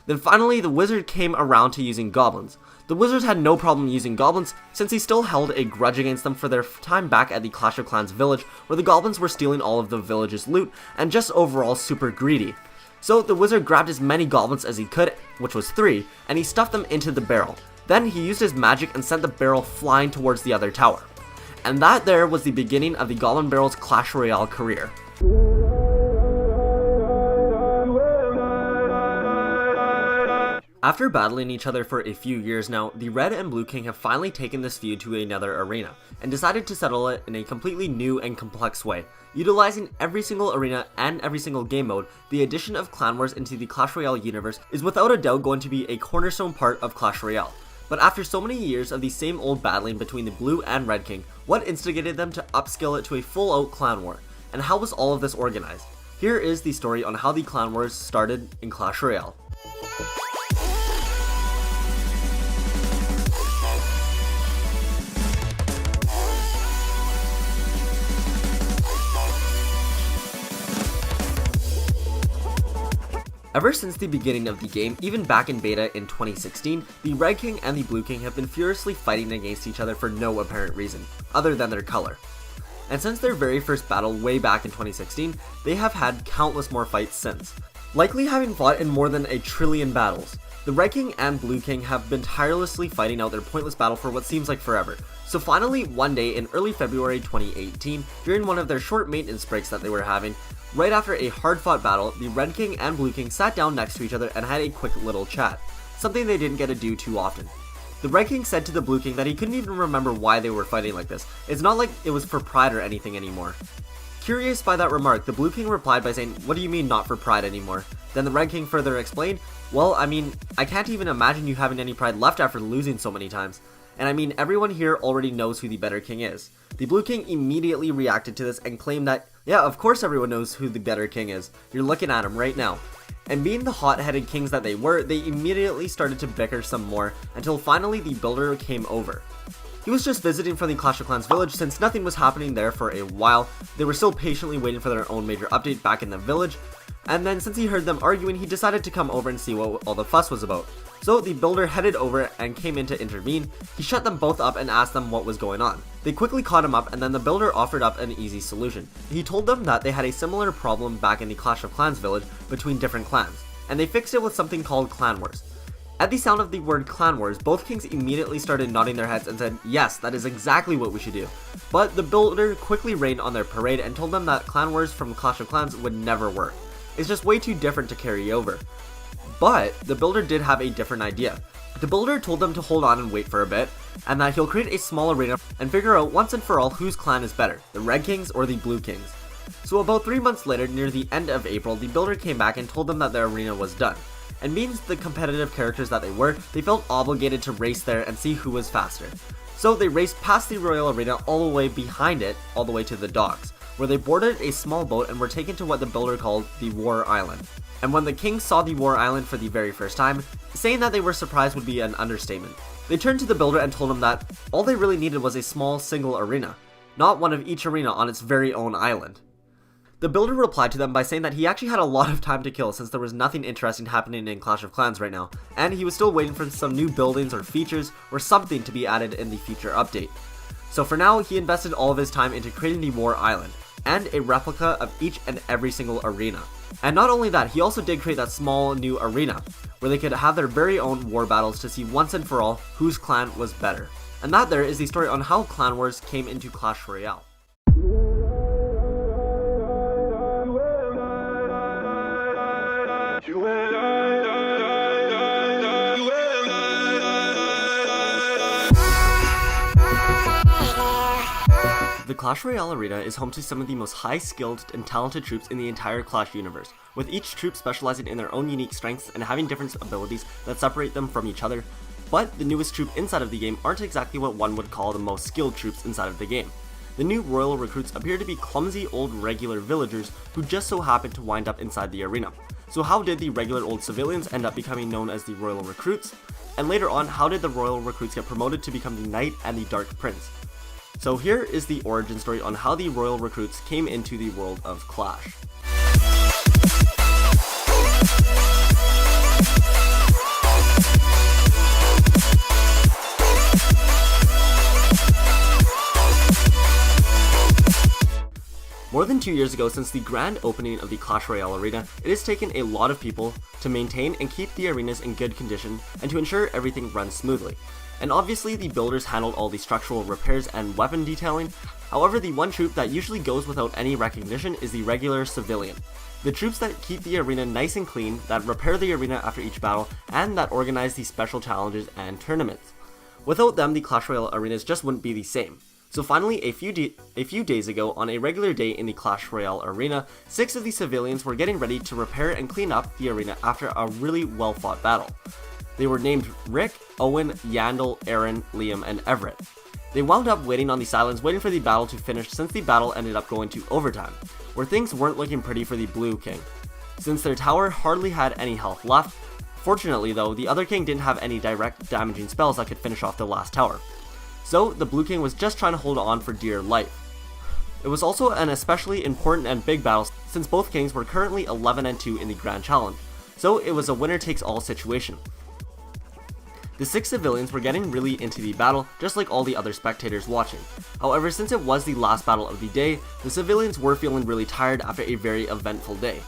Then finally, the wizard came around to using goblins. The wizards had no problem using goblins, since he still held a grudge against them for their time back at the Clash of Clans village, where the goblins were stealing all of the village's loot, and just overall super greedy. So the wizard grabbed as many goblins as he could, which was 3, and he stuffed them into the barrel. Then he used his magic and sent the barrel flying towards the other tower. And that there was the beginning of the Goblin Barrel's Clash Royale career. After battling each other for a few years now, the Red and Blue King have finally taken this feud to another arena, and decided to settle it in a completely new and complex way. Utilizing every single arena and every single game mode, the addition of Clan Wars into the Clash Royale universe is without a doubt going to be a cornerstone part of Clash Royale. But after so many years of the same old battling between the Blue and Red King, what instigated them to upscale it to a full-out clan war? And how was all of this organized? Here is the story on how the clan wars started in Clash Royale. Ever since the beginning of the game, even back in beta in 2016, the Red King and the Blue King have been furiously fighting against each other for no apparent reason, other than their color. And since their very first battle way back in 2016, they have had countless more fights since, likely having fought in more than 1 trillion battles. The Red King and Blue King have been tirelessly fighting out their pointless battle for what seems like forever. So finally, one day in early February 2018, during one of their short maintenance breaks that they were having, right after a hard-fought battle, the Red King and Blue King sat down next to each other and had a quick little chat, something they didn't get to do too often. The Red King said to the Blue King that he couldn't even remember why they were fighting like this. It's not like it was for pride or anything anymore. Curious by that remark, the Blue King replied by saying, "What do you mean not for pride anymore?" Then the Red King further explained, "Well, I mean, I can't even imagine you having any pride left after losing so many times. And I mean, everyone here already knows who the better king is." The Blue King immediately reacted to this and claimed that, yeah, of course everyone knows who the better king is. You're looking at him right now. And being the hot-headed kings that they were, they immediately started to bicker some more until finally the builder came over. He was just visiting from the Clash of Clans village since nothing was happening there for a while. They were still patiently waiting for their own major update back in the village. And then since he heard them arguing, he decided to come over and see what all the fuss was about. So the builder headed over and came in to intervene. He shut them both up and asked them what was going on. They quickly caught him up, and then the builder offered up an easy solution. He told them that they had a similar problem back in the Clash of Clans village between different clans, and they fixed it with something called clan wars. At the sound of the word clan wars, both kings immediately started nodding their heads and said, yes, that is exactly what we should do. But the builder quickly rained on their parade and told them that clan wars from Clash of Clans would never work. It's just way too different to carry over. But the builder did have a different idea. The builder told them to hold on and wait for a bit, and that he'll create a small arena and figure out once and for all whose clan is better, the Red Kings or the Blue Kings. So about 3 months later, near the end of April, the builder came back and told them that their arena was done. And being the competitive characters that they were, they felt obligated to race there and see who was faster. So they raced past the Royal Arena all the way behind it, all the way to the docks, where they boarded a small boat and were taken to what the builder called the War Island. And when the kings saw the War Island for the very first time, saying that they were surprised would be an understatement. They turned to the builder and told him that all they really needed was a small single arena, not one of each arena on its very own island. The builder replied to them by saying that he actually had a lot of time to kill since there was nothing interesting happening in Clash of Clans right now, and he was still waiting for some new buildings or features or something to be added in the future update. So for now, he invested all of his time into creating the War Island, and a replica of each and every single arena. And not only that, he also did create that small new arena, where they could have their very own war battles to see once and for all whose clan was better. And that there is the story on how clan wars came into Clash Royale. The Clash Royale arena is home to some of the most high-skilled and talented troops in the entire Clash universe, with each troop specializing in their own unique strengths and having different abilities that separate them from each other. But the newest troop inside of the game aren't exactly what one would call the most skilled troops inside of the game. The new royal recruits appear to be clumsy old regular villagers who just so happen to wind up inside the arena. So how did the regular old civilians end up becoming known as the royal recruits? And later on, how did the royal recruits get promoted to become the knight and the dark prince? So here is the origin story on how the royal recruits came into the world of Clash. More than 2 years ago, since the grand opening of the Clash Royale arena, it has taken a lot of people to maintain and keep the arenas in good condition and to ensure everything runs smoothly. And obviously the builders handled all the structural repairs and weapon detailing. However, the one troop that usually goes without any recognition is the regular civilian. The troops that keep the arena nice and clean, that repair the arena after each battle, and that organize the special challenges and tournaments. Without them, the Clash Royale arenas just wouldn't be the same. So finally, a few days ago, on a regular day in the Clash Royale arena, 6 of the civilians were getting ready to repair and clean up the arena after a really well fought battle. They were named Rick, Owen, Yandel, Aaron, Liam, and Everett. They wound up waiting on these islands, waiting for the battle to finish, since the battle ended up going to overtime, where things weren't looking pretty for the Blue King, since their tower hardly had any health left. Fortunately though, the other king didn't have any direct damaging spells that could finish off the last tower. So the Blue King was just trying to hold on for dear life. It was also an especially important and big battle, since both kings were currently 11-2 in the Grand Challenge, so it was a winner-takes-all situation. The 6 civilians were getting really into the battle, just like all the other spectators watching. However, since it was the last battle of the day, the civilians were feeling really tired after a very eventful day.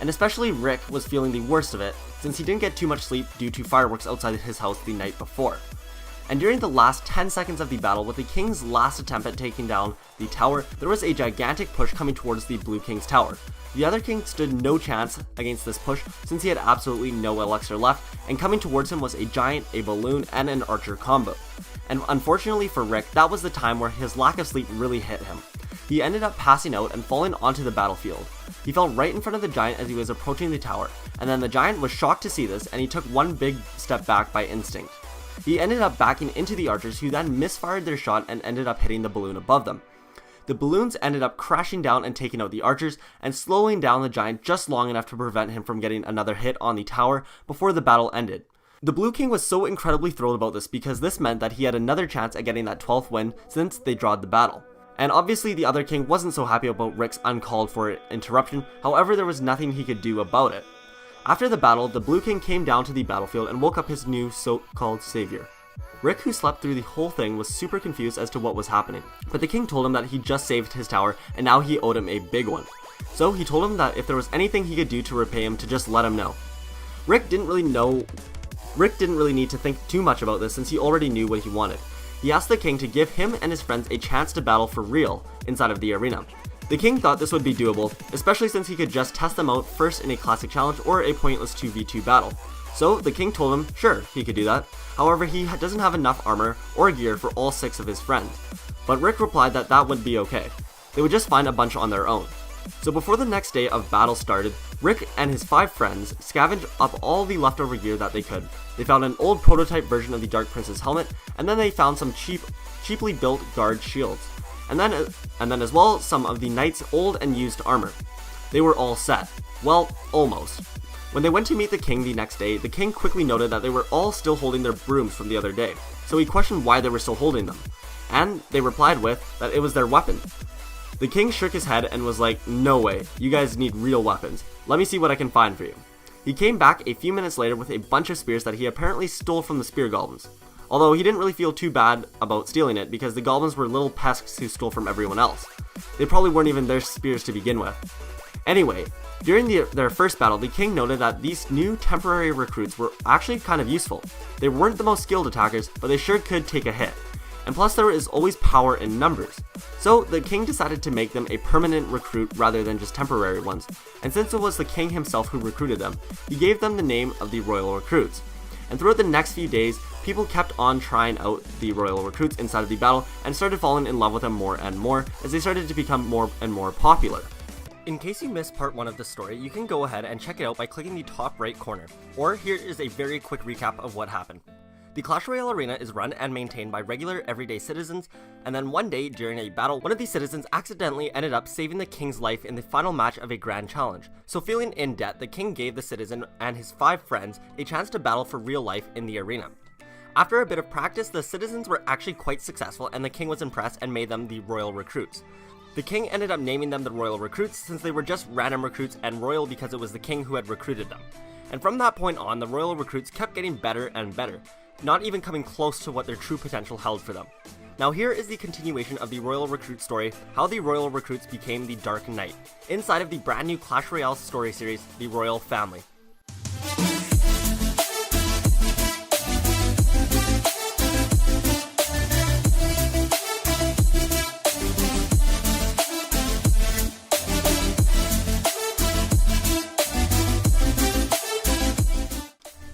And especially Rick was feeling the worst of it, since he didn't get too much sleep due to fireworks outside his house the night before. And during the last 10 seconds of the battle, with the king's last attempt at taking down the tower, there was a gigantic push coming towards the Blue King's tower. The other king stood no chance against this push, since he had absolutely no elixir left, and coming towards him was a giant, a balloon, and an archer combo. And unfortunately for Rick, that was the time where his lack of sleep really hit him. He ended up passing out and falling onto the battlefield. He fell right in front of the giant as he was approaching the tower, and then the giant was shocked to see this, and he took one big step back by instinct. He ended up backing into the archers, who then misfired their shot and ended up hitting the balloon above them. The balloons ended up crashing down and taking out the archers, and slowing down the giant just long enough to prevent him from getting another hit on the tower before the battle ended. The Blue King was so incredibly thrilled about this, because this meant that he had another chance at getting that 12th win since they drawed the battle. And obviously the other king wasn't so happy about Rick's uncalled for interruption, however there was nothing he could do about it. After the battle, the Blue King came down to the battlefield and woke up his new so-called savior. Rick, who slept through the whole thing, was super confused as to what was happening, but the king told him that he just saved his tower and now he owed him a big one. So he told him that if there was anything he could do to repay him, to just let him know. Rick didn't really need to think too much about this, since he already knew what he wanted. He asked the king to give him and his friends a chance to battle for real inside of the arena. The king thought this would be doable, especially since he could just test them out first in a classic challenge or a pointless 2v2 battle. So the king told him sure, he could do that. However, he doesn't have enough armor or gear for all 6 of his friends. But Rick replied that that would be okay. They would just find a bunch on their own. So before the next day of battle started, Rick and his 5 friends scavenged up all the leftover gear that they could. They found an old prototype version of the Dark Prince's helmet, and then they found some cheaply built guard shields. And then as well some of the knight's old and used armor. They were all set. Well, almost. When they went to meet the king the next day, the king quickly noted that they were all still holding their brooms from the other day, so he questioned why they were still holding them. And they replied with that it was their weapon. The king shook his head and was like, no way, you guys need real weapons. Let me see what I can find for you. He came back a few minutes later with a bunch of spears that he apparently stole from the spear goblins. Although he didn't really feel too bad about stealing it, because the goblins were little pests who stole from everyone else. They probably weren't even their spears to begin with. Anyway, during their first battle, the king noted that these new temporary recruits were actually kind of useful. They weren't the most skilled attackers, but they sure could take a hit. And plus there is always power in numbers. So the king decided to make them a permanent recruit rather than just temporary ones, and since it was the king himself who recruited them, he gave them the name of the Royal Recruits. And throughout the next few days, people kept on trying out the Royal Recruits inside of the battle and started falling in love with them more and more as they started to become more and more popular. In case you missed part 1 of the story, you can go ahead and check it out by clicking the top right corner, or here is a very quick recap of what happened. The Clash Royale arena is run and maintained by regular everyday citizens, and then one day during a battle, one of these citizens accidentally ended up saving the king's life in the final match of a grand challenge. So feeling in debt, the king gave the citizen and his 5 friends a chance to battle for real life in the arena. After a bit of practice, the citizens were actually quite successful and the king was impressed and made them the Royal Recruits. The king ended up naming them the Royal Recruits since they were just random recruits, and royal because it was the king who had recruited them. And from that point on, the Royal Recruits kept getting better and better, not even coming close to what their true potential held for them. Now here is the continuation of the Royal Recruit story, how the Royal Recruits became the Dark Knight, inside of the brand new Clash Royale story series, The Royal Family.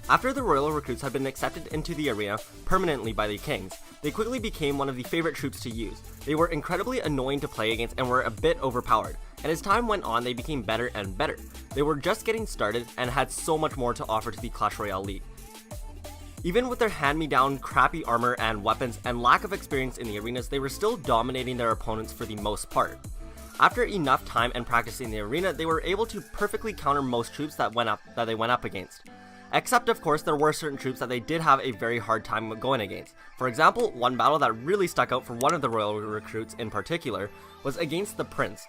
After the Royal Recruits had been accepted into the arena permanently by the kings, they quickly became one of the favorite troops to use. They were incredibly annoying to play against and were a bit overpowered, and as time went on they became better and better. They were just getting started and had so much more to offer to the Clash Royale League. Even with their hand-me-down crappy armor and weapons and lack of experience in the arenas, they were still dominating their opponents for the most part. After enough time and practice in the arena, they were able to perfectly counter most troops that they went up against. Except, of course, there were certain troops that they did have a very hard time going against. For example, one battle that really stuck out for one of the royal recruits in particular was against the prince.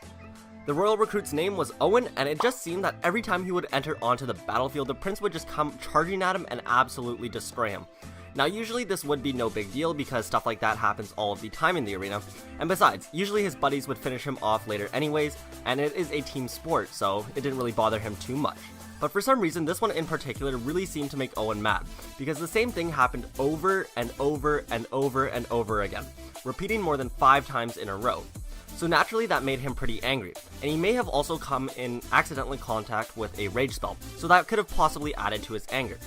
The royal recruit's name was Owen, and it just seemed that every time he would enter onto the battlefield, the prince would just come charging at him and absolutely destroy him. Now, usually this would be no big deal because stuff like that happens all of the time in the arena, and besides, usually his buddies would finish him off later anyways, and it is a team sport, so it didn't really bother him too much. But for some reason, this one in particular really seemed to make Owen mad, because the same thing happened over and over and over and over again, repeating more than 5 times in a row. So naturally that made him pretty angry, and he may have also come in accidentally contact with a rage spell, so that could have possibly added to his anger.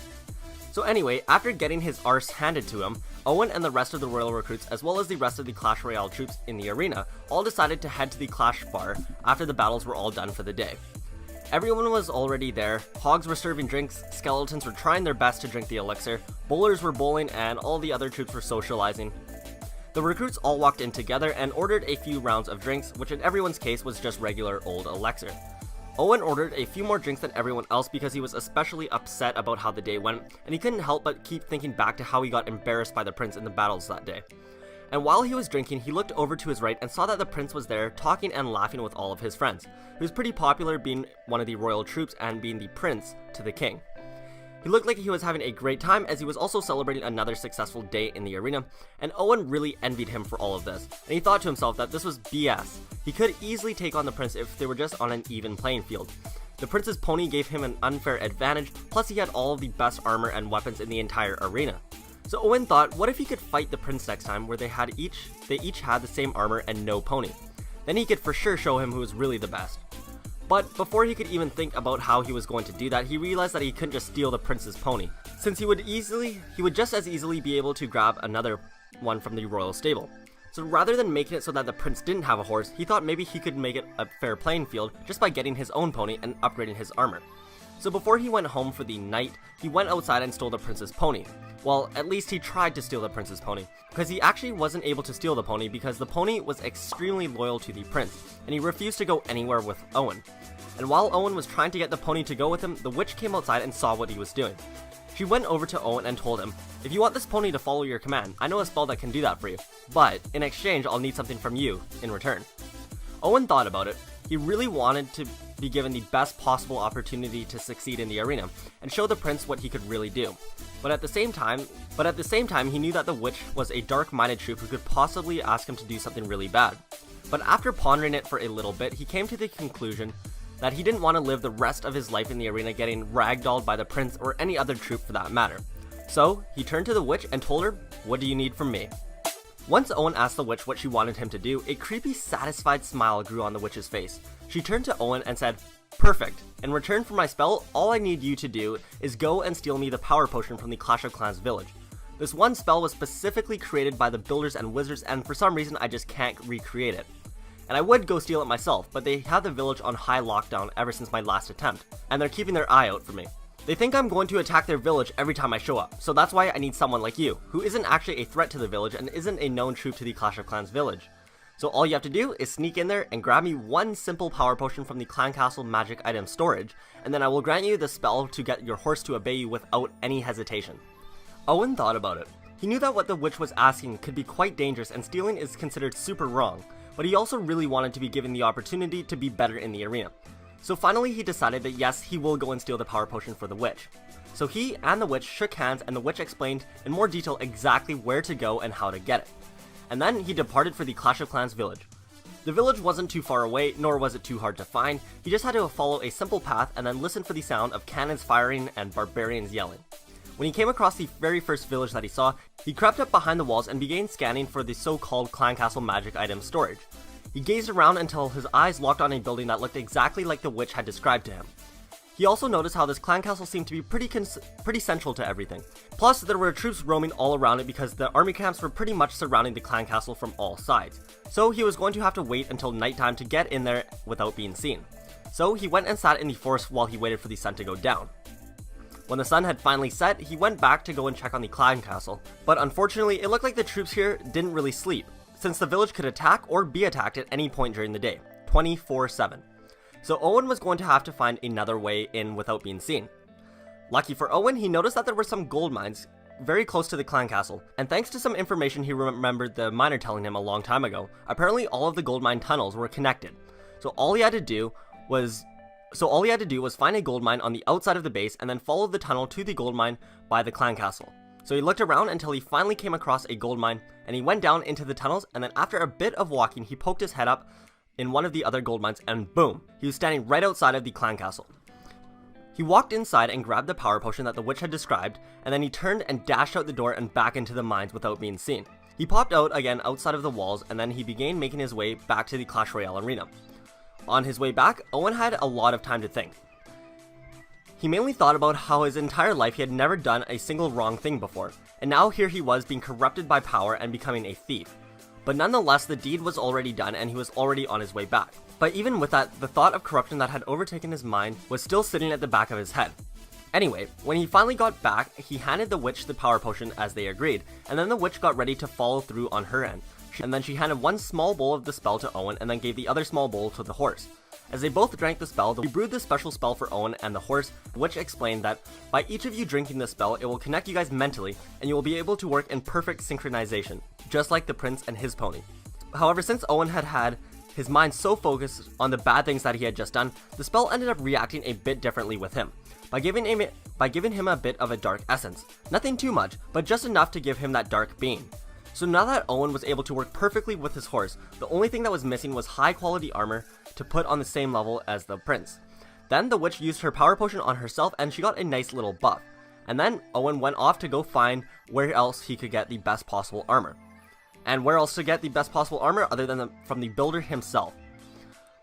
So anyway, after getting his arse handed to him, Owen and the rest of the royal recruits, as well as the rest of the Clash Royale troops in the arena, all decided to head to the Clash bar after the battles were all done for the day. Everyone was already there, hogs were serving drinks, skeletons were trying their best to drink the elixir, bowlers were bowling, and all the other troops were socializing. The recruits all walked in together and ordered a few rounds of drinks, which in everyone's case was just regular old elixir. Owen ordered a few more drinks than everyone else because he was especially upset about how the day went, and he couldn't help but keep thinking back to how he got embarrassed by the prince in the battles that day. And while he was drinking, he looked over to his right and saw that the prince was there talking and laughing with all of his friends. He was pretty popular, being one of the royal troops and being the prince to the king. He looked like he was having a great time, as he was also celebrating another successful day in the arena, and Owen really envied him for all of this, and he thought to himself that this was BS. He could easily take on the prince if they were just on an even playing field. The prince's pony gave him an unfair advantage, plus he had all of the best armor and weapons in the entire arena. So Owen thought, what if he could fight the prince next time where they each had the same armor and no pony? Then he could for sure show him who was really the best. But before he could even think about how he was going to do that, he realized that he couldn't just steal the prince's pony, since he would just as easily be able to grab another one from the royal stable. So rather than making it so that the prince didn't have a horse, he thought maybe he could make it a fair playing field just by getting his own pony and upgrading his armor. So before he went home for the night, he went outside and stole the prince's pony. Well, at least he tried to steal the prince's pony, because he actually wasn't able to steal the pony because the pony was extremely loyal to the prince, and he refused to go anywhere with Owen. And while Owen was trying to get the pony to go with him, the witch came outside and saw what he was doing. She went over to Owen and told him, "If you want this pony to follow your command, I know a spell that can do that for you, but in exchange I'll need something from you in return." Owen thought about it. He really wanted to be given the best possible opportunity to succeed in the arena and show the prince what he could really do. But at the same time, he knew that the witch was a dark-minded troop who could possibly ask him to do something really bad. But after pondering it for a little bit, he came to the conclusion that he didn't want to live the rest of his life in the arena getting ragdolled by the prince or any other troop for that matter. So he turned to the witch and told her, "What do you need from me?" Once Owen asked the witch what she wanted him to do, a creepy, satisfied smile grew on the witch's face. She turned to Owen and said, "Perfect. In return for my spell, all I need you to do is go and steal me the power potion from the Clash of Clans village. This one spell was specifically created by the builders and wizards, and for some reason I just can't recreate it. And I would go steal it myself, but they have the village on high lockdown ever since my last attempt, and they're keeping their eye out for me. They think I'm going to attack their village every time I show up, so that's why I need someone like you, who isn't actually a threat to the village and isn't a known troop to the Clash of Clans village. So all you have to do is sneak in there and grab me one simple power potion from the clan castle magic item storage, and then I will grant you the spell to get your horse to obey you without any hesitation." Owen thought about it. He knew that what the witch was asking could be quite dangerous and stealing is considered super wrong, but he also really wanted to be given the opportunity to be better in the arena. So finally he decided that yes, he will go and steal the power potion for the witch. So he and the witch shook hands and the witch explained in more detail exactly where to go and how to get it. And then he departed for the Clash of Clans village. The village wasn't too far away, nor was it too hard to find. He just had to follow a simple path and then listen for the sound of cannons firing and barbarians yelling. When he came across the very first village that he saw, he crept up behind the walls and began scanning for the so-called clan castle magic item storage. He gazed around until his eyes locked on a building that looked exactly like the witch had described to him. He also noticed how this clan castle seemed to be pretty central to everything. Plus, there were troops roaming all around it because the army camps were pretty much surrounding the clan castle from all sides. So he was going to have to wait until nighttime to get in there without being seen. So he went and sat in the forest while he waited for the sun to go down. When the sun had finally set, he went back to go and check on the clan castle, but unfortunately it looked like the troops here didn't really sleep, since the village could attack or be attacked at any point during the day, 24/7. So Owen was going to have to find another way in without being seen. Lucky for Owen, he noticed that there were some gold mines very close to the clan castle, and thanks to some information he remembered the miner telling him a long time ago, apparently all of the gold mine tunnels were connected. So all he had to do was find a gold mine on the outside of the base and then follow the tunnel to the gold mine by the clan castle. So he looked around until he finally came across a gold mine, and he went down into the tunnels, and then after a bit of walking, he poked his head up in one of the other gold mines, and boom, he was standing right outside of the clan castle. He walked inside and grabbed the power potion that the witch had described, and then he turned and dashed out the door and back into the mines without being seen. He popped out again outside of the walls, and then he began making his way back to the Clash Royale arena. On his way back, Owen had a lot of time to think. He mainly thought about how his entire life he had never done a single wrong thing before, and now here he was being corrupted by power and becoming a thief. But nonetheless, the deed was already done and he was already on his way back. But even with that, the thought of corruption that had overtaken his mind was still sitting at the back of his head. Anyway, when he finally got back, he handed the witch the power potion as they agreed, and then the witch got ready to follow through on her end. And then she handed one small bowl of the spell to Owen and then gave the other small bowl to the horse. As they both drank the spell, they brewed the special spell for Owen and the horse, which explained that by each of you drinking the spell, it will connect you guys mentally, and you will be able to work in perfect synchronization, just like the prince and his pony. However, since Owen had his mind so focused on the bad things that he had just done, the spell ended up reacting a bit differently with him, by giving him a bit of a dark essence. Nothing too much, but just enough to give him that dark beam. So now that Owen was able to work perfectly with his horse, the only thing that was missing was high quality armor to put on the same level as the prince. Then the witch used her power potion on herself and she got a nice little buff. And then Owen went off to go find where else he could get the best possible armor. And where else to get the best possible armor other than from the builder himself.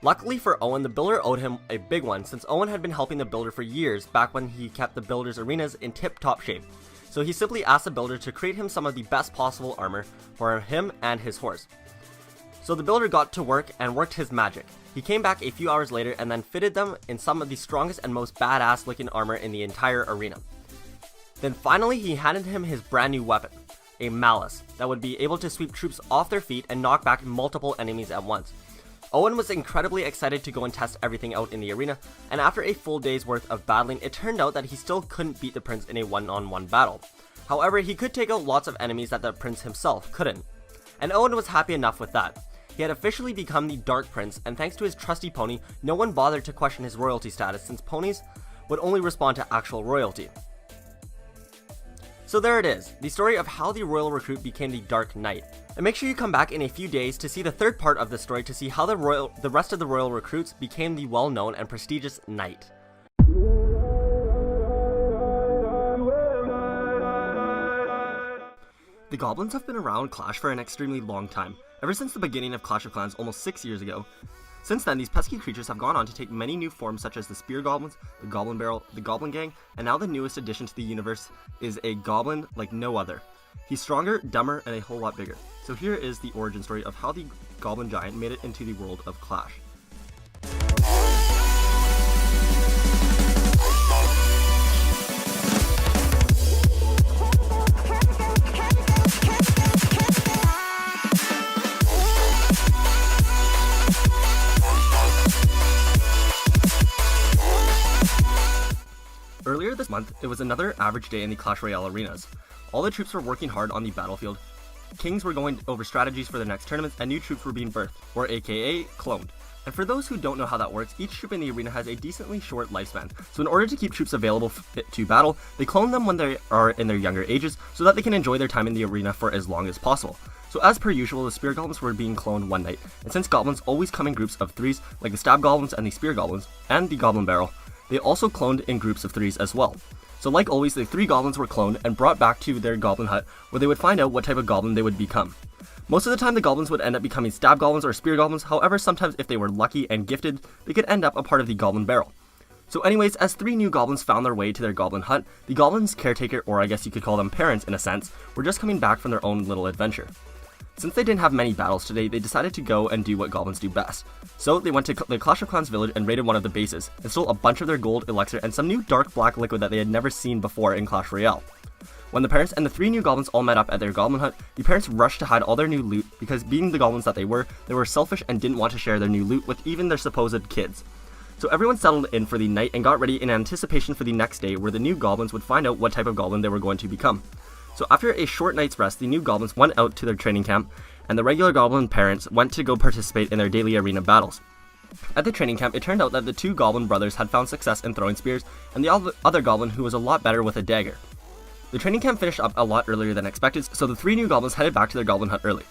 Luckily for Owen, the builder owed him a big one, since Owen had been helping the builder for years back when he kept the builder's arenas in tip-top shape. So he simply asked the builder to create him some of the best possible armor for him and his horse. So the builder got to work and worked his magic. He came back a few hours later and then fitted them in some of the strongest and most badass looking armor in the entire arena. Then finally he handed him his brand new weapon, a malice, that would be able to sweep troops off their feet and knock back multiple enemies at once. Owen was incredibly excited to go and test everything out in the arena, and after a full day's worth of battling, it turned out that he still couldn't beat the prince in a one-on-one battle. However, he could take out lots of enemies that the prince himself couldn't. And Owen was happy enough with that. He had officially become the Dark Prince, and thanks to his trusty pony, no one bothered to question his royalty status, since ponies would only respond to actual royalty. So there it is, the story of how the royal recruit became the Dark Knight. And make sure you come back in a few days to see the third part of the story to see how the rest of the royal recruits became the well-known and prestigious knight. The goblins have been around Clash for an extremely long time, ever since the beginning of Clash of Clans almost 6 years ago. Since then, these pesky creatures have gone on to take many new forms such as the Spear Goblins, the Goblin Barrel, the Goblin Gang, and now the newest addition to the universe is a goblin like no other. He's stronger, dumber, and a whole lot bigger. So here is the origin story of how the Goblin Giant made it into the world of Clash. Earlier this month, it was another average day in the Clash Royale arenas. All the troops were working hard on the battlefield, kings were going over strategies for the next tournaments, and new troops were being birthed, or aka cloned. And for those who don't know how that works, each troop in the arena has a decently short lifespan, so in order to keep troops available to battle, they clone them when they are in their younger ages, so that they can enjoy their time in the arena for as long as possible. So as per usual, the Spear Goblins were being cloned one night, and since goblins always come in groups of 3s, like the Stab Goblins and the Spear Goblins, and the Goblin Barrel, they also cloned in groups of 3s as well. So like always, the 3 goblins were cloned and brought back to their goblin hut, where they would find out what type of goblin they would become. Most of the time the goblins would end up becoming Stab Goblins or Spear Goblins, however sometimes if they were lucky and gifted, they could end up a part of the Goblin Barrel. So anyways, as 3 new goblins found their way to their goblin hut, the goblins' caretaker, or I guess you could call them parents in a sense, were just coming back from their own little adventure. Since they didn't have many battles today, they decided to go and do what goblins do best. So they went to the Clash of Clans village and raided one of the bases, and stole a bunch of their gold, elixir, and some new dark black liquid that they had never seen before in Clash Royale. When the parents and the 3 new goblins all met up at their goblin hut, the parents rushed to hide all their new loot because, being the goblins that they were selfish and didn't want to share their new loot with even their supposed kids. So everyone settled in for the night and got ready in anticipation for the next day, where the new goblins would find out what type of goblin they were going to become. So after a short night's rest, the new goblins went out to their training camp, and the regular goblin parents went to go participate in their daily arena battles. At the training camp, it turned out that the 2 goblin brothers had found success in throwing spears, and the other goblin who was a lot better with a dagger. The training camp finished up a lot earlier than expected, so the 3 new goblins headed back to their goblin hut early.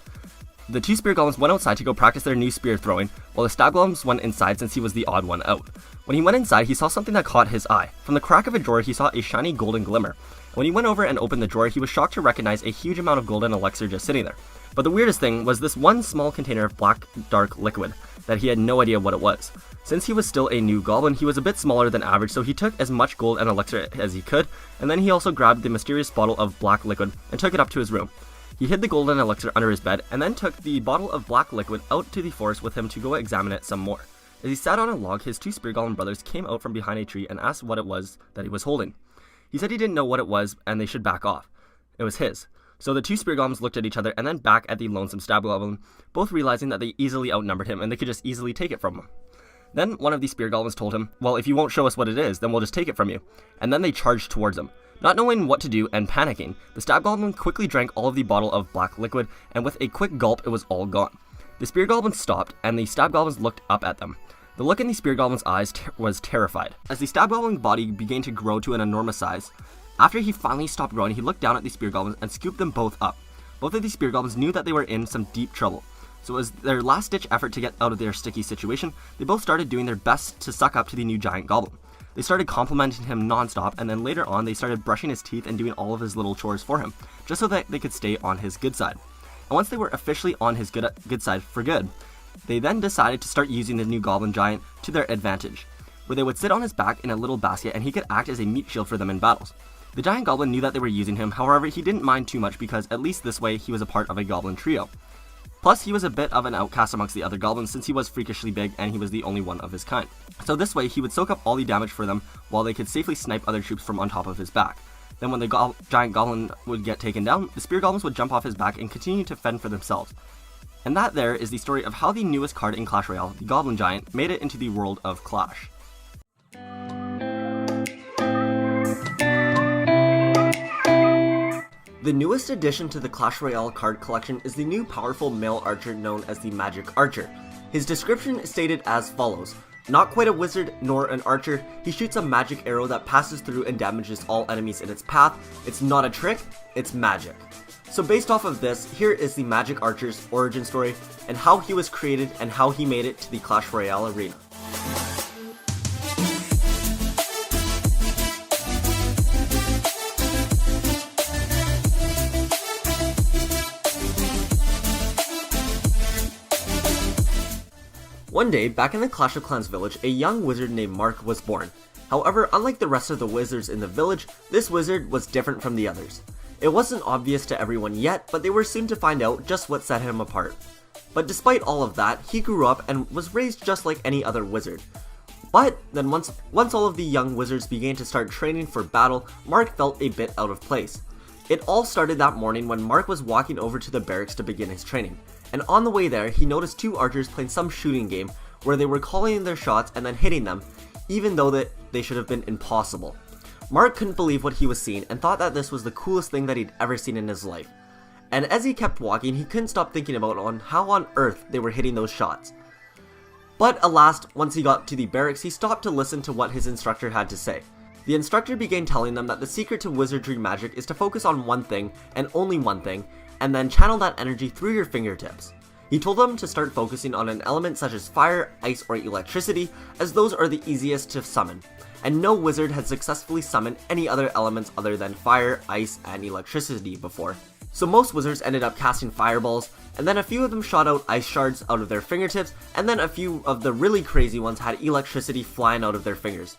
The 2 spear goblins went outside to go practice their new spear throwing, while the stab goblins went inside since he was the odd one out. When he went inside, he saw something that caught his eye. From the crack of a drawer, he saw a shiny golden glimmer. When he went over and opened the drawer, he was shocked to recognize a huge amount of golden elixir just sitting there. But the weirdest thing was this one small container of black, dark liquid that he had no idea what it was. Since he was still a new goblin, he was a bit smaller than average, so he took as much gold and elixir as he could, and then he also grabbed the mysterious bottle of black liquid and took it up to his room. He hid the golden elixir under his bed, and then took the bottle of black liquid out to the forest with him to go examine it some more. As he sat on a log, his 2 spear goblin brothers came out from behind a tree and asked what it was that he was holding. He said he didn't know what it was and they should back off. It was his. So the 2 spear goblins looked at each other and then back at the lonesome stab goblin, both realizing that they easily outnumbered him and they could just easily take it from him. Then one of the spear goblins told him, "Well, if you won't show us what it is, then we'll just take it from you." And then they charged towards him. Not knowing what to do and panicking, the stab goblin quickly drank all of the bottle of black liquid, and with a quick gulp it was all gone. The spear goblins stopped, and the stab goblins looked up at them. The look in the spear goblin's eyes was terrified. As the stab goblin's body began to grow to an enormous size, after he finally stopped growing, he looked down at the spear goblins and scooped them both up. Both of the spear goblins knew that they were in some deep trouble. So as their last-ditch effort to get out of their sticky situation, they both started doing their best to suck up to the new giant goblin. They started complimenting him non-stop, and then later on they started brushing his teeth and doing all of his little chores for him, just so that they could stay on his good side. And once they were officially on his good side for good, they then decided to start using the new goblin giant to their advantage, where they would sit on his back in a little basket and he could act as a meat shield for them in battles. The giant goblin knew that they were using him, however he didn't mind too much because at least this way he was a part of a goblin trio. Plus, he was a bit of an outcast amongst the other goblins since he was freakishly big and he was the only one of his kind. So this way, he would soak up all the damage for them while they could safely snipe other troops from on top of his back. Then when the giant goblin would get taken down, the spear goblins would jump off his back and continue to fend for themselves. And that there is the story of how the newest card in Clash Royale, the Goblin Giant, made it into the world of Clash. The newest addition to the Clash Royale card collection is the new powerful male archer known as the Magic Archer. His description is stated as follows: not quite a wizard nor an archer, he shoots a magic arrow that passes through and damages all enemies in its path. It's not a trick, it's magic. So based off of this, here is the Magic Archer's origin story and how he was created and how he made it to the Clash Royale arena. One day, back in the Clash of Clans village, a young wizard named Mark was born. However, unlike the rest of the wizards in the village, this wizard was different from the others. It wasn't obvious to everyone yet, but they were soon to find out just what set him apart. But despite all of that, he grew up and was raised just like any other wizard. But then once all of the young wizards began to start training for battle, Mark felt a bit out of place. It all started that morning when Mark was walking over to the barracks to begin his training. And on the way there, he noticed 2 archers playing some shooting game where they were calling in their shots and then hitting them, even though that they should have been impossible. Mark couldn't believe what he was seeing and thought that this was the coolest thing that he'd ever seen in his life. And as he kept walking, he couldn't stop thinking about how on earth they were hitting those shots. But alas, once he got to the barracks, he stopped to listen to what his instructor had to say. The instructor began telling them that the secret to wizardry magic is to focus on one thing, and only one thing, and then channel that energy through your fingertips. He told them to start focusing on an element such as fire, ice, or electricity, as those are the easiest to summon, and no wizard had successfully summoned any other elements other than fire, ice, and electricity before. So most wizards ended up casting fireballs, and then a few of them shot out ice shards out of their fingertips, and then a few of the really crazy ones had electricity flying out of their fingers.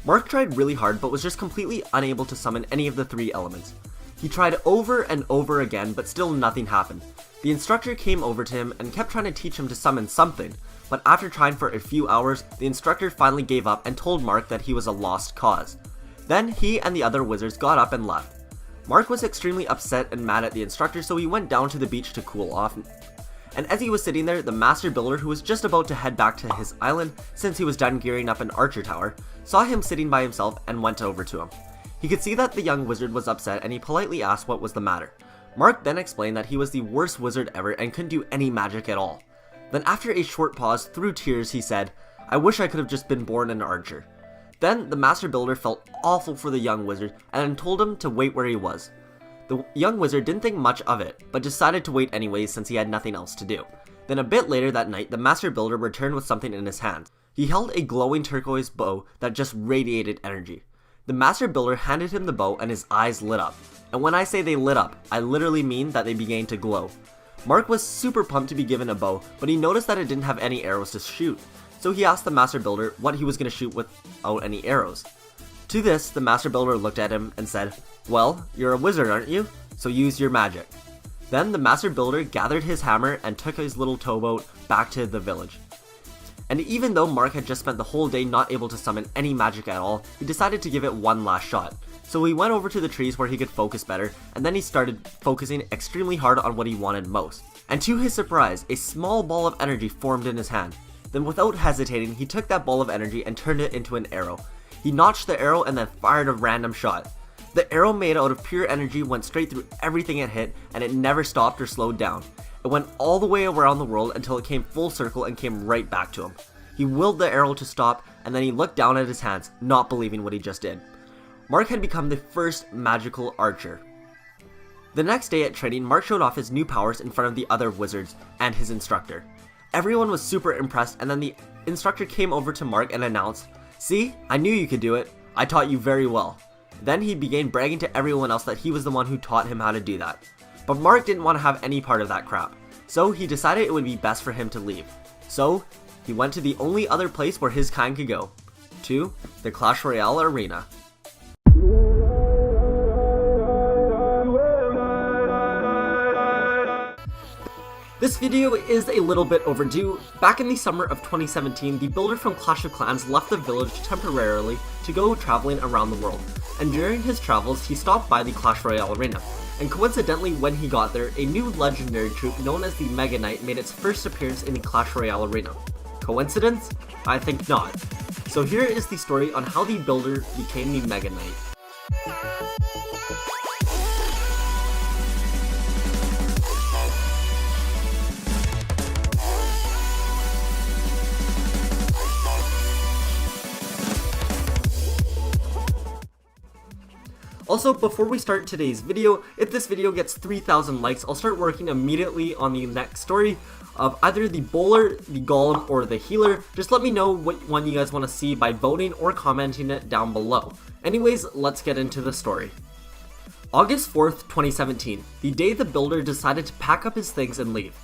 Mark tried really hard but was just completely unable to summon any of the 3 elements. He tried over and over again, but still nothing happened. The instructor came over to him and kept trying to teach him to summon something, but after trying for a few hours, the instructor finally gave up and told Mark that he was a lost cause. Then he and the other wizards got up and left. Mark was extremely upset and mad at the instructor, so he went down to the beach to cool off. And as he was sitting there, the master builder, who was just about to head back to his island since he was done gearing up an archer tower, saw him sitting by himself and went over to him. He could see that the young wizard was upset and he politely asked what was the matter. Mark then explained that he was the worst wizard ever and couldn't do any magic at all. Then after a short pause, through tears, he said, "I wish I could have just been born an archer." Then the master builder felt awful for the young wizard and told him to wait where he was. The young wizard didn't think much of it, but decided to wait anyways since he had nothing else to do. Then a bit later that night, the master builder returned with something in his hand. He held a glowing turquoise bow that just radiated energy. The master builder handed him the bow and his eyes lit up. And when I say they lit up, I literally mean that they began to glow. Mark was super pumped to be given a bow, but he noticed that it didn't have any arrows to shoot. So he asked the master builder what he was going to shoot without any arrows. To this, the master builder looked at him and said, "Well, you're a wizard, aren't you? So use your magic." Then the master builder gathered his hammer and took his little towboat back to the village. And even though Mark had just spent the whole day not able to summon any magic at all, he decided to give it one last shot. So he went over to the trees where he could focus better, and then he started focusing extremely hard on what he wanted most. And to his surprise, a small ball of energy formed in his hand. Then without hesitating, he took that ball of energy and turned it into an arrow. He notched the arrow and then fired a random shot. The arrow, made out of pure energy, went straight through everything it hit, and it never stopped or slowed down. It went all the way around the world until it came full circle and came right back to him. He willed the arrow to stop, and then he looked down at his hands, not believing what he just did. Mark had become the first magical archer. The next day at training, Mark showed off his new powers in front of the other wizards and his instructor. Everyone was super impressed, and then the instructor came over to Mark and announced, "See, I knew you could do it. I taught you very well." Then he began bragging to everyone else that he was the one who taught him how to do that. But Mark didn't want to have any part of that crap, so he decided it would be best for him to leave. So he went to the only other place where his kind could go, to the Clash Royale arena. This video is a little bit overdue. Back in the summer of 2017, the builder from Clash of Clans left the village temporarily to go traveling around the world, and during his travels he stopped by the Clash Royale arena. And coincidentally, when he got there, a new legendary troop known as the Mega Knight made its first appearance in the Clash Royale arena. Coincidence? I think not. So here is the story on how the builder became the Mega Knight. Also, before we start today's video, if this video gets 3,000 likes, I'll start working immediately on the next story of either the bowler, the golem, or the healer. Just let me know what one you guys want to see by voting or commenting it down below. Anyways, let's get into the story. August 4th, 2017, the day the builder decided to pack up his things and leave.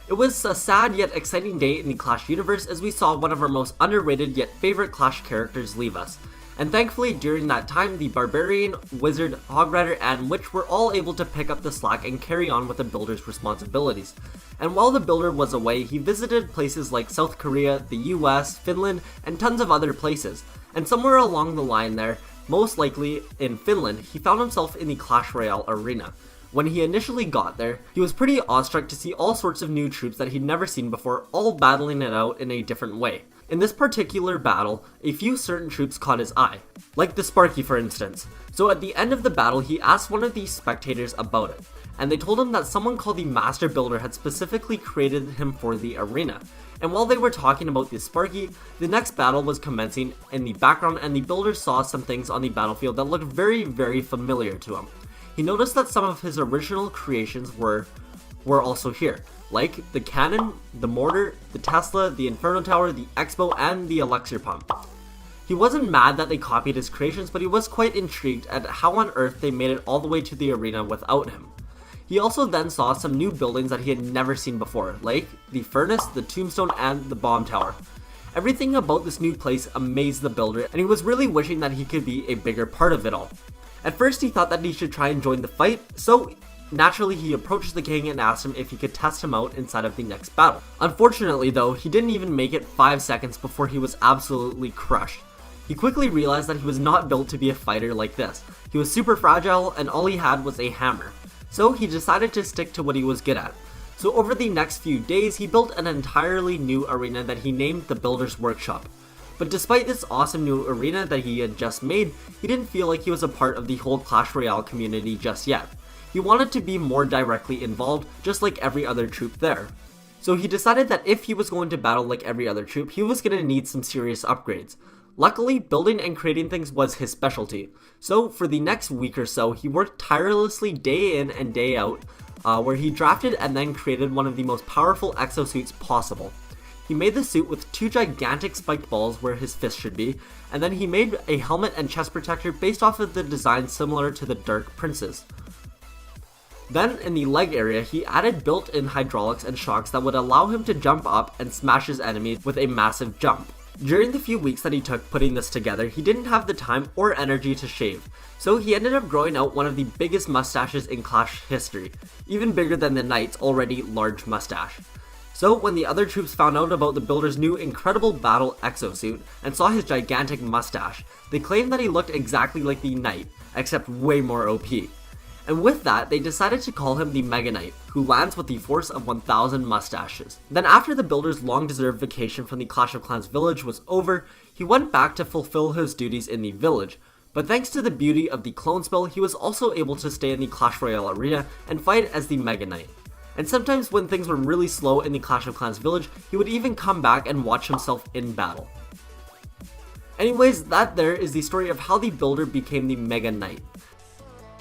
It was a sad yet exciting day in the Clash universe as we saw one of our most underrated yet favorite Clash characters leave us. And thankfully, during that time, the Barbarian, Wizard, Hog Rider, and Witch were all able to pick up the slack and carry on with the builder's responsibilities. And while the builder was away, he visited places like South Korea, the US, Finland, and tons of other places. And somewhere along the line there, most likely in Finland, he found himself in the Clash Royale arena. When he initially got there, he was pretty awestruck to see all sorts of new troops that he'd never seen before, all battling it out in a different way. In this particular battle, a few certain troops caught his eye, like the Sparky for instance. So at the end of the battle, he asked one of the spectators about it, and they told him that someone called the Master Builder had specifically created him for the arena. And while they were talking about the Sparky, the next battle was commencing in the background, and the builder saw some things on the battlefield that looked very, very familiar to him. He noticed that some of his original creations were also here, like the cannon, the mortar, the Tesla, the Inferno Tower, the Expo, and the elixir pump. He wasn't mad that they copied his creations, but he was quite intrigued at how on earth they made it all the way to the arena without him. He also then saw some new buildings that he had never seen before, like the furnace, the tombstone, and the bomb tower. Everything about this new place amazed the builder, and he was really wishing that he could be a bigger part of it all. At first he thought that he should try and join the fight, so Naturally, he approaches the king and asks him if he could test him out inside of the next battle. Unfortunately though, he didn't even make it 5 seconds before he was absolutely crushed. He quickly realized that he was not built to be a fighter like this. He was super fragile and all he had was a hammer. So he decided to stick to what he was good at. So over the next few days, he built an entirely new arena that he named the Builder's Workshop. But despite this awesome new arena that he had just made, he didn't feel like he was a part of the whole Clash Royale community just yet. He wanted to be more directly involved, just like every other troop there. So he decided that if he was going to battle like every other troop, he was going to need some serious upgrades. Luckily, building and creating things was his specialty. So for the next week or so, he worked tirelessly day in and day out, where he drafted and then created one of the most powerful exosuits possible. He made the suit with 2 gigantic spiked balls where his fist should be, and then he made a helmet and chest protector based off of the design similar to the Dark Prince's. Then in the leg area, he added built-in hydraulics and shocks that would allow him to jump up and smash his enemies with a massive jump. During the few weeks that he took putting this together, he didn't have the time or energy to shave, so he ended up growing out one of the biggest mustaches in Clash history, even bigger than the Knight's already large mustache. So when the other troops found out about the Builder's new incredible battle exosuit and saw his gigantic mustache, they claimed that he looked exactly like the Knight, except way more OP. And with that, they decided to call him the Mega Knight, who lands with the force of 1,000 mustaches. Then after the Builder's long-deserved vacation from the Clash of Clans village was over, he went back to fulfill his duties in the village. But thanks to the beauty of the clone spell, he was also able to stay in the Clash Royale arena and fight as the Mega Knight. And sometimes when things were really slow in the Clash of Clans village, he would even come back and watch himself in battle. Anyways, that there is the story of how the Builder became the Mega Knight.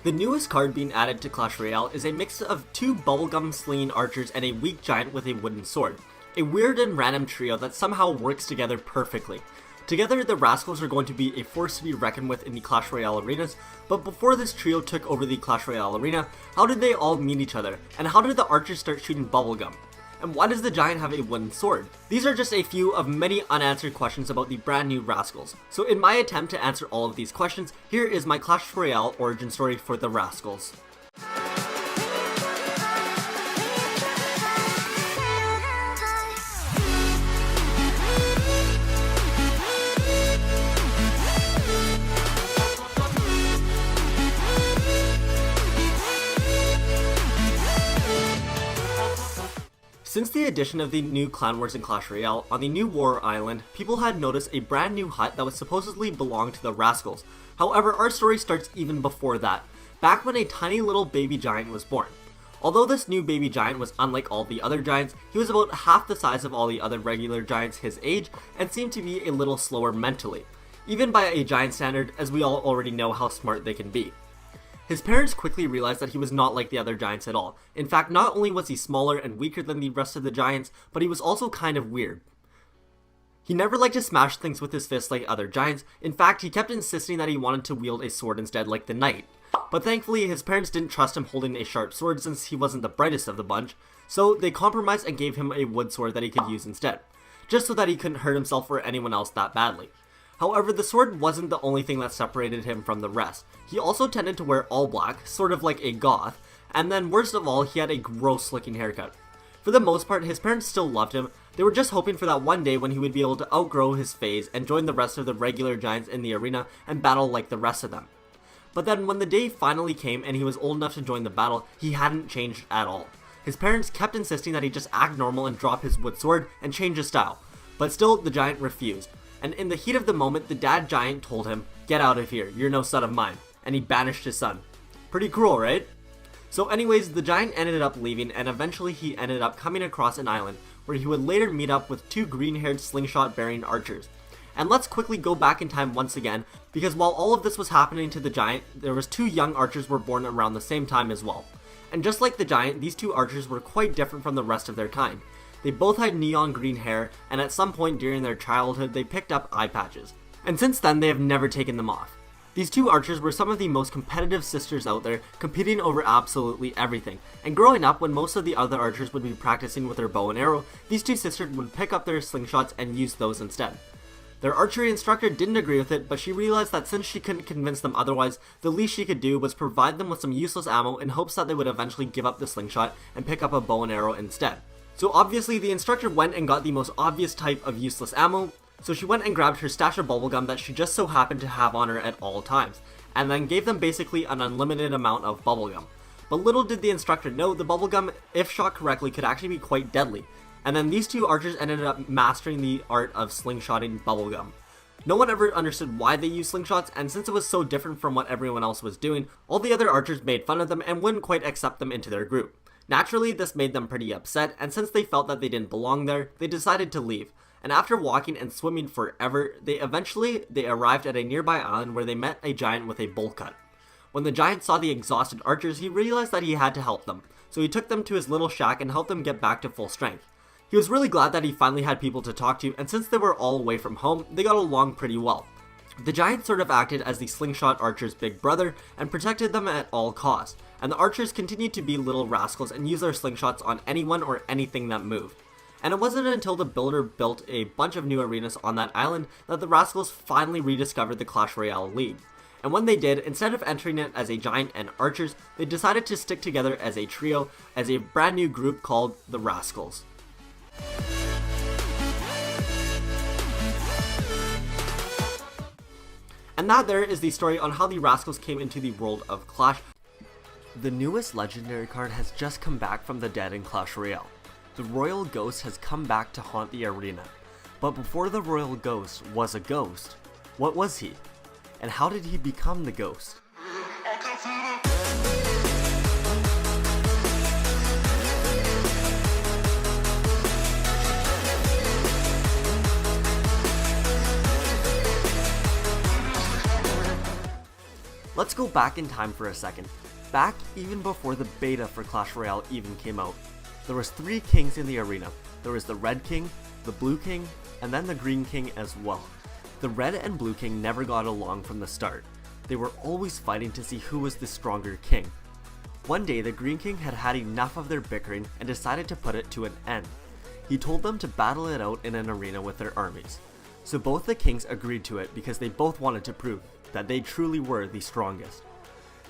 The newest card being added to Clash Royale is a mix of 2 bubblegum slinging archers and a weak giant with a wooden sword. A weird and random trio that somehow works together perfectly. Together, the Rascals are going to be a force to be reckoned with in the Clash Royale arenas, but before this trio took over the Clash Royale arena, how did they all meet each other, and how did the archers start shooting bubblegum? And why does the giant have a wooden sword? These are just a few of many unanswered questions about the brand new Rascals. So in my attempt to answer all of these questions, here is my Clash Royale origin story for the Rascals. Since the addition of the new clan wars in Clash Royale, on the new war island, people had noticed a brand new hut that was supposedly belonged to the Rascals. However, our story starts even before that, back when a tiny little baby giant was born. Although this new baby giant was unlike all the other giants, he was about half the size of all the other regular giants his age, and seemed to be a little slower mentally, even by a giant standard, as we all already know how smart they can be. His parents quickly realized that he was not like the other giants at all. In fact, not only was he smaller and weaker than the rest of the giants, but he was also kind of weird. He never liked to smash things with his fists like other giants. In fact, he kept insisting that he wanted to wield a sword instead like the Knight. But thankfully, his parents didn't trust him holding a sharp sword since he wasn't the brightest of the bunch, so they compromised and gave him a wood sword that he could use instead, just so that he couldn't hurt himself or anyone else that badly. However, the sword wasn't the only thing that separated him from the rest. He also tended to wear all black, sort of like a goth, and then worst of all, he had a gross looking haircut. For the most part, his parents still loved him. They were just hoping for that one day when he would be able to outgrow his phase and join the rest of the regular giants in the arena and battle like the rest of them. But then when the day finally came and he was old enough to join the battle, he hadn't changed at all. His parents kept insisting that he just act normal and drop his wood sword and change his style, but still the giant refused. And in the heat of the moment, the dad giant told him, "Get out of here, you're no son of mine," and he banished his son. Pretty cruel, right? So anyways, the giant ended up leaving, and eventually he ended up coming across an island, where he would later meet up with 2 green-haired slingshot-bearing archers. And let's quickly go back in time once again, because while all of this was happening to the giant, there was 2 young archers were born around the same time as well. And just like the giant, these 2 archers were quite different from the rest of their kind. They both had neon green hair, and at some point during their childhood they picked up eye patches. And since then they have never taken them off. These 2 archers were some of the most competitive sisters out there, competing over absolutely everything. And growing up, when most of the other archers would be practicing with their bow and arrow, these 2 sisters would pick up their slingshots and use those instead. Their archery instructor didn't agree with it, but she realized that since she couldn't convince them otherwise, the least she could do was provide them with some useless ammo in hopes that they would eventually give up the slingshot and pick up a bow and arrow instead. So obviously the instructor went and got the most obvious type of useless ammo, so she went and grabbed her stash of bubblegum that she just so happened to have on her at all times, and then gave them basically an unlimited amount of bubblegum. But little did the instructor know, the bubblegum, if shot correctly, could actually be quite deadly. And then these two archers ended up mastering the art of slingshotting bubblegum. No one ever understood why they used slingshots, and since it was so different from what everyone else was doing, all the other archers made fun of them and wouldn't quite accept them into their group. Naturally, this made them pretty upset, and since they felt that they didn't belong there, they decided to leave. And after walking and swimming forever, they arrived at a nearby island where they met a giant with a bowl cut. When the giant saw the exhausted archers, he realized that he had to help them, so he took them to his little shack and helped them get back to full strength. He was really glad that he finally had people to talk to, and since they were all away from home, they got along pretty well. The giant sort of acted as the slingshot archers' big brother and protected them at all costs, and the archers continued to be little rascals and use their slingshots on anyone or anything that moved. And it wasn't until the builder built a bunch of new arenas on that island that the Rascals finally rediscovered the Clash Royale League. And when they did, instead of entering it as a giant and archers, they decided to stick together as a trio, as a brand new group called the Rascals. And that there is the story on how the Rascals came into the world of Clash. The newest legendary card has just come back from the dead in Clash Royale. The Royal Ghost has come back to haunt the arena. But before the Royal Ghost was a ghost, what was he? And how did he become the ghost? Let's go back in time for a second. Back even before the beta for Clash Royale even came out. There was 3 kings in the arena. There was the Red King, the Blue King, and then the Green King as well. The Red and Blue King never got along from the start. They were always fighting to see who was the stronger king. One day the Green King had had enough of their bickering and decided to put it to an end. He told them to battle it out in an arena with their armies. So both the kings agreed to it because they both wanted to prove that they truly were the strongest.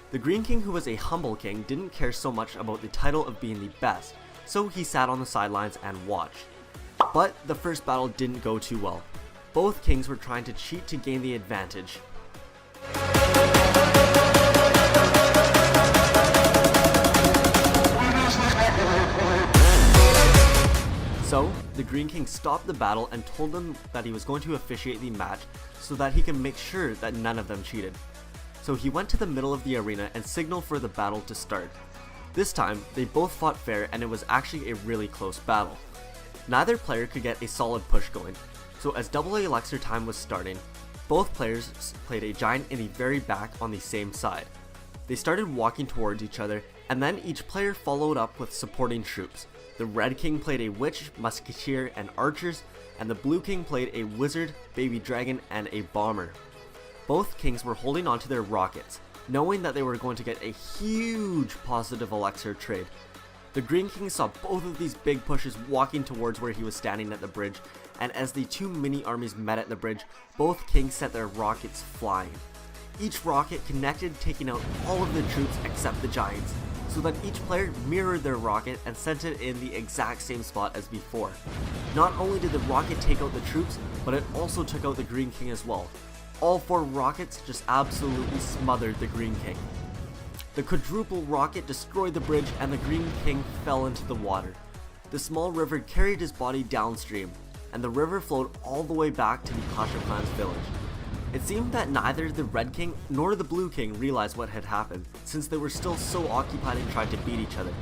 The Green King, who was a humble king, didn't care so much about the title of being the best, so he sat on the sidelines and watched. But the first battle didn't go too well. Both kings were trying to cheat to gain the advantage. So, the Green King stopped the battle and told them that he was going to officiate the match so that he can make sure that none of them cheated. So he went to the middle of the arena and signaled for the battle to start. This time, they both fought fair and it was actually a really close battle. Neither player could get a solid push going, so as double elixir time was starting, both players played a giant in the very back on the same side. They started walking towards each other, and then each player followed up with supporting troops. The Red King played a witch, musketeer, and archers, and the Blue King played a wizard, baby dragon, and a bomber. Both kings were holding onto their rockets, knowing that they were going to get a huge positive elixir trade. The Green King saw both of these big pushes walking towards where he was standing at the bridge, and as the 2 mini armies met at the bridge, both kings set their rockets flying. Each rocket connected, taking out all of the troops except the giants, so that each player mirrored their rocket and sent it in the exact same spot as before. Not only did the rocket take out the troops, but it also took out the Green King as well. All 4 rockets just absolutely smothered the Green King. The quadruple rocket destroyed the bridge and the Green King fell into the water. The small river carried his body downstream, and the river flowed all the way back to the Clash of Clans village. It seemed that neither the Red King nor the Blue King realized what had happened, since they were still so occupied in trying to beat each other.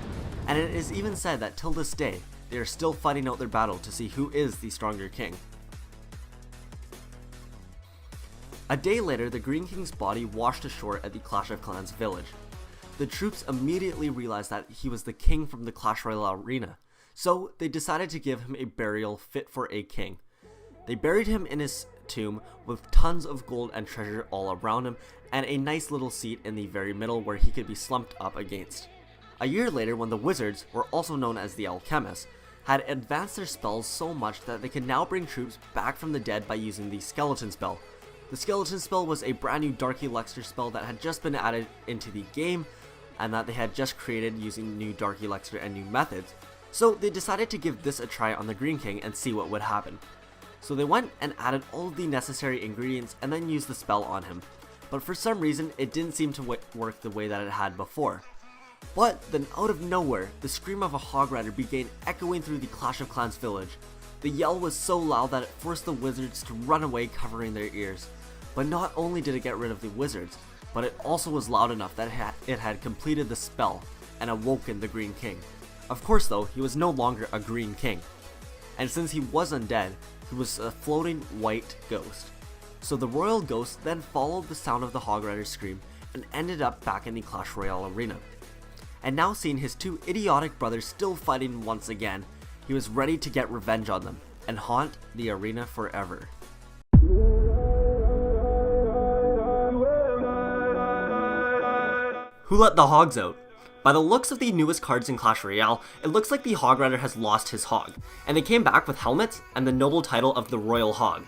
And it is even said that till this day, they are still fighting out their battle to see who is the stronger king. A day later, the Green King's body washed ashore at the Clash of Clans village. The troops immediately realized that he was the king from the Clash Royale arena, so they decided to give him a burial fit for a king. They buried him in his tomb with tons of gold and treasure all around him, and a nice little seat in the very middle where he could be slumped up against. A year later, when the wizards, were also known as the alchemists, had advanced their spells so much that they could now bring troops back from the dead by using the skeleton spell. The skeleton spell was a brand new dark elixir spell that had just been added into the game and that they had just created using new dark elixir and new methods. So they decided to give this a try on the Green King and see what would happen. So they went and added all of the necessary ingredients and then used the spell on him. But for some reason it didn't seem to work the way that it had before. But then out of nowhere, the scream of a hog rider began echoing through the Clash of Clans village. The yell was so loud that it forced the wizards to run away covering their ears. But not only did it get rid of the wizards, but it also was loud enough that it had completed the spell and awoken the Green King. Of course though, he was no longer a Green King. And since he was undead, he was a floating white ghost. So the royal ghost then followed the sound of the hog rider's scream and ended up back in the Clash Royale arena. And now seeing his two idiotic brothers still fighting once again, he was ready to get revenge on them and haunt the arena forever. Who let the hogs out? By the looks of the newest cards in Clash Royale, it looks like the hog rider has lost his hog, and they came back with helmets and the noble title of the Royal Hog.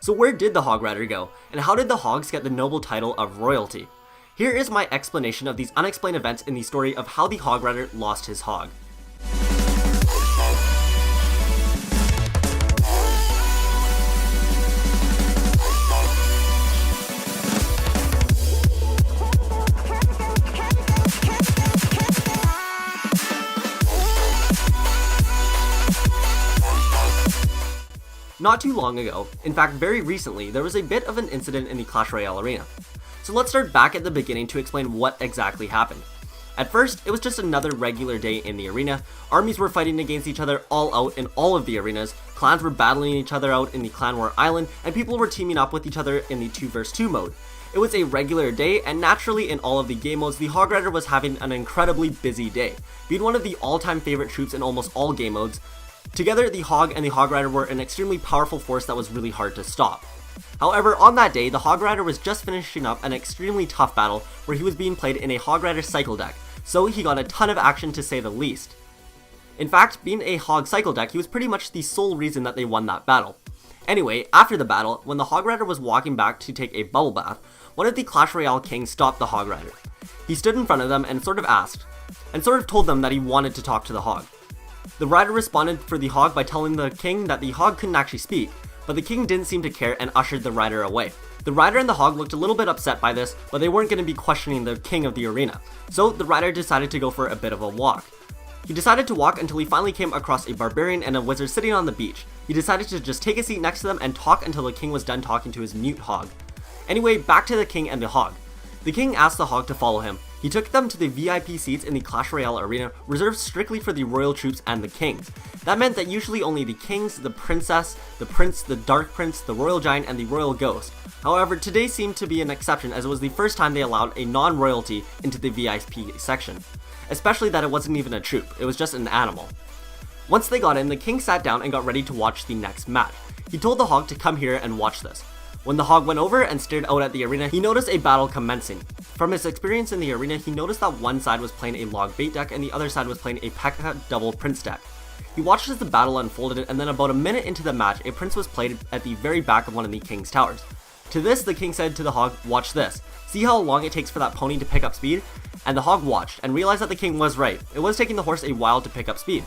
So where did the hog rider go, and how did the hogs get the noble title of royalty? Here is my explanation of these unexplained events in the story of how the hog rider lost his hog. Not too long ago, in fact very recently, there was a bit of an incident in the Clash Royale arena. So let's start back at the beginning to explain what exactly happened. At first, it was just another regular day in the arena. Armies were fighting against each other all out in all of the arenas, clans were battling each other out in the Clan War Island, and people were teaming up with each other in the 2 vs 2 mode. It was a regular day, and naturally in all of the game modes, the hog rider was having an incredibly busy day. Being one of the all-time favorite troops in almost all game modes, together the hog and the hog rider were an extremely powerful force that was really hard to stop. However, on that day, the hog rider was just finishing up an extremely tough battle where he was being played in a hog rider cycle deck, so he got a ton of action to say the least. In fact, being a hog cycle deck, he was pretty much the sole reason that they won that battle. Anyway, after the battle, when the hog rider was walking back to take a bubble bath, one of the Clash Royale kings stopped the hog rider. He stood in front of them and sort of told them that he wanted to talk to the hog. The rider responded for the hog by telling the king that the hog couldn't actually speak, but the king didn't seem to care and ushered the rider away. The rider and the hog looked a little bit upset by this, but they weren't going to be questioning the king of the arena, so the rider decided to go for a bit of a walk. He decided to walk until he finally came across a barbarian and a wizard sitting on the beach. He decided to just take a seat next to them and talk until the king was done talking to his mute hog. Anyway, back to the king and the hog. The king asked the hog to follow him. He took them to the VIP seats in the Clash Royale arena, reserved strictly for the royal troops and the kings. That meant that usually only the kings, the princess, the prince, the dark prince, the royal giant, and the royal ghost. However, today seemed to be an exception as it was the first time they allowed a non-royalty into the VIP section. Especially that it wasn't even a troop, it was just an animal. Once they got in, the king sat down and got ready to watch the next match. He told the hog to come here and watch this. When the hog went over and stared out at the arena, he noticed a battle commencing. From his experience in the arena, he noticed that one side was playing a log bait deck and the other side was playing a Pekka double prince deck. He watched as the battle unfolded, and then about a minute into the match, a prince was played at the very back of one of the king's towers. To this, the king said to the hog, "Watch this. See how long it takes for that pony to pick up speed?" And the hog watched and realized that the king was right. It was taking the horse a while to pick up speed.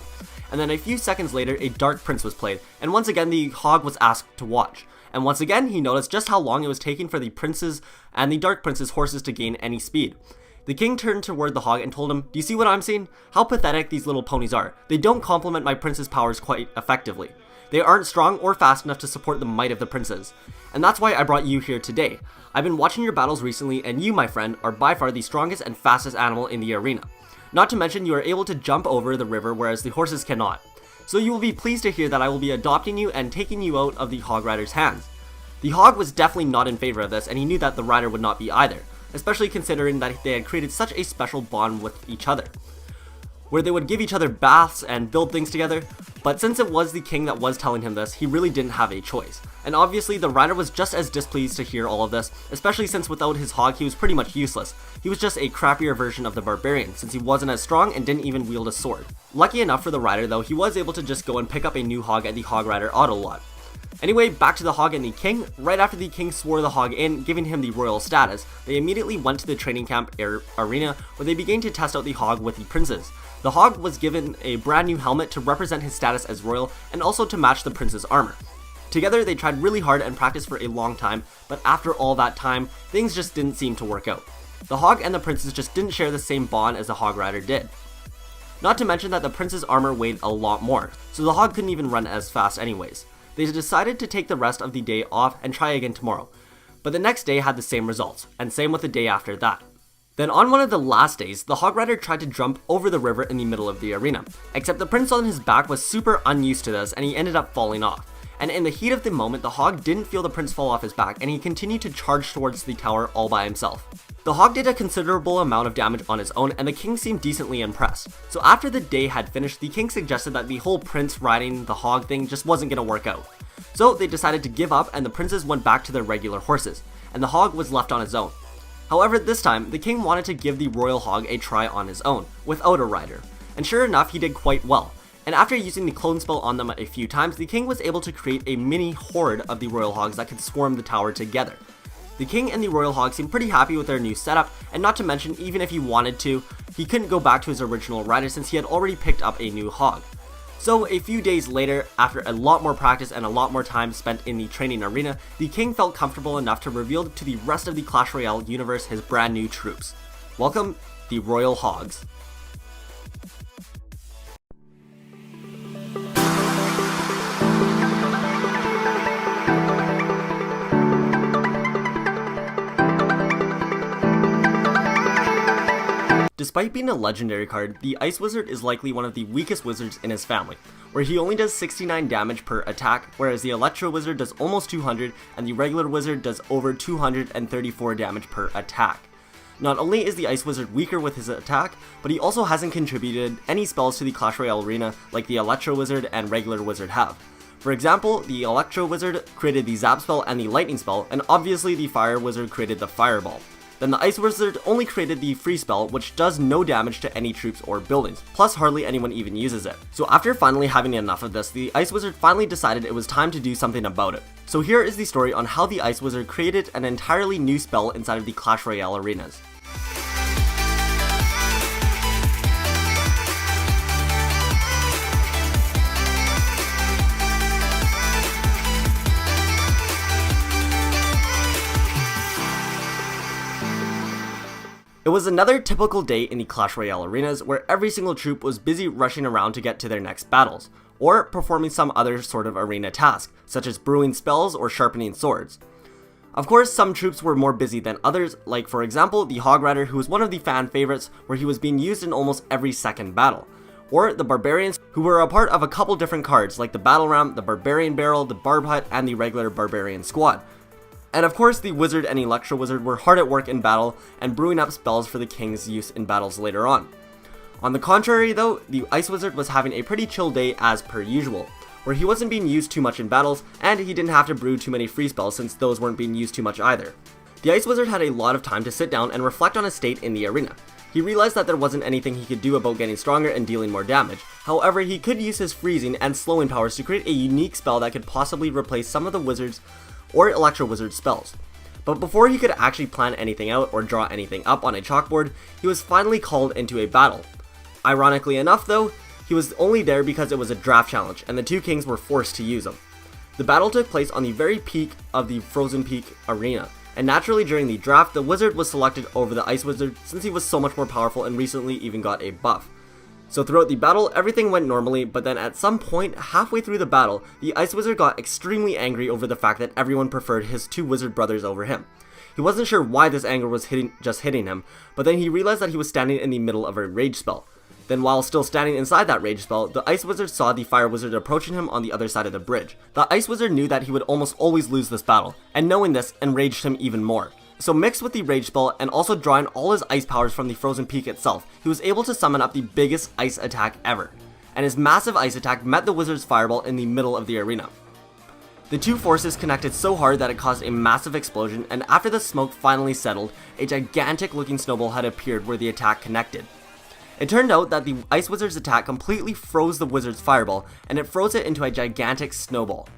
And then a few seconds later, a dark prince was played, and once again the hog was asked to watch. And once again, he noticed just how long it was taking for the prince's and the dark prince's horses to gain any speed. The king turned toward the hog and told him, "Do you see what I'm seeing? How pathetic these little ponies are. They don't complement my prince's powers quite effectively. They aren't strong or fast enough to support the might of the princes. And that's why I brought you here today. I've been watching your battles recently, and you, my friend, are by far the strongest and fastest animal in the arena. Not to mention you are able to jump over the river, whereas the horses cannot. So you will be pleased to hear that I will be adopting you and taking you out of the hog rider's hands." The hog was definitely not in favor of this, and he knew that the rider would not be either, especially considering that they had created such a special bond with each other, where they would give each other baths and build things together. But since it was the king that was telling him this, he really didn't have a choice. And obviously the rider was just as displeased to hear all of this, especially since without his hog he was pretty much useless. He was just a crappier version of the barbarian, since he wasn't as strong and didn't even wield a sword. Lucky enough for the rider though, he was able to just go and pick up a new hog at the hog rider auto lot. Anyway, back to the hog and the king. Right after the king swore the hog in, giving him the royal status, they immediately went to the training camp arena where they began to test out the hog with the princes. The hog was given a brand new helmet to represent his status as royal and also to match the prince's armor. Together they tried really hard and practiced for a long time, but after all that time, things just didn't seem to work out. The hog and the princes just didn't share the same bond as the hog rider did. Not to mention that the prince's armor weighed a lot more, so the hog couldn't even run as fast anyways. They decided to take the rest of the day off and try again tomorrow, but the next day had the same results, and same with the day after that. Then on one of the last days, the hog rider tried to jump over the river in the middle of the arena, except the prince on his back was super unused to this and he ended up falling off. And in the heat of the moment, the hog didn't feel the prince fall off his back and he continued to charge towards the tower all by himself. The hog did a considerable amount of damage on his own and the king seemed decently impressed. So after the day had finished, the king suggested that the whole prince riding the hog thing just wasn't gonna work out. So they decided to give up and the princes went back to their regular horses, and the hog was left on his own. However, this time, the king wanted to give the royal hog a try on his own, without a rider. And sure enough, he did quite well. And after using the clone spell on them a few times, the king was able to create a mini horde of the royal hogs that could swarm the tower together. The king and the royal hog seemed pretty happy with their new setup, and not to mention, even if he wanted to, he couldn't go back to his original rider since he had already picked up a new hog. So a few days later, after a lot more practice and a lot more time spent in the training arena, the king felt comfortable enough to reveal to the rest of the Clash Royale universe his brand new troops. Welcome, the Royal Hogs. Despite being a legendary card, the Ice Wizard is likely one of the weakest wizards in his family, where he only does 69 damage per attack, whereas the Electro Wizard does almost 200 and the regular Wizard does over 234 damage per attack. Not only is the Ice Wizard weaker with his attack, but he also hasn't contributed any spells to the Clash Royale arena like the Electro Wizard and regular Wizard have. For example, the Electro Wizard created the Zap spell and the Lightning spell, and obviously the Fire Wizard created the Fireball. Then the Ice Wizard only created the Free spell, which does no damage to any troops or buildings, plus hardly anyone even uses it. So after finally having enough of this, the Ice Wizard finally decided it was time to do something about it. So here is the story on how the Ice Wizard created an entirely new spell inside of the Clash Royale arenas. It was another typical day in the Clash Royale arenas where every single troop was busy rushing around to get to their next battles, or performing some other sort of arena task, such as brewing spells or sharpening swords. Of course, some troops were more busy than others, like for example the Hog Rider, who was one of the fan favorites where he was being used in almost every second battle, or the Barbarians, who were a part of a couple different cards like the Battle Ram, the Barbarian Barrel, the Barb Hut, and the regular Barbarian Squad. And of course the Wizard and Electro Wizard were hard at work in battle and brewing up spells for the king's use in battles later on. On the contrary though, the Ice Wizard was having a pretty chill day as per usual, where he wasn't being used too much in battles and he didn't have to brew too many free spells since those weren't being used too much either. The Ice Wizard had a lot of time to sit down and reflect on his state in the arena. He realized that there wasn't anything he could do about getting stronger and dealing more damage. However, he could use his freezing and slowing powers to create a unique spell that could possibly replace some of the Wizard's or Electro Wizard spells. But before he could actually plan anything out or draw anything up on a chalkboard, he was finally called into a battle. Ironically enough though, he was only there because it was a draft challenge and the two kings were forced to use him. The battle took place on the very peak of the Frozen Peak arena, and naturally during the draft, the Wizard was selected over the Ice Wizard since he was so much more powerful and recently even got a buff. So throughout the battle, everything went normally, but then at some point, halfway through the battle, the Ice Wizard got extremely angry over the fact that everyone preferred his two wizard brothers over him. He wasn't sure why this anger was just hitting him, but then he realized that he was standing in the middle of a rage spell. Then while still standing inside that rage spell, the Ice Wizard saw the Fire Wizard approaching him on the other side of the bridge. The Ice Wizard knew that he would almost always lose this battle, and knowing this enraged him even more. So mixed with the rage spell and also drawing all his ice powers from the Frozen Peak itself, he was able to summon up the biggest ice attack ever. And his massive ice attack met the Wizard's fireball in the middle of the arena. The two forces connected so hard that it caused a massive explosion, and after the smoke finally settled, a gigantic looking snowball had appeared where the attack connected. It turned out that the Ice Wizard's attack completely froze the wizard's fireball, and it froze it into a gigantic snowball.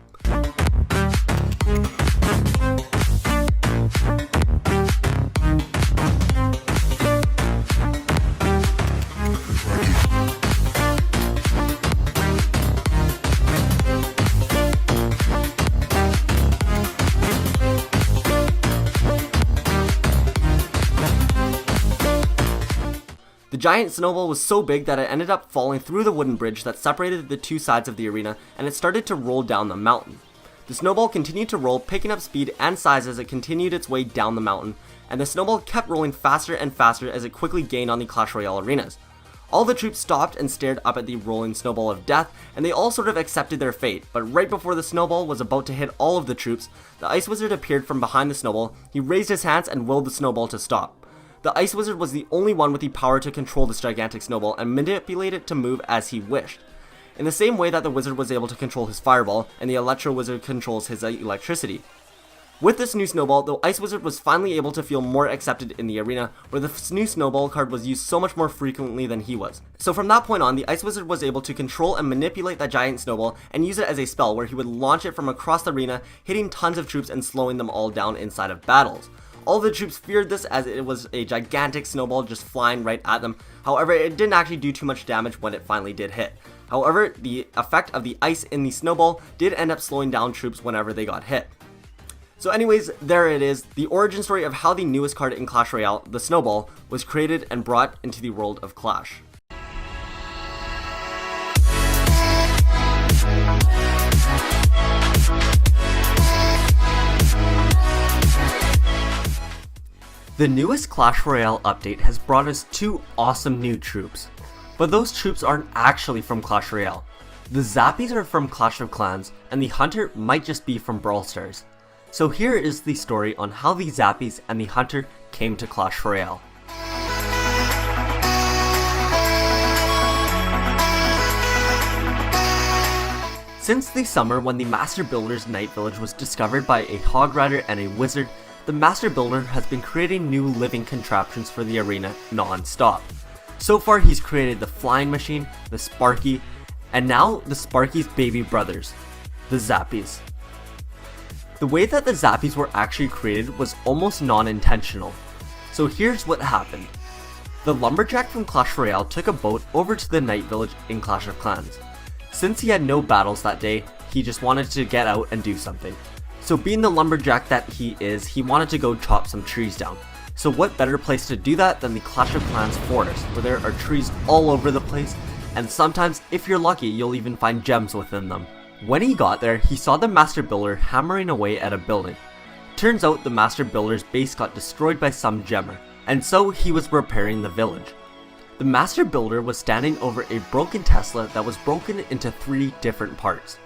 The giant snowball was so big that it ended up falling through the wooden bridge that separated the two sides of the arena, and it started to roll down the mountain. The snowball continued to roll, picking up speed and size as it continued its way down the mountain, and the snowball kept rolling faster and faster as it quickly gained on the Clash Royale arenas. All the troops stopped and stared up at the rolling snowball of death, and they all sort of accepted their fate, but right before the snowball was about to hit all of the troops, the Ice Wizard appeared from behind the snowball. He raised his hands and willed the snowball to stop. The Ice Wizard was the only one with the power to control this gigantic snowball and manipulate it to move as he wished. In the same way that the wizard was able to control his fireball, and the Electro wizard controls his electricity. With this new snowball, the Ice Wizard was finally able to feel more accepted in the arena, where the new snowball card was used so much more frequently than he was. So from that point on, the Ice Wizard was able to control and manipulate that giant snowball and use it as a spell where he would launch it from across the arena, hitting tons of troops and slowing them all down inside of battles. All the troops feared this as it was a gigantic snowball just flying right at them. However, it didn't actually do too much damage when it finally did hit. However, the effect of the ice in the snowball did end up slowing down troops whenever they got hit. So anyways, there it is, the origin story of how the newest card in Clash Royale, the Snowball, was created and brought into the world of Clash. The newest Clash Royale update has brought us two awesome new troops, but those troops aren't actually from Clash Royale. The Zappies are from Clash of Clans, and the Hunter might just be from Brawl Stars. So here is the story on how the Zappies and the Hunter came to Clash Royale. Since the summer when the Master Builder's Night Village was discovered by a Hog Rider and a Wizard, the Master Builder has been creating new living contraptions for the arena non-stop. So far he's created the Flying Machine, the Sparky, and now the Sparky's baby brothers, the Zappies. The way that the Zappies were actually created was almost non-intentional. So here's what happened. The Lumberjack from Clash Royale took a boat over to the Night Village in Clash of Clans. Since he had no battles that day, he just wanted to get out and do something. So being the lumberjack that he is, he wanted to go chop some trees down. So what better place to do that than the Clash of Clans forest, where there are trees all over the place, and sometimes, if you're lucky, you'll even find gems within them. When he got there, he saw the Master Builder hammering away at a building. Turns out the Master Builder's base got destroyed by some gemmer, and so he was repairing the village. The Master Builder was standing over a broken Tesla that was broken into 3 different parts.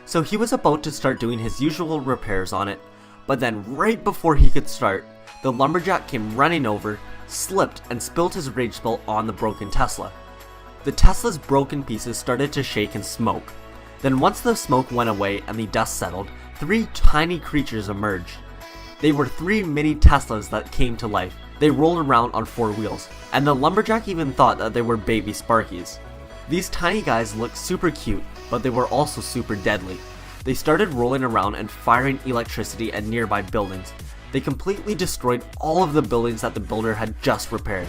So he was about to start doing his usual repairs on it, but then right before he could start, the lumberjack came running over, slipped, and spilled his rage spell on the broken Tesla. The Tesla's broken pieces started to shake and smoke. Then once the smoke went away and the dust settled, 3 tiny creatures emerged. They were 3 mini Teslas that came to life. They rolled around on 4 wheels, and the lumberjack even thought that they were baby Sparkies. These tiny guys looked super cute, but they were also super deadly. They started rolling around and firing electricity at nearby buildings. They completely destroyed all of the buildings that the builder had just repaired.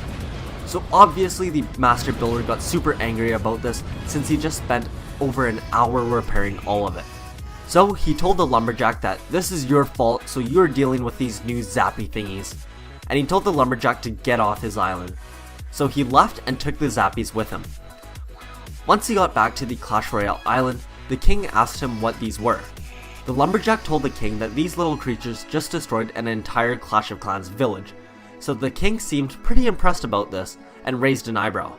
So obviously the Master Builder got super angry about this, since he just spent over an hour repairing all of it. So he told the lumberjack that this is your fault, so you're dealing with these new zappy thingies. And he told the lumberjack to get off his island. So he left and took the zappies with him. Once he got back to the Clash Royale island, the king asked him what these were. The lumberjack told the king that these little creatures just destroyed an entire Clash of Clans village, so the king seemed pretty impressed about this and raised an eyebrow.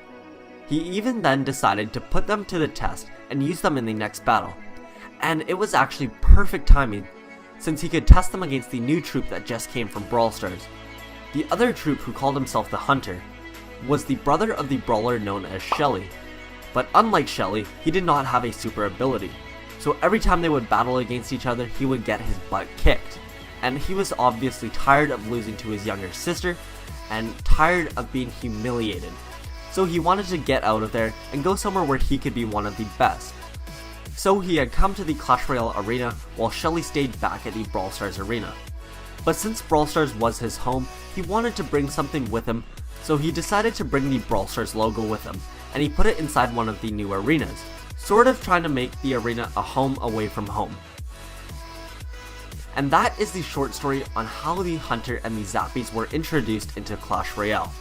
He even then decided to put them to the test and use them in the next battle, and it was actually perfect timing, since he could test them against the new troop that just came from Brawl Stars. The other troop, who called himself the Hunter, was the brother of the brawler known as Shelly. But unlike Shelly, he did not have a super ability, so every time they would battle against each other, he would get his butt kicked. And he was obviously tired of losing to his younger sister, and tired of being humiliated. So he wanted to get out of there and go somewhere where he could be one of the best. So he had come to the Clash Royale arena while Shelly stayed back at the Brawl Stars arena. But since Brawl Stars was his home, he wanted to bring something with him, so he decided to bring the Brawl Stars logo with him, and he put it inside one of the new arenas, sort of trying to make the arena a home away from home. And that is the short story on how the Hunter and the Zappies were introduced into Clash Royale.